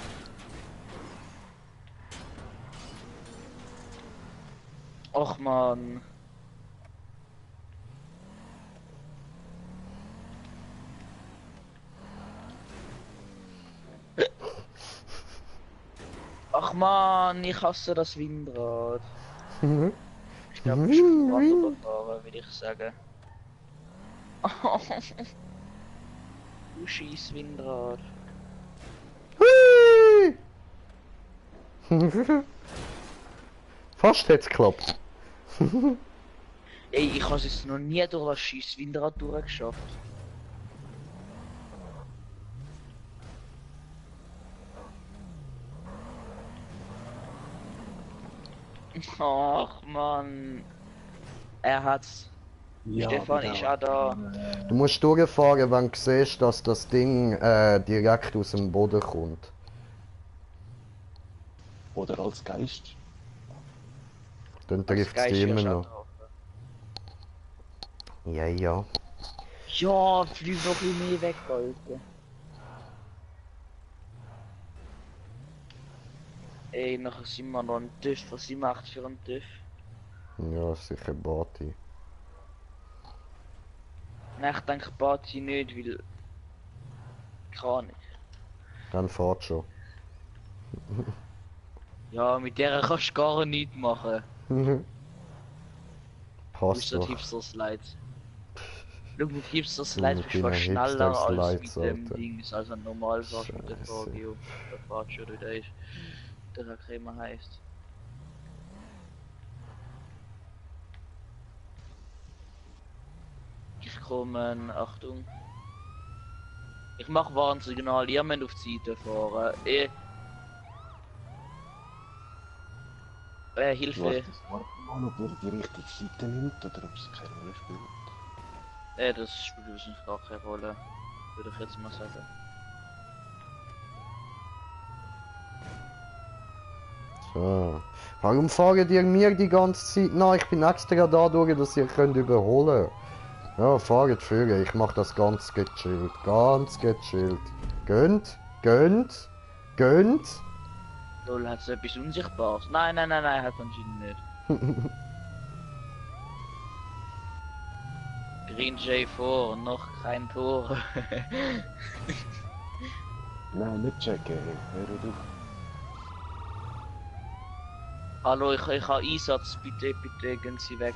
Ach man. Ach man, ich hasse das Windrad. Mhm. Ich glaube, ich bin überfahren, würde ich sagen. Du scheiß Windrad. Hui! Fast hat's geklappt. Ey, ich habe es jetzt noch nie durch das scheiß Windrad durchgeschafft. Ach man. Er hat's. Ja, Stefan genau. ist auch da. Du musst durchfahren, wenn du siehst, dass das Ding direkt aus dem Boden kommt. Oder als Geist. Dann Als trifft es Geist dich immer wirst du noch. auch drauf. Ja, ja. Ja, flieg noch ein bisschen mehr weg, Alter. Ey, nachher sind wir noch ein TÜV. Was sind wir echt für ein TÜV? Ja, sicher Bati. Nein, ich denke Party nicht, weil... Keine Ahnung. Dann fahrt schon. Ja, mit der kannst du gar nichts machen. Passt Außer doch. Hipster-Slides. Schau, mit Hipster-Slides Mit bist du fast deinen schneller als Hipster-Slides, mit dem Alter. Dings, also normal fast mit der Scheiße. VGO. Der Fahrt schon, der ist. Der Creme heißt. Ich komme, Achtung. Ich mach Warnsignal, ihr müsst auf die Seite fahren. Hilfe. Warte, das warten wir mal, ob er die richtige Seite nimmt oder ob es keine Rolle spielt. Das spielt wahrscheinlich gar keine Rolle. Würde ich jetzt mal sagen. So. Warum fahren ihr mir die ganze Zeit nach? Ich bin extra dadurch, dass ihr könnt überholen. Ja, fahrt für. Ich mach das ganz gechillt. Ganz gechillt. Gönnt, gönnt, gönnt. Lol, hat so etwas Unsichtbares? Nein, hat anscheinend nicht. Green J vor, noch kein Tor. Nein, nicht checken, hör auf. Hallo, ich habe Einsatz, bitte gehen Sie weg.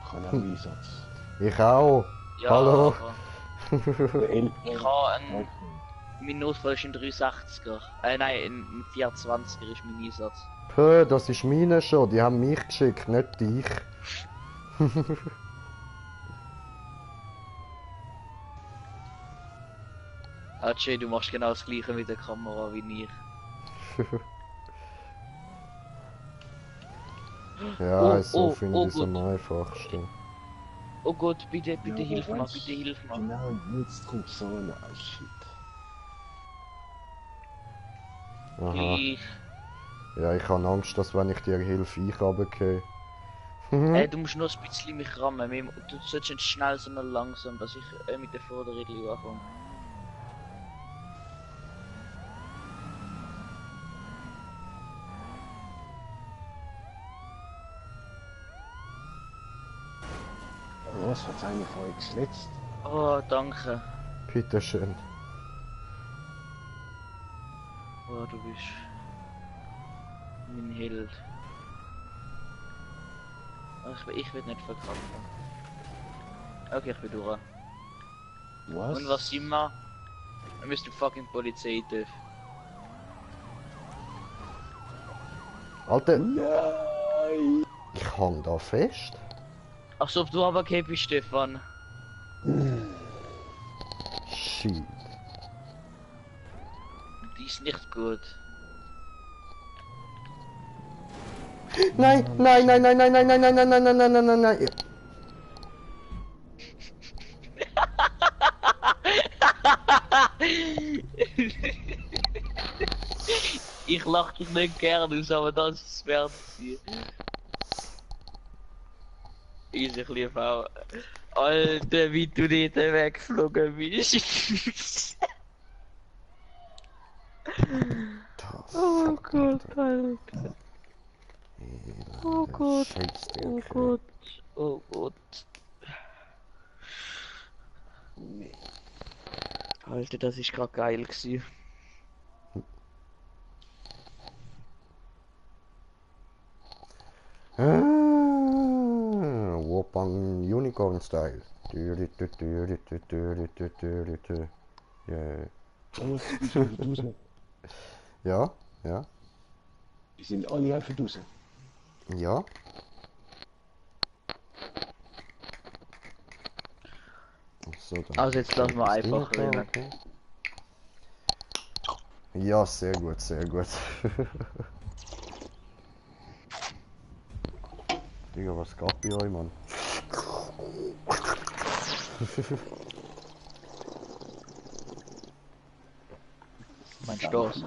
Ich habe auch Einsatz. Ich auch. Ja, Hallo. aber Der ich habe einen... Mein Notfall ist ein 360er. Nein, ein 420er ist mein Einsatz. Puh, das ist meine schon. Die haben mich geschickt, nicht dich. Jay, du machst genau das gleiche mit der Kamera wie ich. Ja, so finde oh ich es am gut. einfachsten. Oh Gott, bitte Ja, hilf mir, weißt, bitte hilf mir. Genau, jetzt kommt so ein Shit. Aha. Ich, Ja, ich habe Angst, dass wenn ich dir helfe, ich runtergehe. du musst nur ein bisschen mich rammen. Du sollst nicht schnell, sondern langsam, dass ich mit der Vorderrädel ankomme. Was hat's eigentlich euch geschletzt? Oh, danke. Bitteschön. Oh, du bist mein Held. Ich will nicht verkrampfen. Okay, ich bin durch. Was? Und was sind wir? Wir müssen fucking Polizei dürfen. Alter, Nein! ich hang da fest. Ach so, ob du aber okay bist, Stefan. Shit. Die ist nicht gut. Nein, nein, nein, nein, nein, nein, nein, nein, nein, nein, nein, nein, nein, nein, nein. Ich lach dich nicht gerne aus, aber das ist es wert. Easy, lieb auch. Alter, wie du dort weggeflogen bist. Oh Gott, Alter. Oh Gott, oh Gott, oh Gott. Alter, das ist gerade geil gewesen. Whoopang Unicorn Style. Yeah. Was? Die sind raus. Ja, ja, Die sind alle einfach raus. ja. So, dann Also jetzt lassen wir das einfach Ding da, rein. okay. Ja, sehr gut, sehr gut. Digga, was geht bei euch, Mann? Mein Stoß.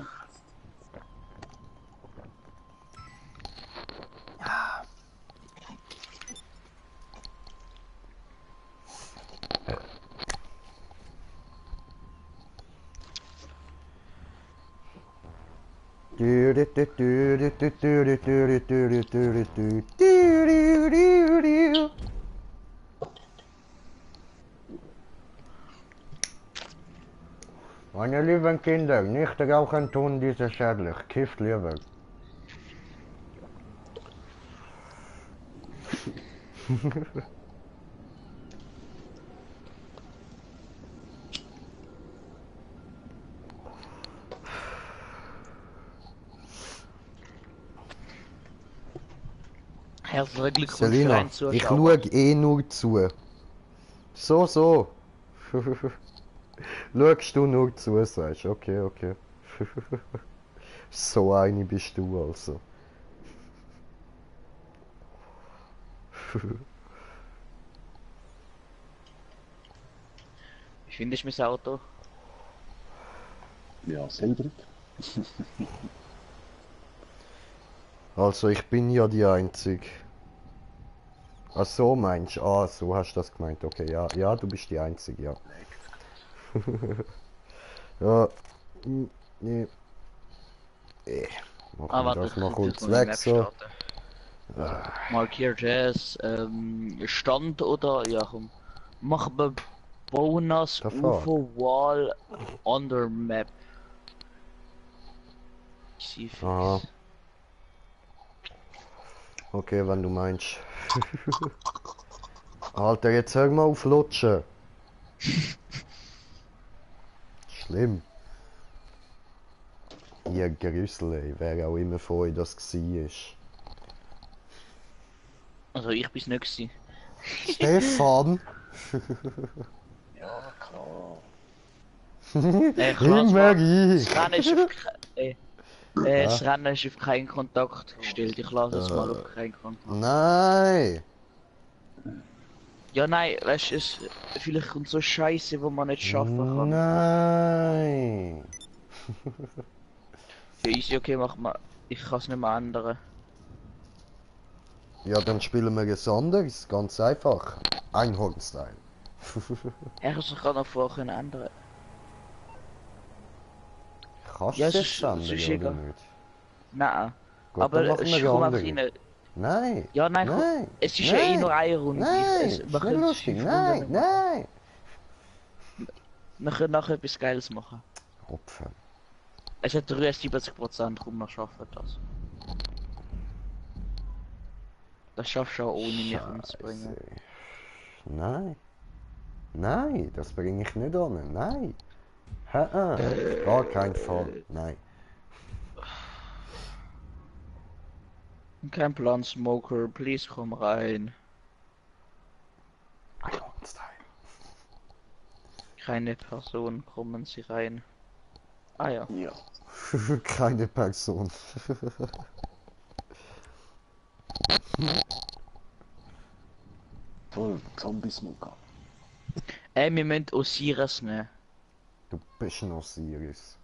Meine lieben Kinder, nicht rauchen tun diese schädlich. Kifft lieber. Herzlichen Glückwunsch für Selina, einen ich Zuschauer. schaue eh nur zu. So. Schaust du nur zu, sagst du. Okay. So eine bist du also. Wie findest du mein Auto? Ja, silbrig. Also ich bin ja die Einzige. Ach so meinst du? Ah, so hast du das gemeint. Okay, ja, du bist die Einzige, ja. Ja. Nee. Machen wir Warte, das mal ich kurz muss die weg Map so. starten. Markiert Jazz, Stand oder, ja komm. Mach wir Bonus Da fahr. UFO Wall on the Map. Easy fix. Aha. Okay, wenn du meinst. Alter, jetzt hör mal auf lutschen. Schlimm. Ihr Grüssel, ey, wer auch immer von euch das war. Also ich bin's nicht gewesen. Stefan! Ja, klar. Ich lass Immer mal. ich! Das Rennen ist auf, das Ja. Rennen ist auf keinen Kontakt gestellt. Ich lasse es mal auf keinen Kontakt. Nein! Ja, nein, weißt du, vielleicht kommt so Scheiße, wo man nicht schaffen kann. Nein! Ja, easy, okay, mach mal. Ich kann es nicht mehr ändern. Ja, dann spielen wir es anders, ganz einfach. Einhorn-Style. Ich kann noch vorher ändern. Kannst Ja, du es es ist ändern, oder egal. nicht? Nein. Gut, Aber dann machen ich wir komme andere. einfach rein. Nein! Ja, nein, Nein! es ist ja eh nur eine Runde. Nein! Es, Ist wir nicht können lustig! 5 Nein! Runden machen. Nein! Wir können nachher etwas Geiles machen. Opfer. Es hat 73%, darum wir schaffen das. Das schaffst du auch ohne mich umzubringen. Scheiße. Nein. Nein, das bringe ich nicht an. Nein. Auf gar keinen Fall. Nein. Kein Plan, Smoker, please komm rein. Einhorn-Style. Keine Person, kommen Sie rein. Ah ja. Ja. Keine Person. Toll, Zombie-Smoker. Wir müssen Osiris nehmen. Du bist ein Osiris.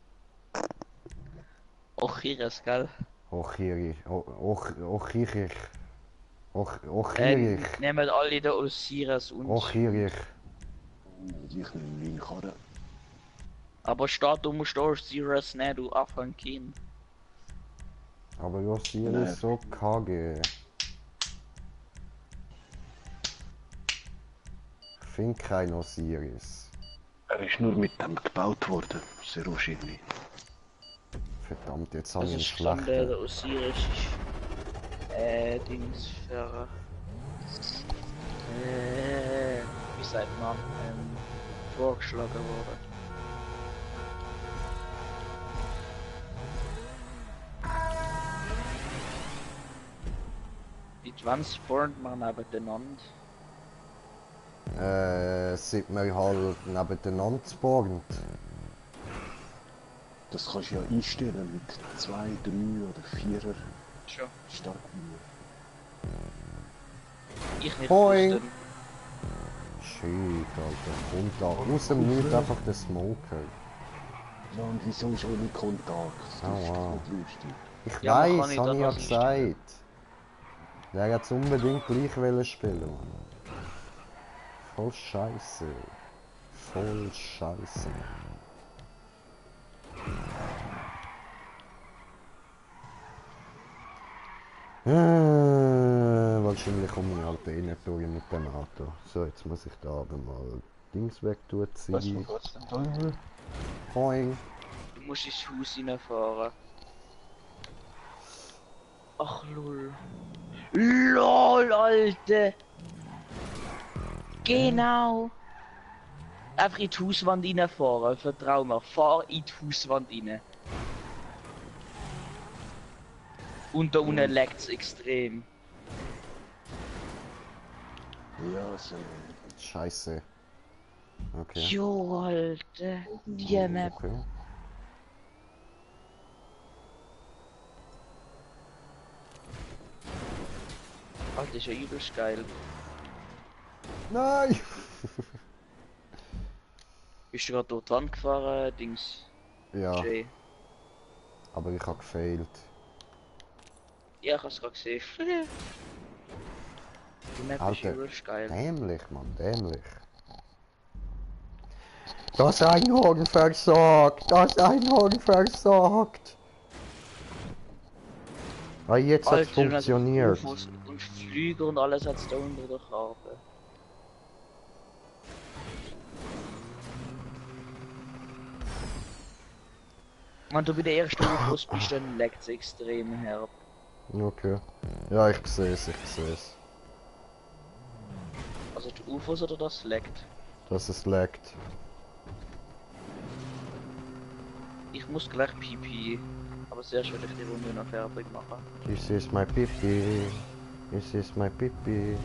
Osiris, gell? Ochirich. Ochirich. Ochirich. Nehmen alle den Osiris und... Ochirich. Ich nehme meinen Karren. Aber statt du musst Osiris nehmen, du Affenkind. Aber Osiris ist so kacke. Ich finde kein Osiris. Er ist nur mit dem gebaut worden, sehr wahrscheinlich. Verdammt, jetzt habe Also ich ist einen gestanden, schlechten. der Osiris ist... Dings für... wie sagt man? Vorgeschlagen worden. Die 20 spawnt man nebeneinander. Sind wir halt nebeneinander spawnt. Das kannst du ja einstellen mit 2, 3 oder 4er Schon. Startlinie. Ich nicht. Boing. wusste. Shit, Alter. Kommt da aus dem Nichts einfach der Smoker. Ja, und wieso ist ohne Kontakt? Das ist Aua. nicht lustig. Ich Ja, man kann weiss, nicht habe ich ja das einstellen. gesagt. Der hat unbedingt gleich wollen spielen. Mann. Voll scheiße. Voll scheiße. Wahrscheinlich komme ich halt eh nicht durch mit dem Auto. So, jetzt muss ich da aber mal Dings weg tun, Was ziehen. geht's denn da? Poing. Du musst ins Haus reinfahren. Ach lol. LOL, Alter! Genau! Einfach in die Hauswand reinfahren, vertrau mir. Fahr in die Hauswand rein. Und da unten leckt's extrem. Ja, so. Scheiße. Okay. Jo, Alter. Die Map. Okay. Alter, ist ja übelst geil. Nein! Bist du gerade dort dran gefahren, Dings? Ja, Jay? aber ich habe gefailt. Ja, ich hab's gerade gesehen. Die Map ist Alter, übelst geil. dämlich, Mann, dämlich. Das Einhorn versagt! Das Einhorn versagt! Ah, jetzt hat's Alter, und also funktioniert. UFOs und Flüge und alles hat's da unter der Farbe. Wenn du bei der ersten UFOs bist, dann leckt's extrem herb. Okay. Ja, ich seh's, ich seh's. Also die UFOs oder das leckt? Dass es laggt. Ich muss gleich Pipi. Aber sehr schön, ich die Runde noch fertig machen. This is my pipi. This is my pipi.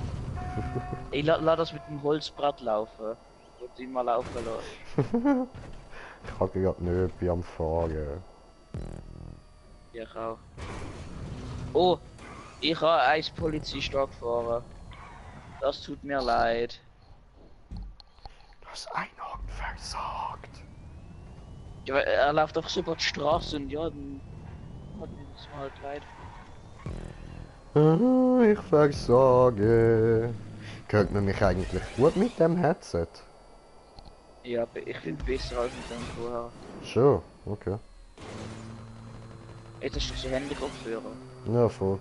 Ey, la das mit dem Holzbrett laufen. Ich wollte ihn mal laufen lassen. Ich hab grad nicht am Fahren. Ja, ich auch. Oh, ich habe eins Polizist gefahren. Das tut mir leid. Das Einhorn versagt. Ja, weil er läuft einfach so über die Straße und ja, dann hat mir das mal halt leid. Ich versage. Hört man mich eigentlich gut mit dem Headset? Ja, ich finde besser als mit dem vorher. Schon, okay. Jetzt hast du so Handy-Kopfhörer. Ja, voll.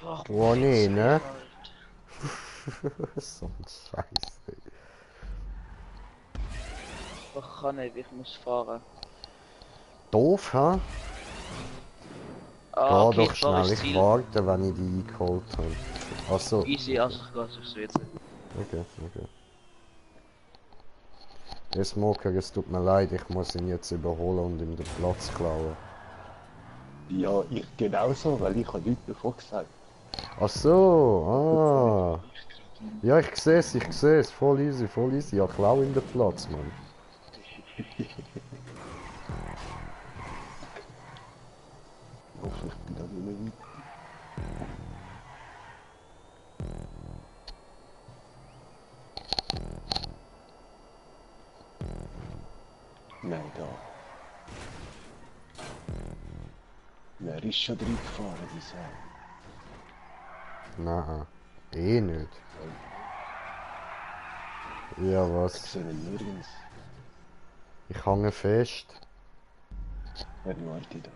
Boah, Oh nee, Fitz, ne? Alter. So ein Scheiße. Ich kann nicht, ich muss fahren. Doof, ha? Ah, okay, Geh doch ich fahr schnell, ins ich Ziel. warte, wenn ich die eingeholt habe. Achso. Easy, also ich gehe aufs WC. Okay, okay. Der Smoker, es tut mir leid, ich muss ihn jetzt überholen und ihm den Platz klauen. Ja, ich genauso, weil ich habe nichts davon gesagt. Ach so, ah. Ja, ich seh's, voll easy, voll easy. Ja, klau ihm den Platz, Mann. Hoffentlich bin ich da nicht mehr weit. Nein, da. Wer ist schon reingefahren, die Sau? Nein, eh nicht. Ja, Ich was? sehe ihn nirgends. Ich hange fest. Wer warte da?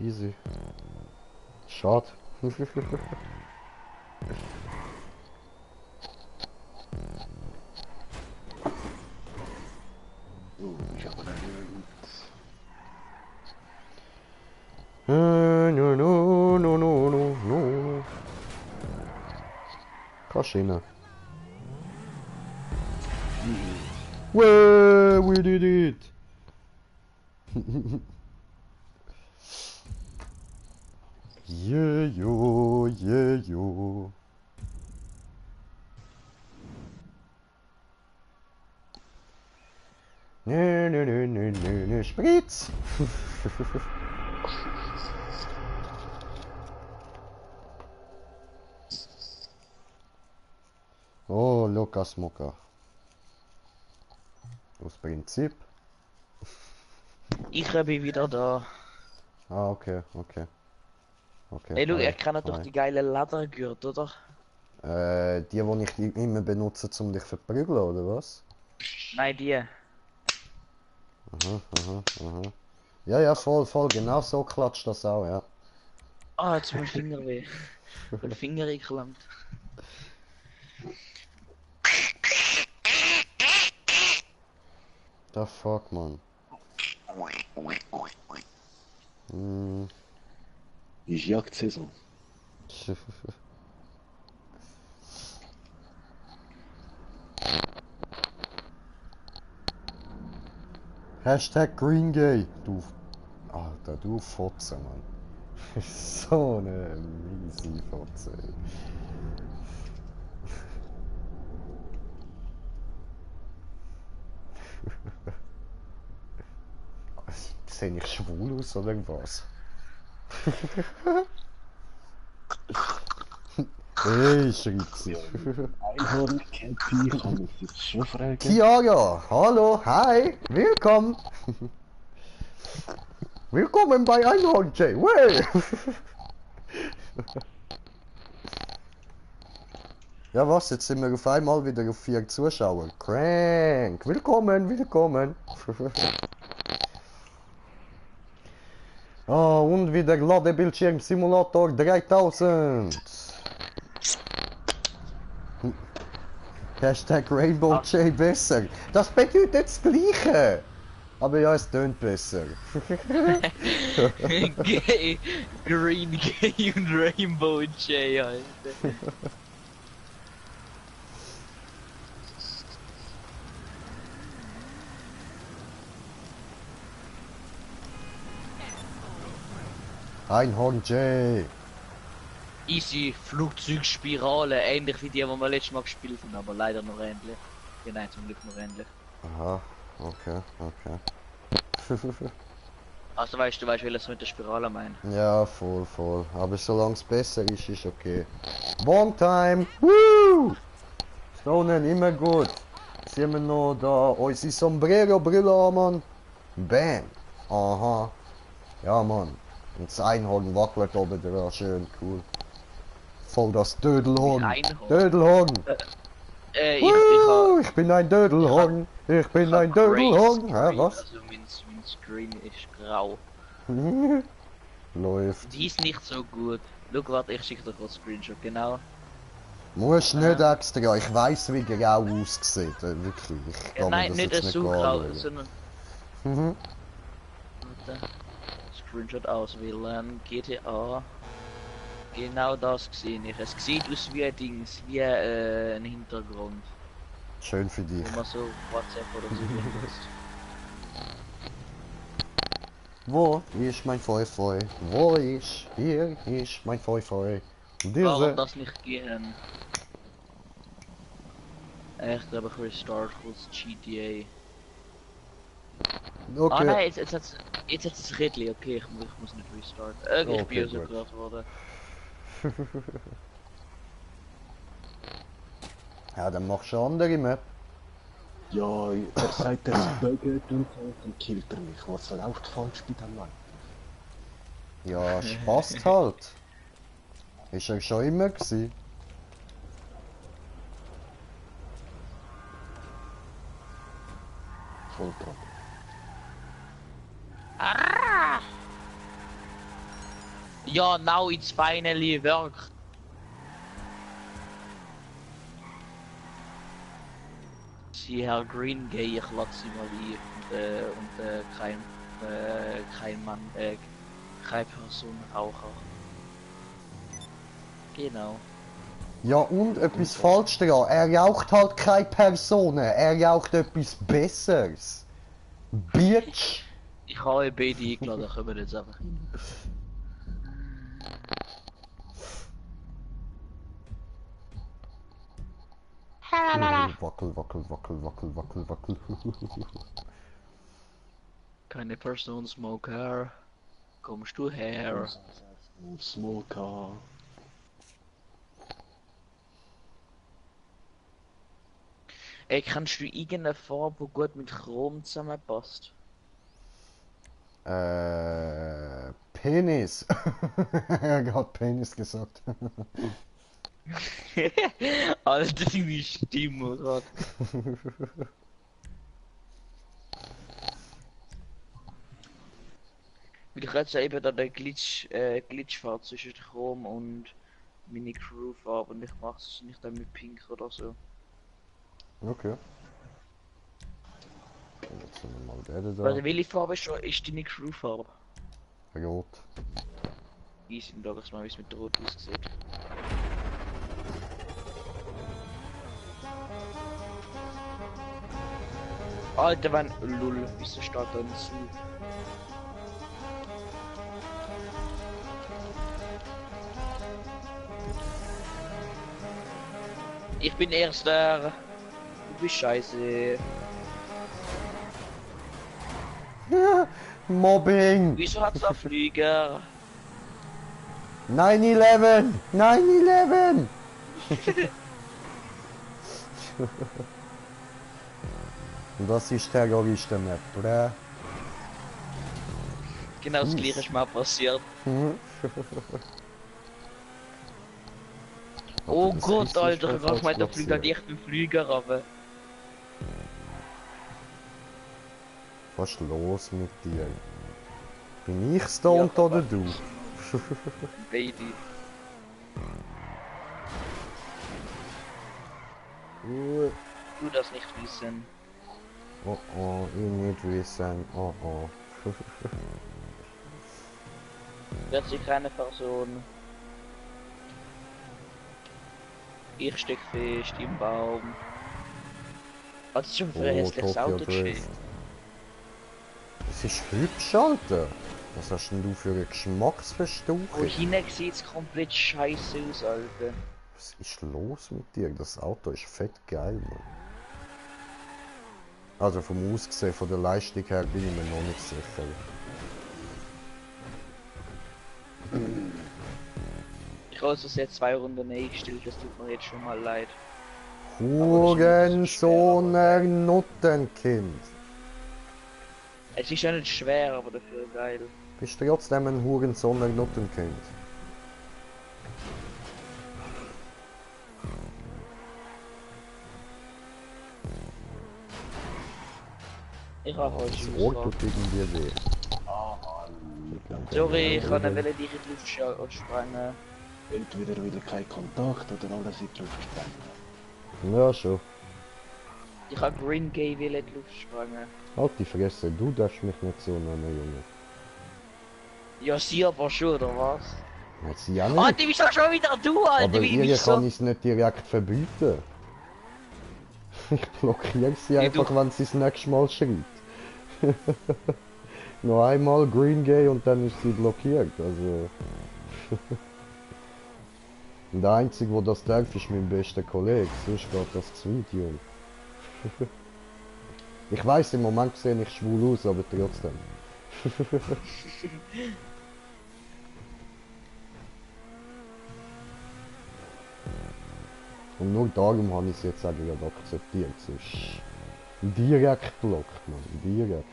Easy. Schade. Ich habe nicht. No, no, no, no, no, no. Kannst rein. Well, we did it! Yeah, yo, yeah, yo. Nö, Spritz! Oh, Lukas Mucker. Aus Prinzip. Ich bin wieder da. Ah, okay, okay. Okay. Ey, du, hi, ihr kennt doch hi. die geile Ledergürtel, oder? Die ich immer benutze, um dich zu verprügeln, oder was? Nein, die. Aha, aha, aha. Ja, ja, voll, voll, genau so klatscht das auch, ja. Ah, jetzt mein Finger weh. Mein Finger geklemmt. The fuck, man. Hm. Ist Jagdsaison. Hashtag GreenGay. Du. Alter, du Fotze, Mann. So eine miese Fotze. Ey. Sehe ich schwul aus oder irgendwas? Hey, schreibt sie. Einhorn Cappy, kann ich jetzt schon fragen? Chiara, hallo, hi, willkommen. Willkommen bei Einhorn J. Way. Ja was, jetzt sind wir auf einmal wieder auf 4 Zuschauer. Crank, willkommen, willkommen. Und wieder Ladebildschirm Simulator 3000. Hashtag Rainbow J besser. Das bedeutet das Gleiche. Aber ja, es tönt besser. Gay, Green Gay und Rainbow J, Alter. Einhorn J. Easy Flugzeugspirale, ähnlich wie die wir letztes Mal gespielt haben, aber leider noch ähnlich. Ja, nein, zum Glück noch ähnlich. Aha, okay, okay. Also weißt du, welches mit der Spirale meinen. Ja, voll, voll. Aber solange es besser ist, ist okay. One time! Woo! Stonen immer gut. Sehen wir noch da unsere Sombrero-Brille an, Mann. Bam! Aha. Ja, Mann. Und das Einhorn wackelt oben dran. Schön, cool. Voll das Dödelhorn. Einhorn? Dödelhorn! Ich bin ein Dödelhorn. Ich bin ein Dödelhorn. Ja, was? Also mein Screen ist grau. Läuft. Die ist nicht so gut. Schau, warte, ich schicke dir kurz Screenshot, genau. Muss nicht extra, ich weiss wie grau aussieht, wirklich. Ich kann mir Nein, das nicht jetzt so nicht grau, anschauen. sondern... Mhm. Warte. Screenshot auswählen, GTA. Genau das sehe ich. Es sieht aus wie ein Dings, wie ein Hintergrund. Schön für dich. Wo man so WhatsApp oder so benutzt. Wo ist mein Feu? Wo ist? Hier ist mein Feu. Warum Diese. das nicht gehen? Ich glaube, ich restart kurz GTA. Ah Okay. nein, jetzt hat es Rädchen, okay, ich muss nicht restarten. Ich bin ja so gut. gehört worden. Ja, dann machst du eine andere Map. Ja, er sagt, er ist bugget und so, dann killt er mich. Was läuft falsch bei dem Mann? Ja, es passt halt. Ist er schon immer gewesen. Volltrottel. Ja, now it's finally work. Sie Herr Green Gay, ich lasse sie mal ein und kein Mann, keine Person Raucher. Genau. Ja, und etwas falsch dran. Er raucht halt keine Personen. Er raucht etwas Besseres. Bitch. Ich habe euch beide eingeladen, können wir jetzt einfach hin. Wackel, wackel, wackel, wackel, wackel, wackel. Keine Person Smoker. Kommst du her? Smoker. Ey, kannst du irgendeine Farbe, die gut mit Chrom zusammenpasst? Penis. Er hat Penis gesagt. Alter, die Stimme gerade. Weil ich jetzt eben da den Glitchfahrt zwischen Chrom und Mini Crew Farbe und ich mach's nicht dann mit Pink oder so. Okay. Jetzt sind wir mal den da. Weil welche Farbe ist deine Crew Farbe? Rot. Easy, dann sag ich mal, wie es mit Rot aussieht. Alter, wann. Lull, wieso steht da ein zu? Ich bin Erster. Du bist scheiße. Mobbing! Wieso hat's da Flieger? 9/11! 9/11! Und das ist Terroristen-Map, oder? Genau das gleiche ist mal passiert. Oh das Gott, ist Alter, nicht ich meine, da falsch fliegt halt echt ein Flieger runter. Was ist los mit dir? Bin ich's da Ja, und oder du? Baby. Du das nicht wissen. Oh oh, ich nicht wissen. Oh oh. Wird sie keine Person. Ich steck fest im Baum. Was ist schon für ein Oh, hässliches Tokyo Auto Drift. geschehen? Es ist hübsch, Alter. Was hast denn du für eine Geschmacksverstauchung? Von hinten sieht's komplett scheiße aus, Alter. Was ist los mit dir? Das Auto ist fett geil, Mann. Also vom Aussehen, von der Leistung her bin ich mir noch nicht sicher. Ich habe also jetzt 2 Runden eingestellt, das tut mir jetzt schon mal leid. Hurensohner Nuttenkind. Es ist ja nicht schwer, aber dafür geil. Bist du trotzdem ein Hurensohner Nuttenkind? Ich habe Oh, heute das schon Ohr gesagt. tut irgendwie weh. Sorry, ich kann nicht dich in die Luft sprengen. Entweder wieder kein Kontakt oder alles in die Luft sprengen. Ja, schon. Ich habe Green Gay will in die Luft sprengen. Halt die Fresse, du darfst mich nicht so nennen, Junge. Ja, sie aber schon, oder was? Jetzt ja nicht. Alter, wieso schon wieder du, Alter? Aber ihr Wieso? kann ich es nicht direkt verbieten. Ich blockiere sie Ja, einfach, du- wenn sie das nächste Mal schreibt. Noch einmal Green Gay und dann ist sie blockiert. Also. Und der Einzige, der das darf, ist mein bester Kollege. Sonst geht das zu weit, Junge. Ich weiß, im Moment sehe ich schwul aus, aber trotzdem. Und nur darum habe ich es jetzt auch gerade akzeptiert. Sonst direkt blockt, man. Direkt.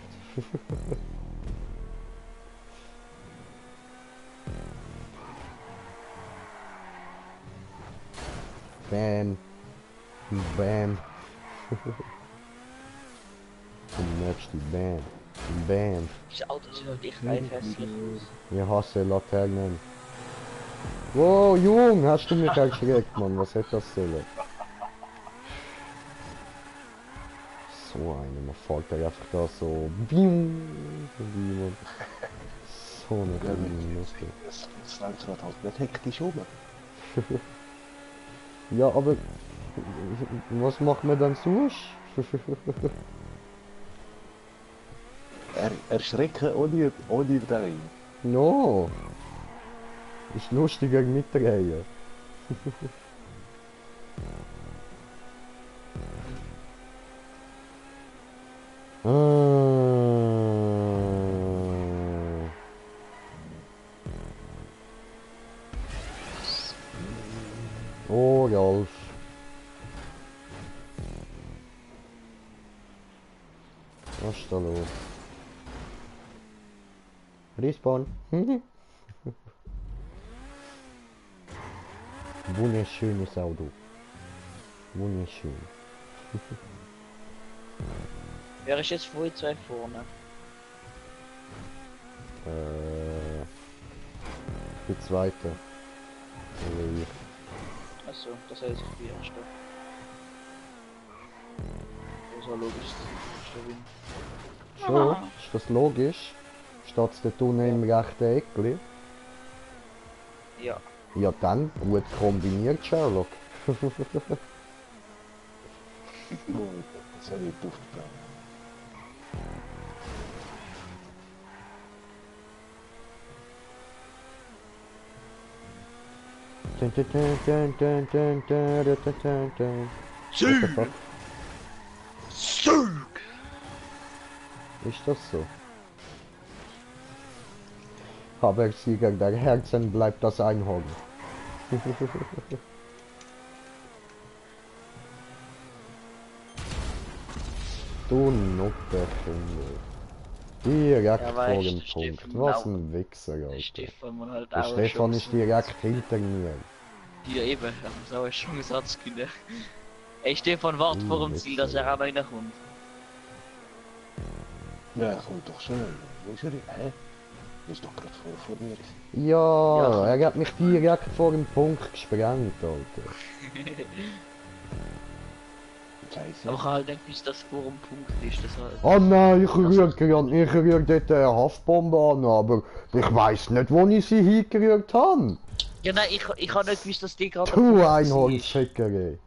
Bam. Bam. Und nächste Bam. Bam. Das Auto sieht halt echt rein hässlich aus. Ich hasse Laternen. Wow, Jung, hast du mich erschreckt, Mann. Was hätte das sollen? So eine, man fällt ja einfach da so. Bium, wie man. So eine kleine Nuske. Das Lenkrad halt nicht hektisch oben. Ja, aber was macht man dann sonst? Erschrecken ohne Drehen. No. Ist lustiger mitdrehen. Oh, Rolf. Was ist da los? Respawn. Wunderschönes Auto. Wunderschön. Wer ist jetzt voll 2 vorne? bin Zweiter. Oder ich. Achso, das heißt ich bin Erster. Das ist ja logisch, dass ich gewinne. Schon? Ist das logisch? Steht es dort unten im rechten Eckli? Ja. Ja dann, gut kombiniert, Sherlock. Oh, das habe ich nicht aufgebracht. Dun, dun, dun, dun, dun, dun, dun, dun, dun, dun, dun. What the fuck? Zug! Ist das so? Aber Sieger der Herzen bleibt das Einhorn. Du Nutterkinder. Direkt Ja, vor weißt dem du, Punkt. Stefan, Was auch- ein Wichser, Der Alter. Stefan man halt Der auch Stefan ist direkt hinter mir. Ja eben, haben sie auch schon gesagt, Kinder. Ey Stefan, wart vor dem Ziel, dass er an einer kommt. Ja, kommt doch schnell. Wo ist er? Hä? Er ist doch gerade vor mir. Ja, Ja, er hat mich direkt vor dem Punkt gesprengt, Alter. Scheiße. Aber ich halt nicht, bis das vor dem Punkt ist. Das halt. Oh nein, ich rühre dort eine Haftbombe an, aber ich weiß nicht, wo ich sie hingerührt habe. Ja nein, ich habe nicht gewusst, dass die gerade Du am Punkt Einhornficker, ey.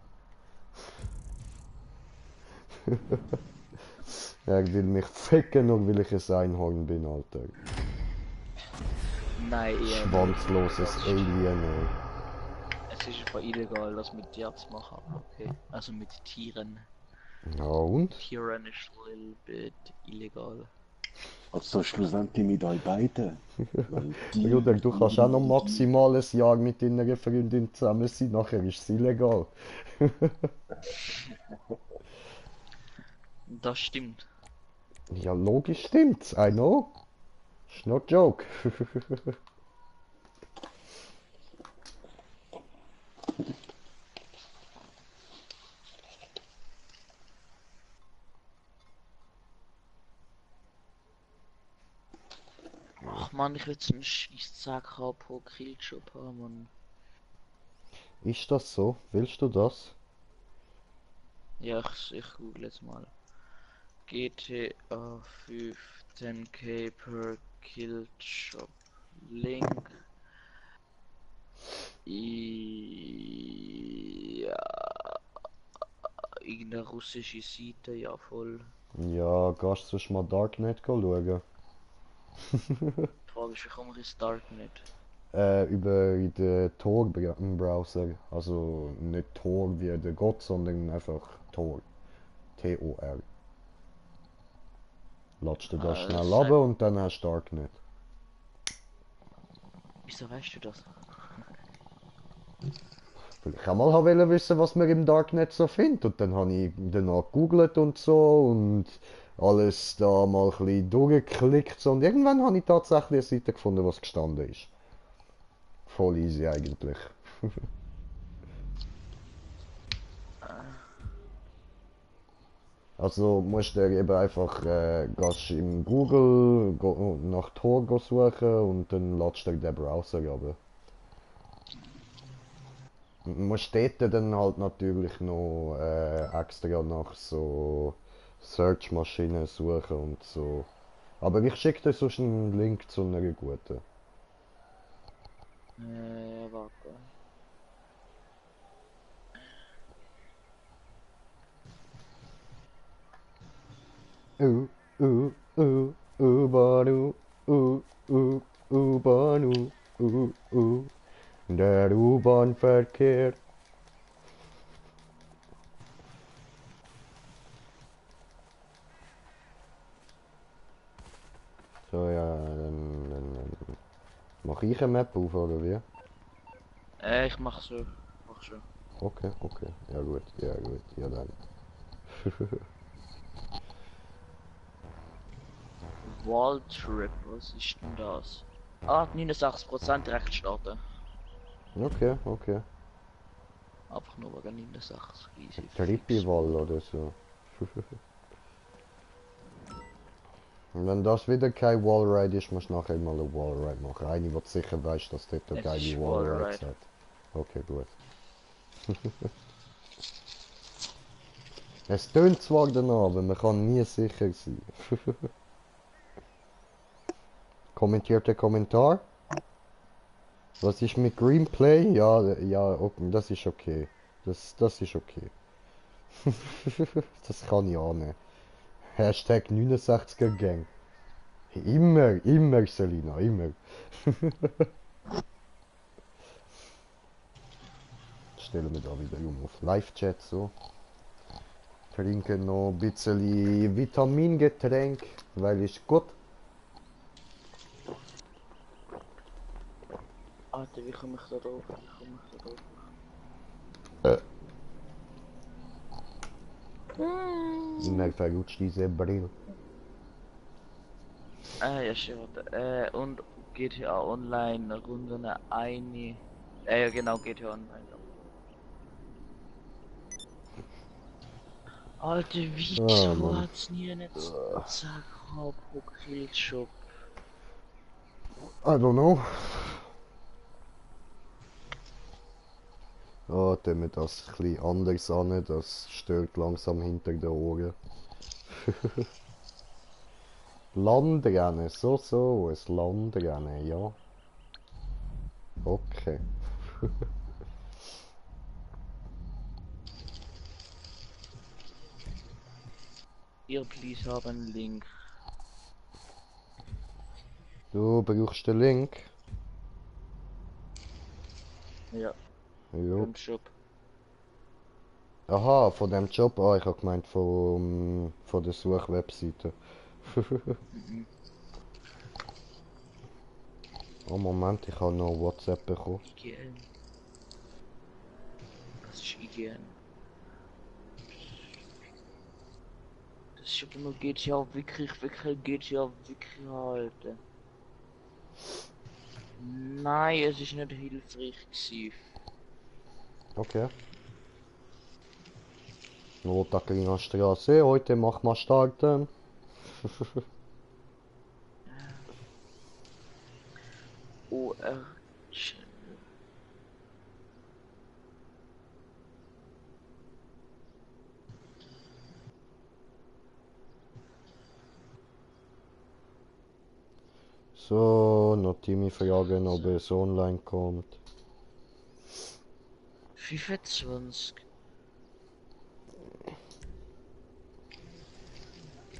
Er will mich ficken, nur weil ich ein Einhorn bin, Alter. Nein, Schwanzloses Alien, ey. es ist einfach illegal, das mit dir zu machen. Okay. Also mit Tieren. Ja und? Tieren ist ein little bit illegal. Also schlussendlich mit euch beiden. Weil Bruder, du kannst auch noch maximal ein Jahr mit deiner Freundin zusammen sein, nachher ist es illegal. Das stimmt. Ja, logisch stimmt's, I know. It's no joke. Ach man, ich will so einen Scheißzack haben pro Killjob haben, Mann. Ist das so? Willst du das? Ja, ich google jetzt mal. GTA 15k per Killjob. Link. Ja, irgendeine russische Seite, ja voll. Ja, gehst du sonst mal Darknet schauen? Die Frage ist, wie komme ich ins Darknet? Über den Tor-Browser. Also nicht Tor wie der Gott, sondern einfach Tor. T-O-R. Ladst du das Ah, schnell das ab heißt- und dann hast du Darknet. Wieso weißt du das? Weil ich auch mal wollte wissen, was man im Darknet so findet. Und dann habe ich danach gegoogelt und so und alles da mal ein bisschen durchgeklickt. So. Und irgendwann habe ich tatsächlich eine Seite gefunden, was gestanden ist. Voll easy eigentlich. Also musst du eben einfach gehst im Google nach Tor suchen und dann ladest du den Browser runter. Du musst dort dann halt natürlich noch extra nach so Search-Maschinen suchen und so. Aber ich schicke dir sonst einen Link zu einer guten. Warte. Banu, Banu, der U-Bahn-Verkehr. So, ja, dann mach ich eine Map auf, oder wie? Ich mach so. Mach schon. Okay, okay, ja gut, ja dann. Walltrip, was ist denn das? Ah, 69% recht starten. Okay, okay. Einfach nur wegen 69. Easy. Trippiwall oder so. Und wenn das wieder kein Wallride ist, musst du nachher mal eine Wallride machen. Eine, wo du sicher weißt, dass dort eine Es geile ist Wallride Wallride. hat. Okay, gut. Es tönt zwar danach, aber man kann nie sicher sein. Kommentierte Kommentar? Was ist mit Greenplay? Ja, ja, okay, das ist okay. Das ist okay. Das kann ich annehmen. Hashtag 69er Gang. Immer, Selina, immer. Stellen wir da wieder um auf Live-Chat so. Trinken noch ein bisschen Vitamingetränk, weil ist gut. Alter, wie komme ich da drauf? Wie komme ich da drauf? Mir verrutscht diese Brille. Ja, schon, warte. Und GTA Online Runde eine. Ja, genau, GTA Online. Alter, wieso Mann. hat's nie nicht Zack, Killshop? I don't know. Ah, tun wir das ein bisschen anders an, das stört langsam hinter den Ohren. Landrennen, so, ein Landrennen, ja. Okay. Ihr please haben einen Link. Du brauchst den Link? Ja, Jo. im Shop. Aha, von dem Job? Ah, ich hab gemeint von der Suchwebseite. Mhm. Oh Moment, ich habe noch WhatsApp bekommen. IGN. Was ist IGN? Das ist aber nur GTA wirklich GTA wirklich halten. Nein, es ist nicht hilfreich gewesen. Okay. Notakliner Straße, heute mach mal starten. OR. So, noch Timmy fragen, ob es online kommt. 25.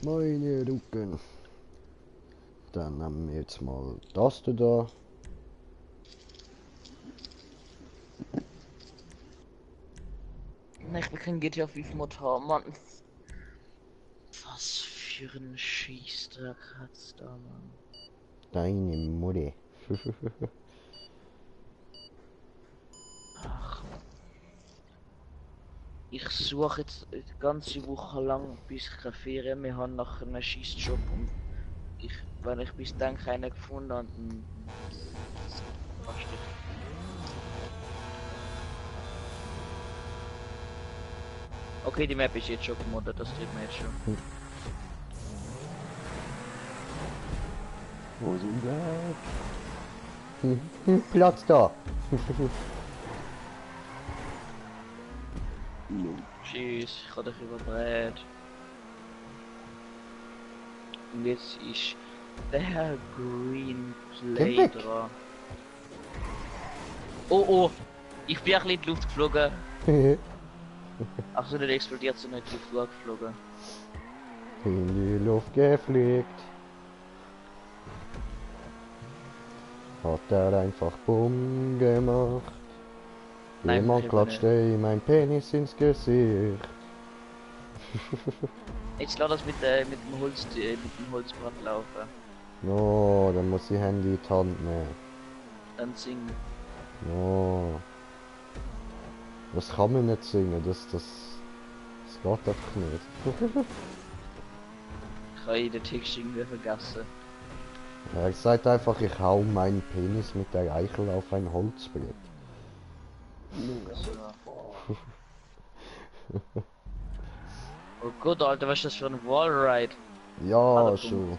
Meine Rücken. Dann nehmen wir jetzt mal das da. Nein, ich will kein GTA 5 Mod haben, Mann. Was für ein Schießtag hat's da, Mann. Deine Mutti. Ach. Ich suche jetzt die ganze Woche lang, bis ich keine Ferien mehr habe, nach einem Schießjob. Und wenn ich bis dann keinen gefunden habe, dann fast nicht. Okay, die Map ist jetzt schon gemoddet, das sieht man jetzt schon. Wo sind wir? Platz da. Tschüss, ich habe dich überbrät. Und jetzt ist der Green Geh Play weg. dran. Oh oh, ich bin ein bisschen in die Luft geflogen. Ach so, nicht explodiert, sondern in die Luft geflogen. In die Luft gefliegt. Hat er einfach Bumm gemacht. Nein, Jemand ich klatschte ihm mein Penis ins Gesicht. Jetzt lass das mit dem Holzbrand laufen. No, dann muss ich Handy in die Hand nehmen. Dann singen. No. Das kann man nicht singen, das geht einfach nicht. Ich habe den Text irgendwie vergessen. Er sagt einfach, ich hau meinen Penis mit der Eichel auf ein Holzbrett. Oh Gott, Alter, was ist das für ein Wallride? Ja, Warte, schon.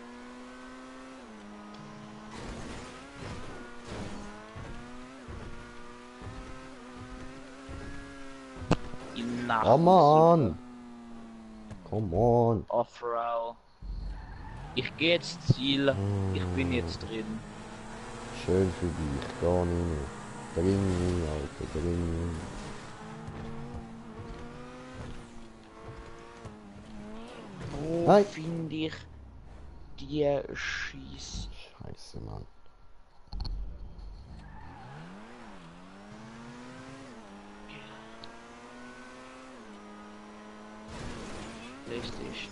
Nach Oh Hause. man! Come on! Oh, Frau. Ich gehe jetzt Ziel. Ich bin jetzt drin. Schön für dich, gar nicht. Drin, Alter, drin. Wo Nein. finde ich die Scheiße? Scheiße, Mann. PlayStation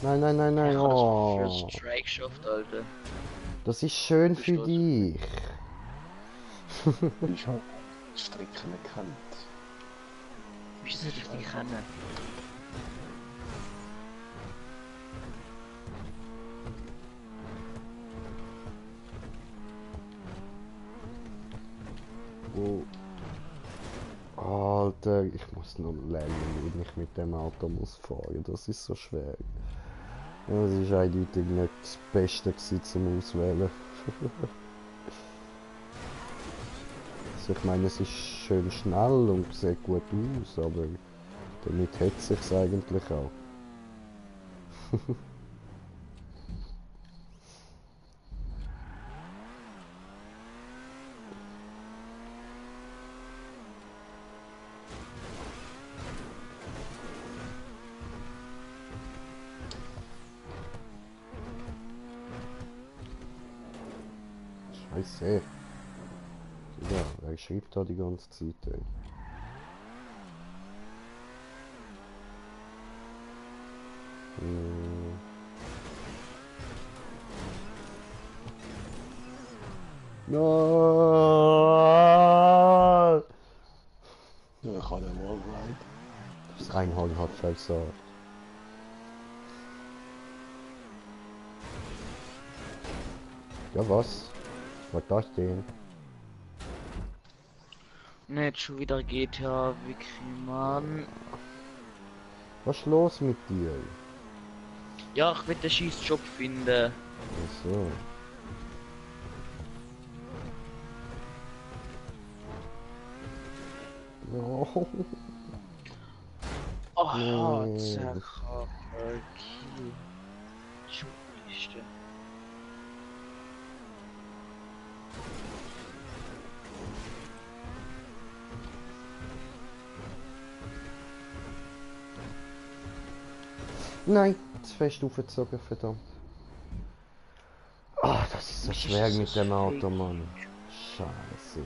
4. Nein, nein, nein, nein, Ich habe das oh. First Strike geschafft, Alter. Das ist schön für Verstehst dich. Ich habe Strecken erkannt. Wie soll ich die kennen? Oh. Alter, ich muss noch lernen, wie ich mit dem Auto muss fahren. Das ist so schwer. Das ist eindeutig nicht das Beste gewesen zum Auswählen. Also ich meine, es ist schön schnell und sieht gut aus, aber damit hätte es sich eigentlich auch. Scheiße. Ja, wer schreibt da die ganze Zeit? Ey? Hm. No! Ja, ich habe den Wallride. Das Einhorn hat versagt. Ja was? Was das denn? Nicht schon wieder GTA, wirklich, Mann. Was ist los mit dir? Ja, ich will den scheiß Job finden. Ach so. No. Oh, Nee. Zerker, okay. Schubliste. Nein, zu fest aufgezogen, verdammt. Ah, das ist so Wieso schwer ist mit das dem so Auto, fake? Mann. Scheiße.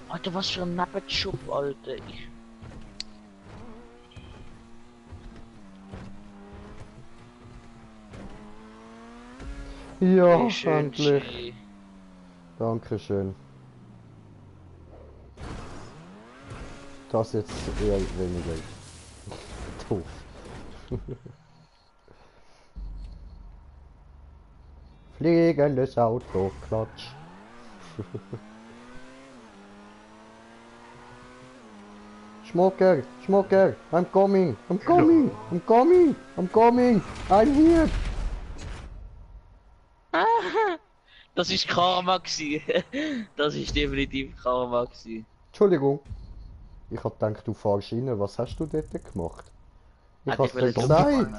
Alter, was für ein Nappetschub, Alter. Ja, Wie schön, endlich. Jay. Dankeschön. Das jetzt eher weniger doof. Fliegendes Auto, Klatsch. Schmucker, Schmucker, I'm coming, I'm coming, I'm coming, I'm coming, I'm here. Das ist Karma gsi. Das ist definitiv Karma gsi. Entschuldigung, ich hab gedacht, du fahrst rein, was hast du dort gemacht? Ich Hätte ich hab's dir will Job gesagt. finden.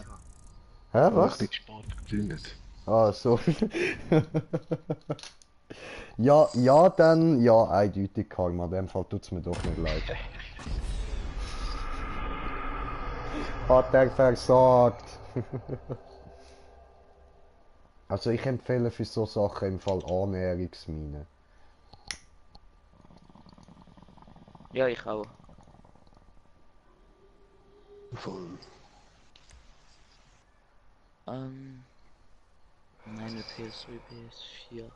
Hä, Habe ich was? dich spät gezündet. Ah, sorry. Ja, ja, dann, ja, eindeutig Karma, in dem Fall tut's mir doch nicht leid. Hat er versagt. Also ich empfehle für so Sachen im Fall Annäherungsminen. Ja, ich auch. Voll. Nein, mit PS3, PS4.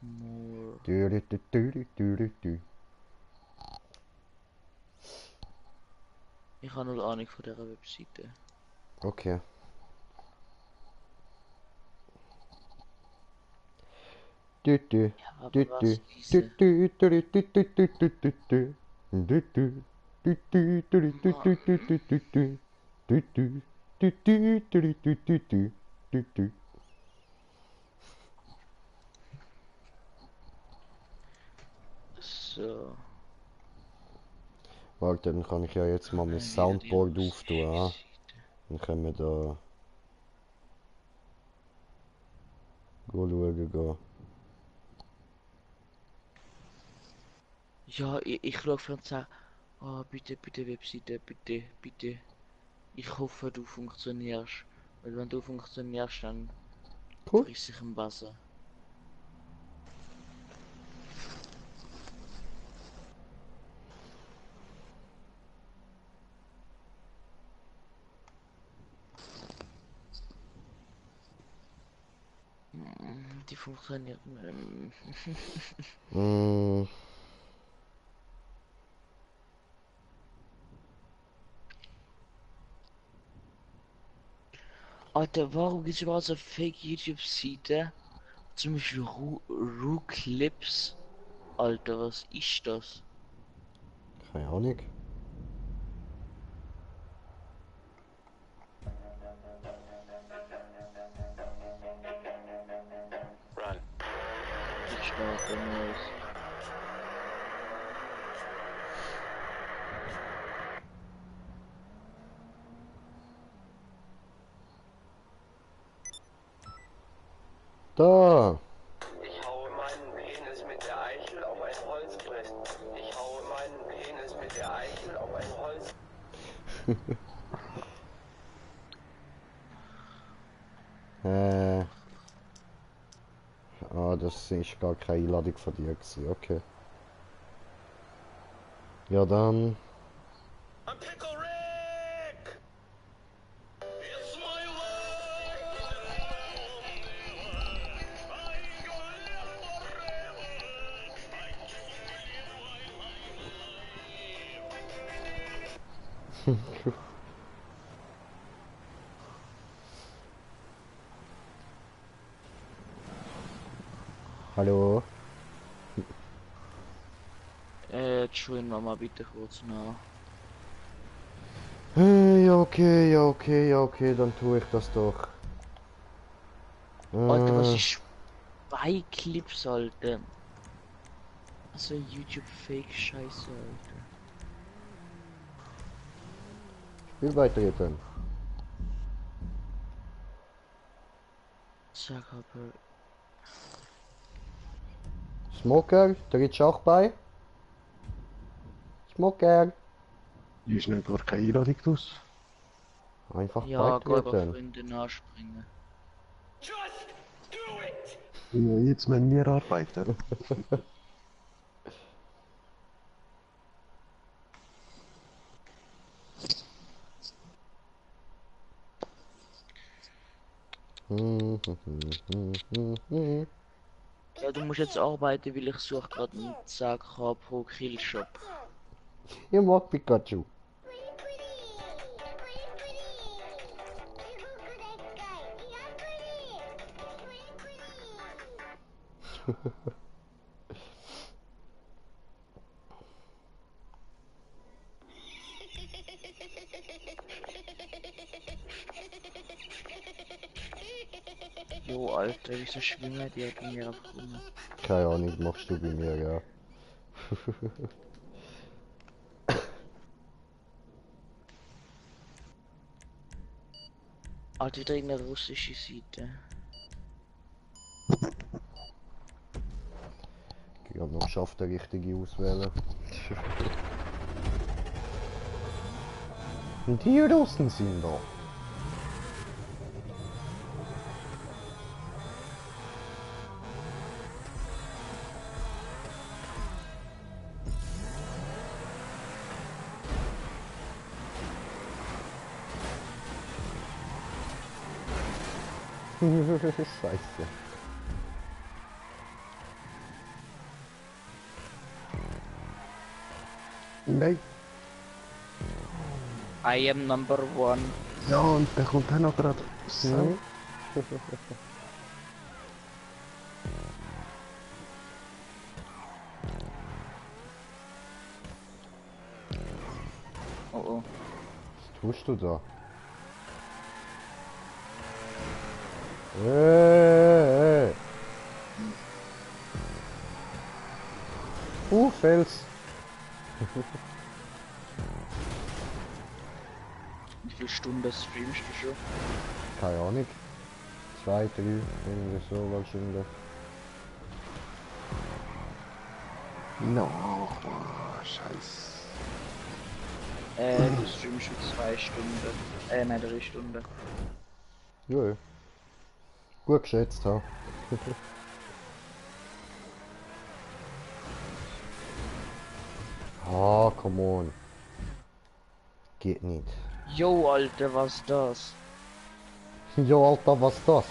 More. Du. Ich habe null Ahnung von dieser Webseite. Okay. Du, du, Ja, aber du, was du, diese? du, du, du, du, du, du, du, du, du. Du, du, du, du, du, du, du, du, du, du, du, du. Du, du, du, du, du, du, du, du, du, du. So. Warte, dann kann ich ja jetzt mal mein Wieder die Soundboard russische auftun. Ah. Seite. Dann können wir da schauen gehen. Ja, ich schaue Fernseher. Oh, bitte, bitte, Webseite, bitte, bitte. Ich hoffe, du funktionierst. Weil wenn du funktionierst, dann Cool. friss ich im Wasser. Die funktioniert. Mm, Alter, warum gibt's überhaupt so Fake YouTube-Seite? Zum Beispiel Ru Clips. Alter, was ist das? keine Ahnung. Ich starte neues. Da! Ich haue meinen Penis mit der Eichel auf ein Holzbrett. Ich haue meinen Penis mit der Eichel auf ein Holz. Ah, das ist gar keine Einladung von dir gewesen. Okay. Ja dann. I'm Pickle Rick! It's my Hallo? Entschuldigen wir mal bitte kurz nach. Ja, okay, ja, okay, ja, okay, dann tue ich das doch. Alter, was ist bei Clips, Alter? Also YouTube-Fake-Scheiße, Alter. Spiel weiter jetzt dann. Zuckerberg. Smoker, trittst du auch bei? Smoker! Ist nicht gar keine Einladung draus. Einfach Ja, geh bei beitreten. Freunden anspringen. Just do it! Ja, jetzt müssen wir arbeiten. Ja, du musst jetzt arbeiten, weil ich suche gerade einen Zack pro Killshop. Ich mag Pikachu. Jo, Alter, wieso schwimmen die bei mir einfach rum? Keine Ahnung, machst du bei mir, ja. Alter, wieder irgendeine russische Seite. Ich habe noch geschafft, den richtigen auswählen. Und die Russen sind da. Scheiße. Nein. I am number one. Ja, und der kommt auch noch gerade. Mhm. Oh. Was tust du da? Hey. Fels. Wie viele Stunden streamst du schon? Keine Ahnung. 2, 3, irgendwie so wahrscheinlich. No, scheiße. Du streamst schon 2 Stunden. Nein, 3 Stunden. Ja, ja. Gut geschätzt, ha. Ah, come on. Geht nicht. Jo, Alter, was das? Ja, Alter, was das?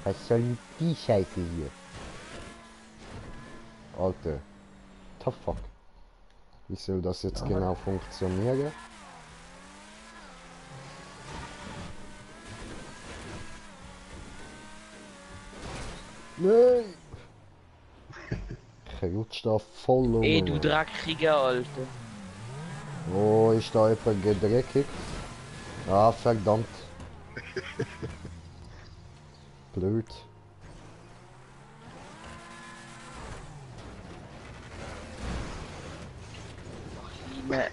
Was soll die Scheiße hier? Alter. The fuck? Wie soll das jetzt genau funktionieren? Nein! Ich rutsche da voll um. Ey, du Dreckiger, Alter. Oh, ist da jemand gedreckig? Ah, verdammt. Blöd. Ne.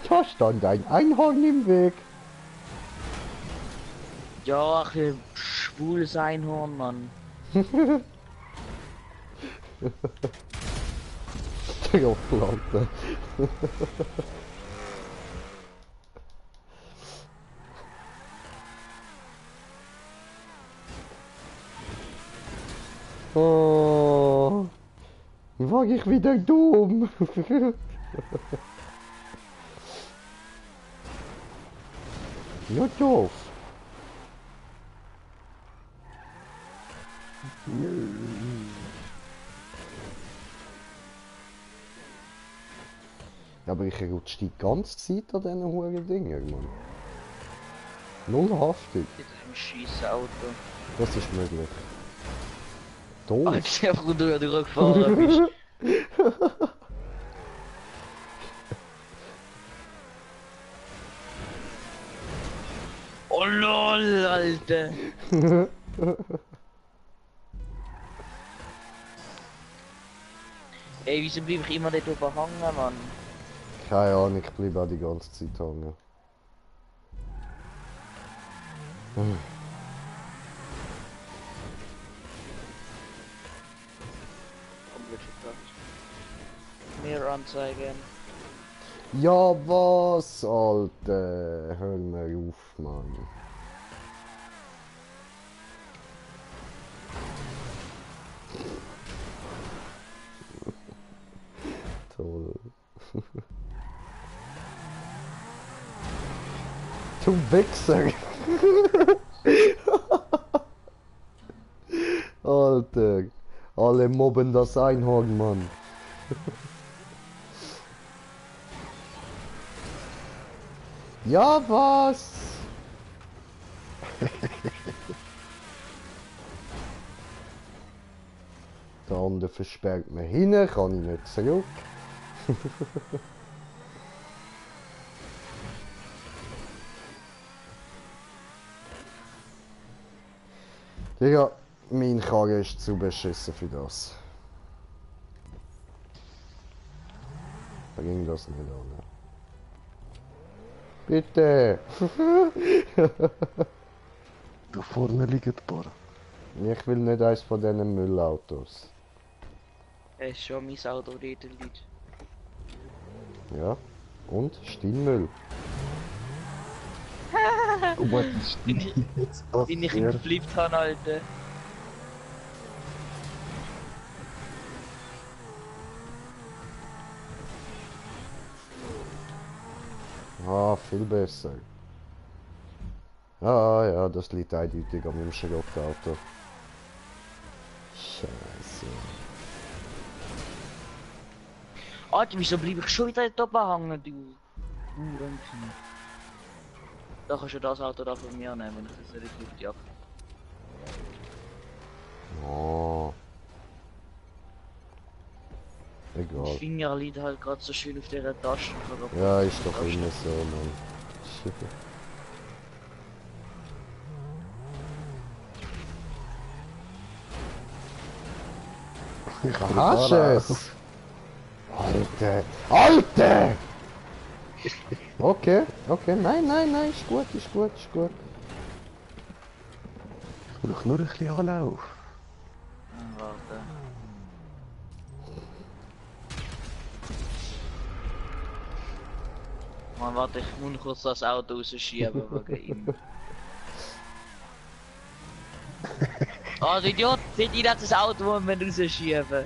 Da stand ein Einhorn im Weg. Ja, ein schwules Einhorn, Mann. Trottel, Oh, war ich wieder dumm. Ja, doof. Ja, aber ich rutsche die ganze Zeit an diesen hohen Dingen, Mann. Null haftig. Mit einem Schießauto. Das ist möglich. Doof. Als einfach nur durchgefahren bist. Oh lol, Alter. Ey, wieso bleib ich immer dort oben hängen, Mann? Keine Ahnung, ich bleibe auch die ganze Zeit hängen. Mehr anzeigen. Ja, was, Alter? Hör mir auf, Mann. Toll. Du Wichser! Alter, alle mobben das Einhorn, Mann. Ja, was? Der andere versperrt mir hin, kann ich nicht zurück. Digga, mein Karre ist zu beschissen für das. Bring das nicht an. Bitte! Da vorne liegt ein paar. Ich will nicht eins von diesen Müllautos. Es ist schon mein Auto dort liegt. Ja? Und? Steinmüll. Oh, was ist jetzt Bin ich ihn passiert? geflippt habe, Alter. Ah, viel besser. Ah ja, das liegt eindeutig an meinem Schrottauto. Scheiße. Alter, wieso bleib ich schon wieder dort oben hängen, du? Hurenvieh. Da kannst du das Auto da von mir nehmen, wenn ich das nicht auf die ab. Oh, Mein Egal. Finger liegt halt gerade so schön auf dieser Tasche. Ja, ist doch immer so, Mann. Ich Hast es? Alter! Alter! Okay, okay, nein, nein, nein, ist gut, ist gut, ist gut. Ich will doch nur ein bisschen Anlauf. Warte. Man, warte, ich muss kurz das Auto rausschieben wegen ihm. Oh, der Idiot! Seht ihr das Auto, das wir rausschieben?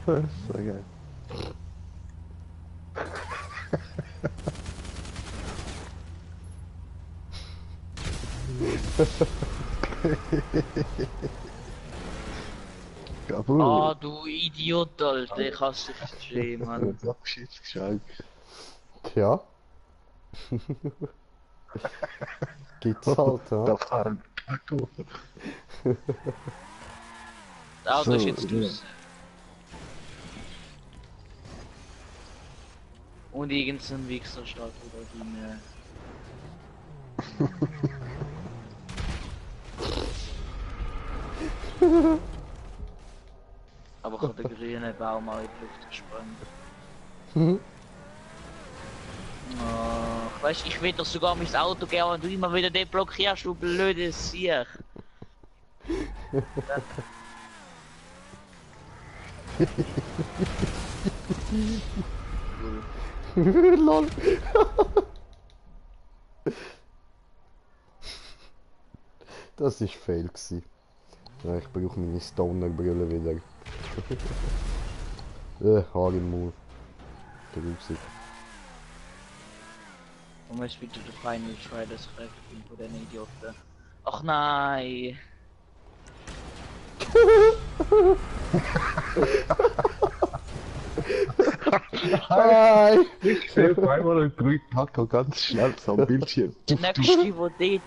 Das ist so geil. Kabul. Oh, du Idiot, Alter, ich hasse dich schön, Mann. Das Abschiedsgeschenk. Tja. Gibt's halt, ja. Da fahren Paco. Das Auto ist So, jetzt ja. raus. Und irgendein Wichser steht wieder drin. Aber ich habe den grünen Baum auch in die Luft gesprengt. Oh, weißt, ich will doch sogar mein Auto gerne und du immer wieder den blockierst, du blödes Sieg. Lol. Das ist fail gsi. Ja, ich brauche meine Stoner-Brille wieder. Haar im Mund. Grusig. Und jetzt bitte der Final Try das Recht von den Idioten. Ach nein! Hi! Ich sehe auf einmal einen grünen Paco ganz schnell so am Bildschirm. Der nächste, der dort rein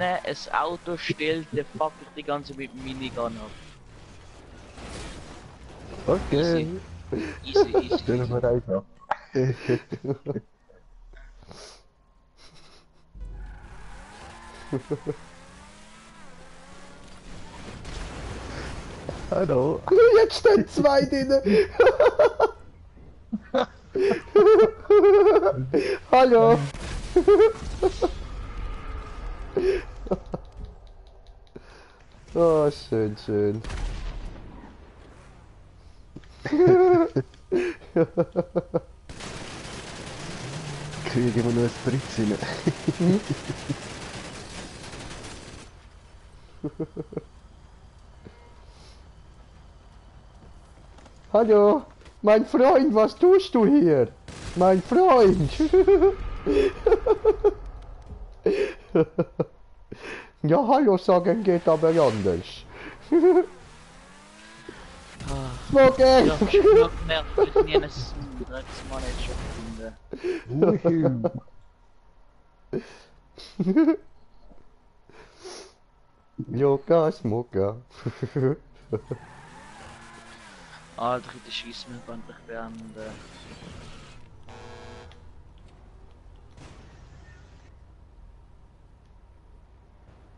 ein Auto stellt, der fuckt dich die ganze mit dem Minigun ab. Okay. Easy, easy. Stellen wir rein ab. Hallo. Jetzt stehen zwei drinnen! Hallo! Oh, schön, schön. Kriegen wir nur ein Spritz rein. Hallo! Mein Freund, was tust du hier? Mein Freund! Ja, hallo sagen geht aber anders. Smoke! Ja, ich bin noch genervt, weil ich nie einen Drecksmanager finde. Joka, Smoker. Alter, die schießen mir endlich beenden.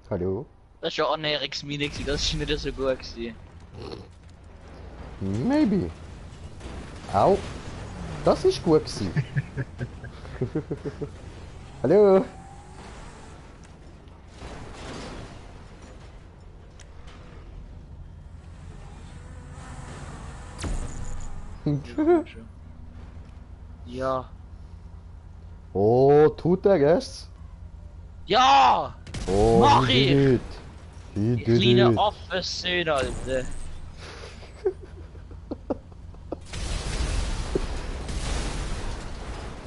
Hallo? Das war schon Annäherungsmine, das war nicht so gut. Maybe. Au. Das ist gut gewesen. Hallo? Ja. Oh, tut er es? Ja! Oh, Mach he did it. He Die did kleine it. Affensöhne, Alter.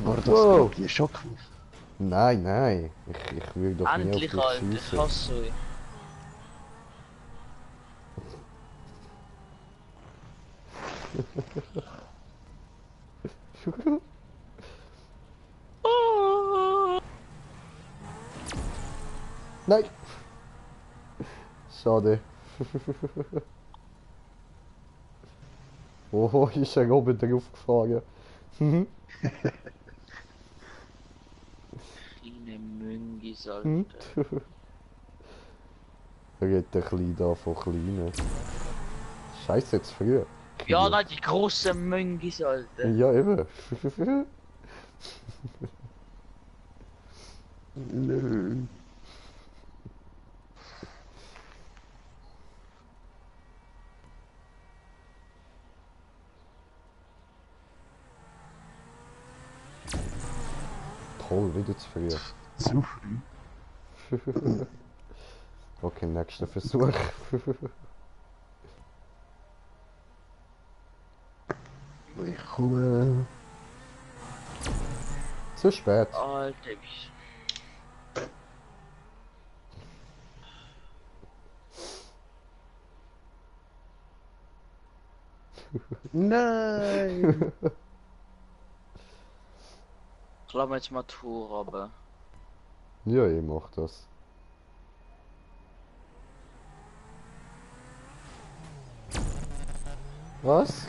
War das Wow. gerade die Schockwurf? Nein, nein. Ich will doch Endlich, nicht auf Alter, dich ich schiessen. hasse euch. Nein! Schade. Oh, ist er oben drauf gefahren. Mhm. Kleine Müngis, Hm. Alter. Redet ein bisschen da von Kleinen. Scheiße, jetzt früh. Ja, da die großen Müngis, Alter. Ja, eben. Nö. Toll, wieder zu früh. Zu früh. Okay, nächster Versuch. Ich komme. Zu spät. Alter, wie... Nein! Ich lasse mir jetzt mal Tour, aber... Ja, ich mach das. Was?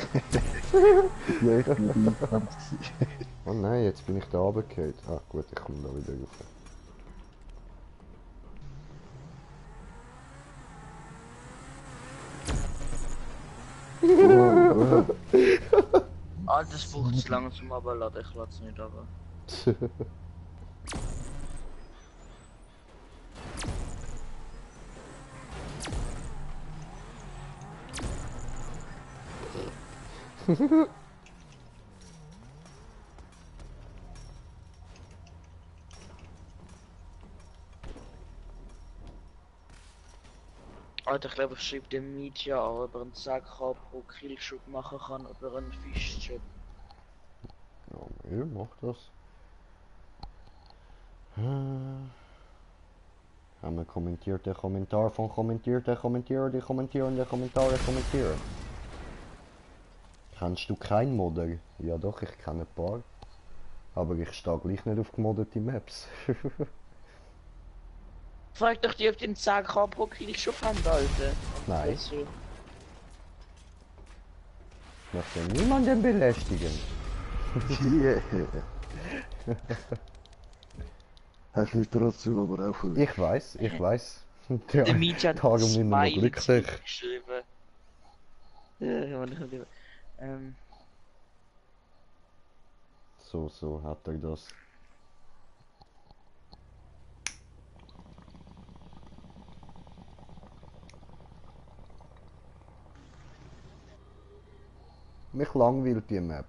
Ja, ich bin eingefangen. Oh nein, jetzt bin ich da runtergefallen. Ah gut, ich komme da wieder rauf. Oh, Ah, das braucht zu lange zum Abladen, ich lasse es nicht aber. Alter, ich glaube, ich schreibe dem Media an, ob er einen Sack pro Killshot machen kann oder einen Fischchip. Ja, ich mach das. Haben wir kommentiert, der Kommentar von kommentiert, der Kommentierer, die kommentieren, der Kommentare kommentieren. Kennst du keinen Modder? Ja doch, ich kenne ein paar. Aber ich stehe gleich nicht auf gemoddete Maps. Frag doch die, ob die einen Sack pro Killshot haben, Alter. Nein. Also, Ich möchte niemanden belästigen. yeah. Hast mich trotzdem aber auch Ich weiß, ich weiß. der Media hat Darum bin ich noch Smiley glücklich. geschrieben. Ja, ich So hat er das. Mich langweilt die Map.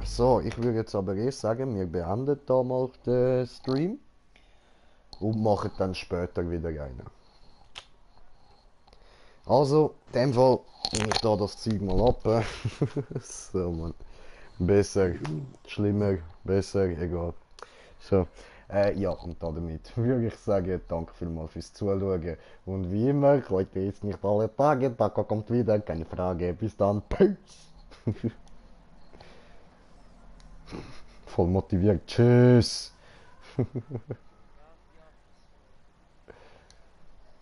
So, ich würde jetzt aber sagen, wir beenden da mal den Stream und machen dann später wieder einen. Also, in dem Fall nehme ich da das Zeug mal ab. So, Mann. Besser, schlimmer, besser, egal. So, ja, und damit würde ich sagen, danke vielmals fürs Zuschauen. Und wie immer, heute ist nicht alle Tage, Taco kommt wieder, keine Frage. Bis dann, Peace! Voll motiviert, tschüss!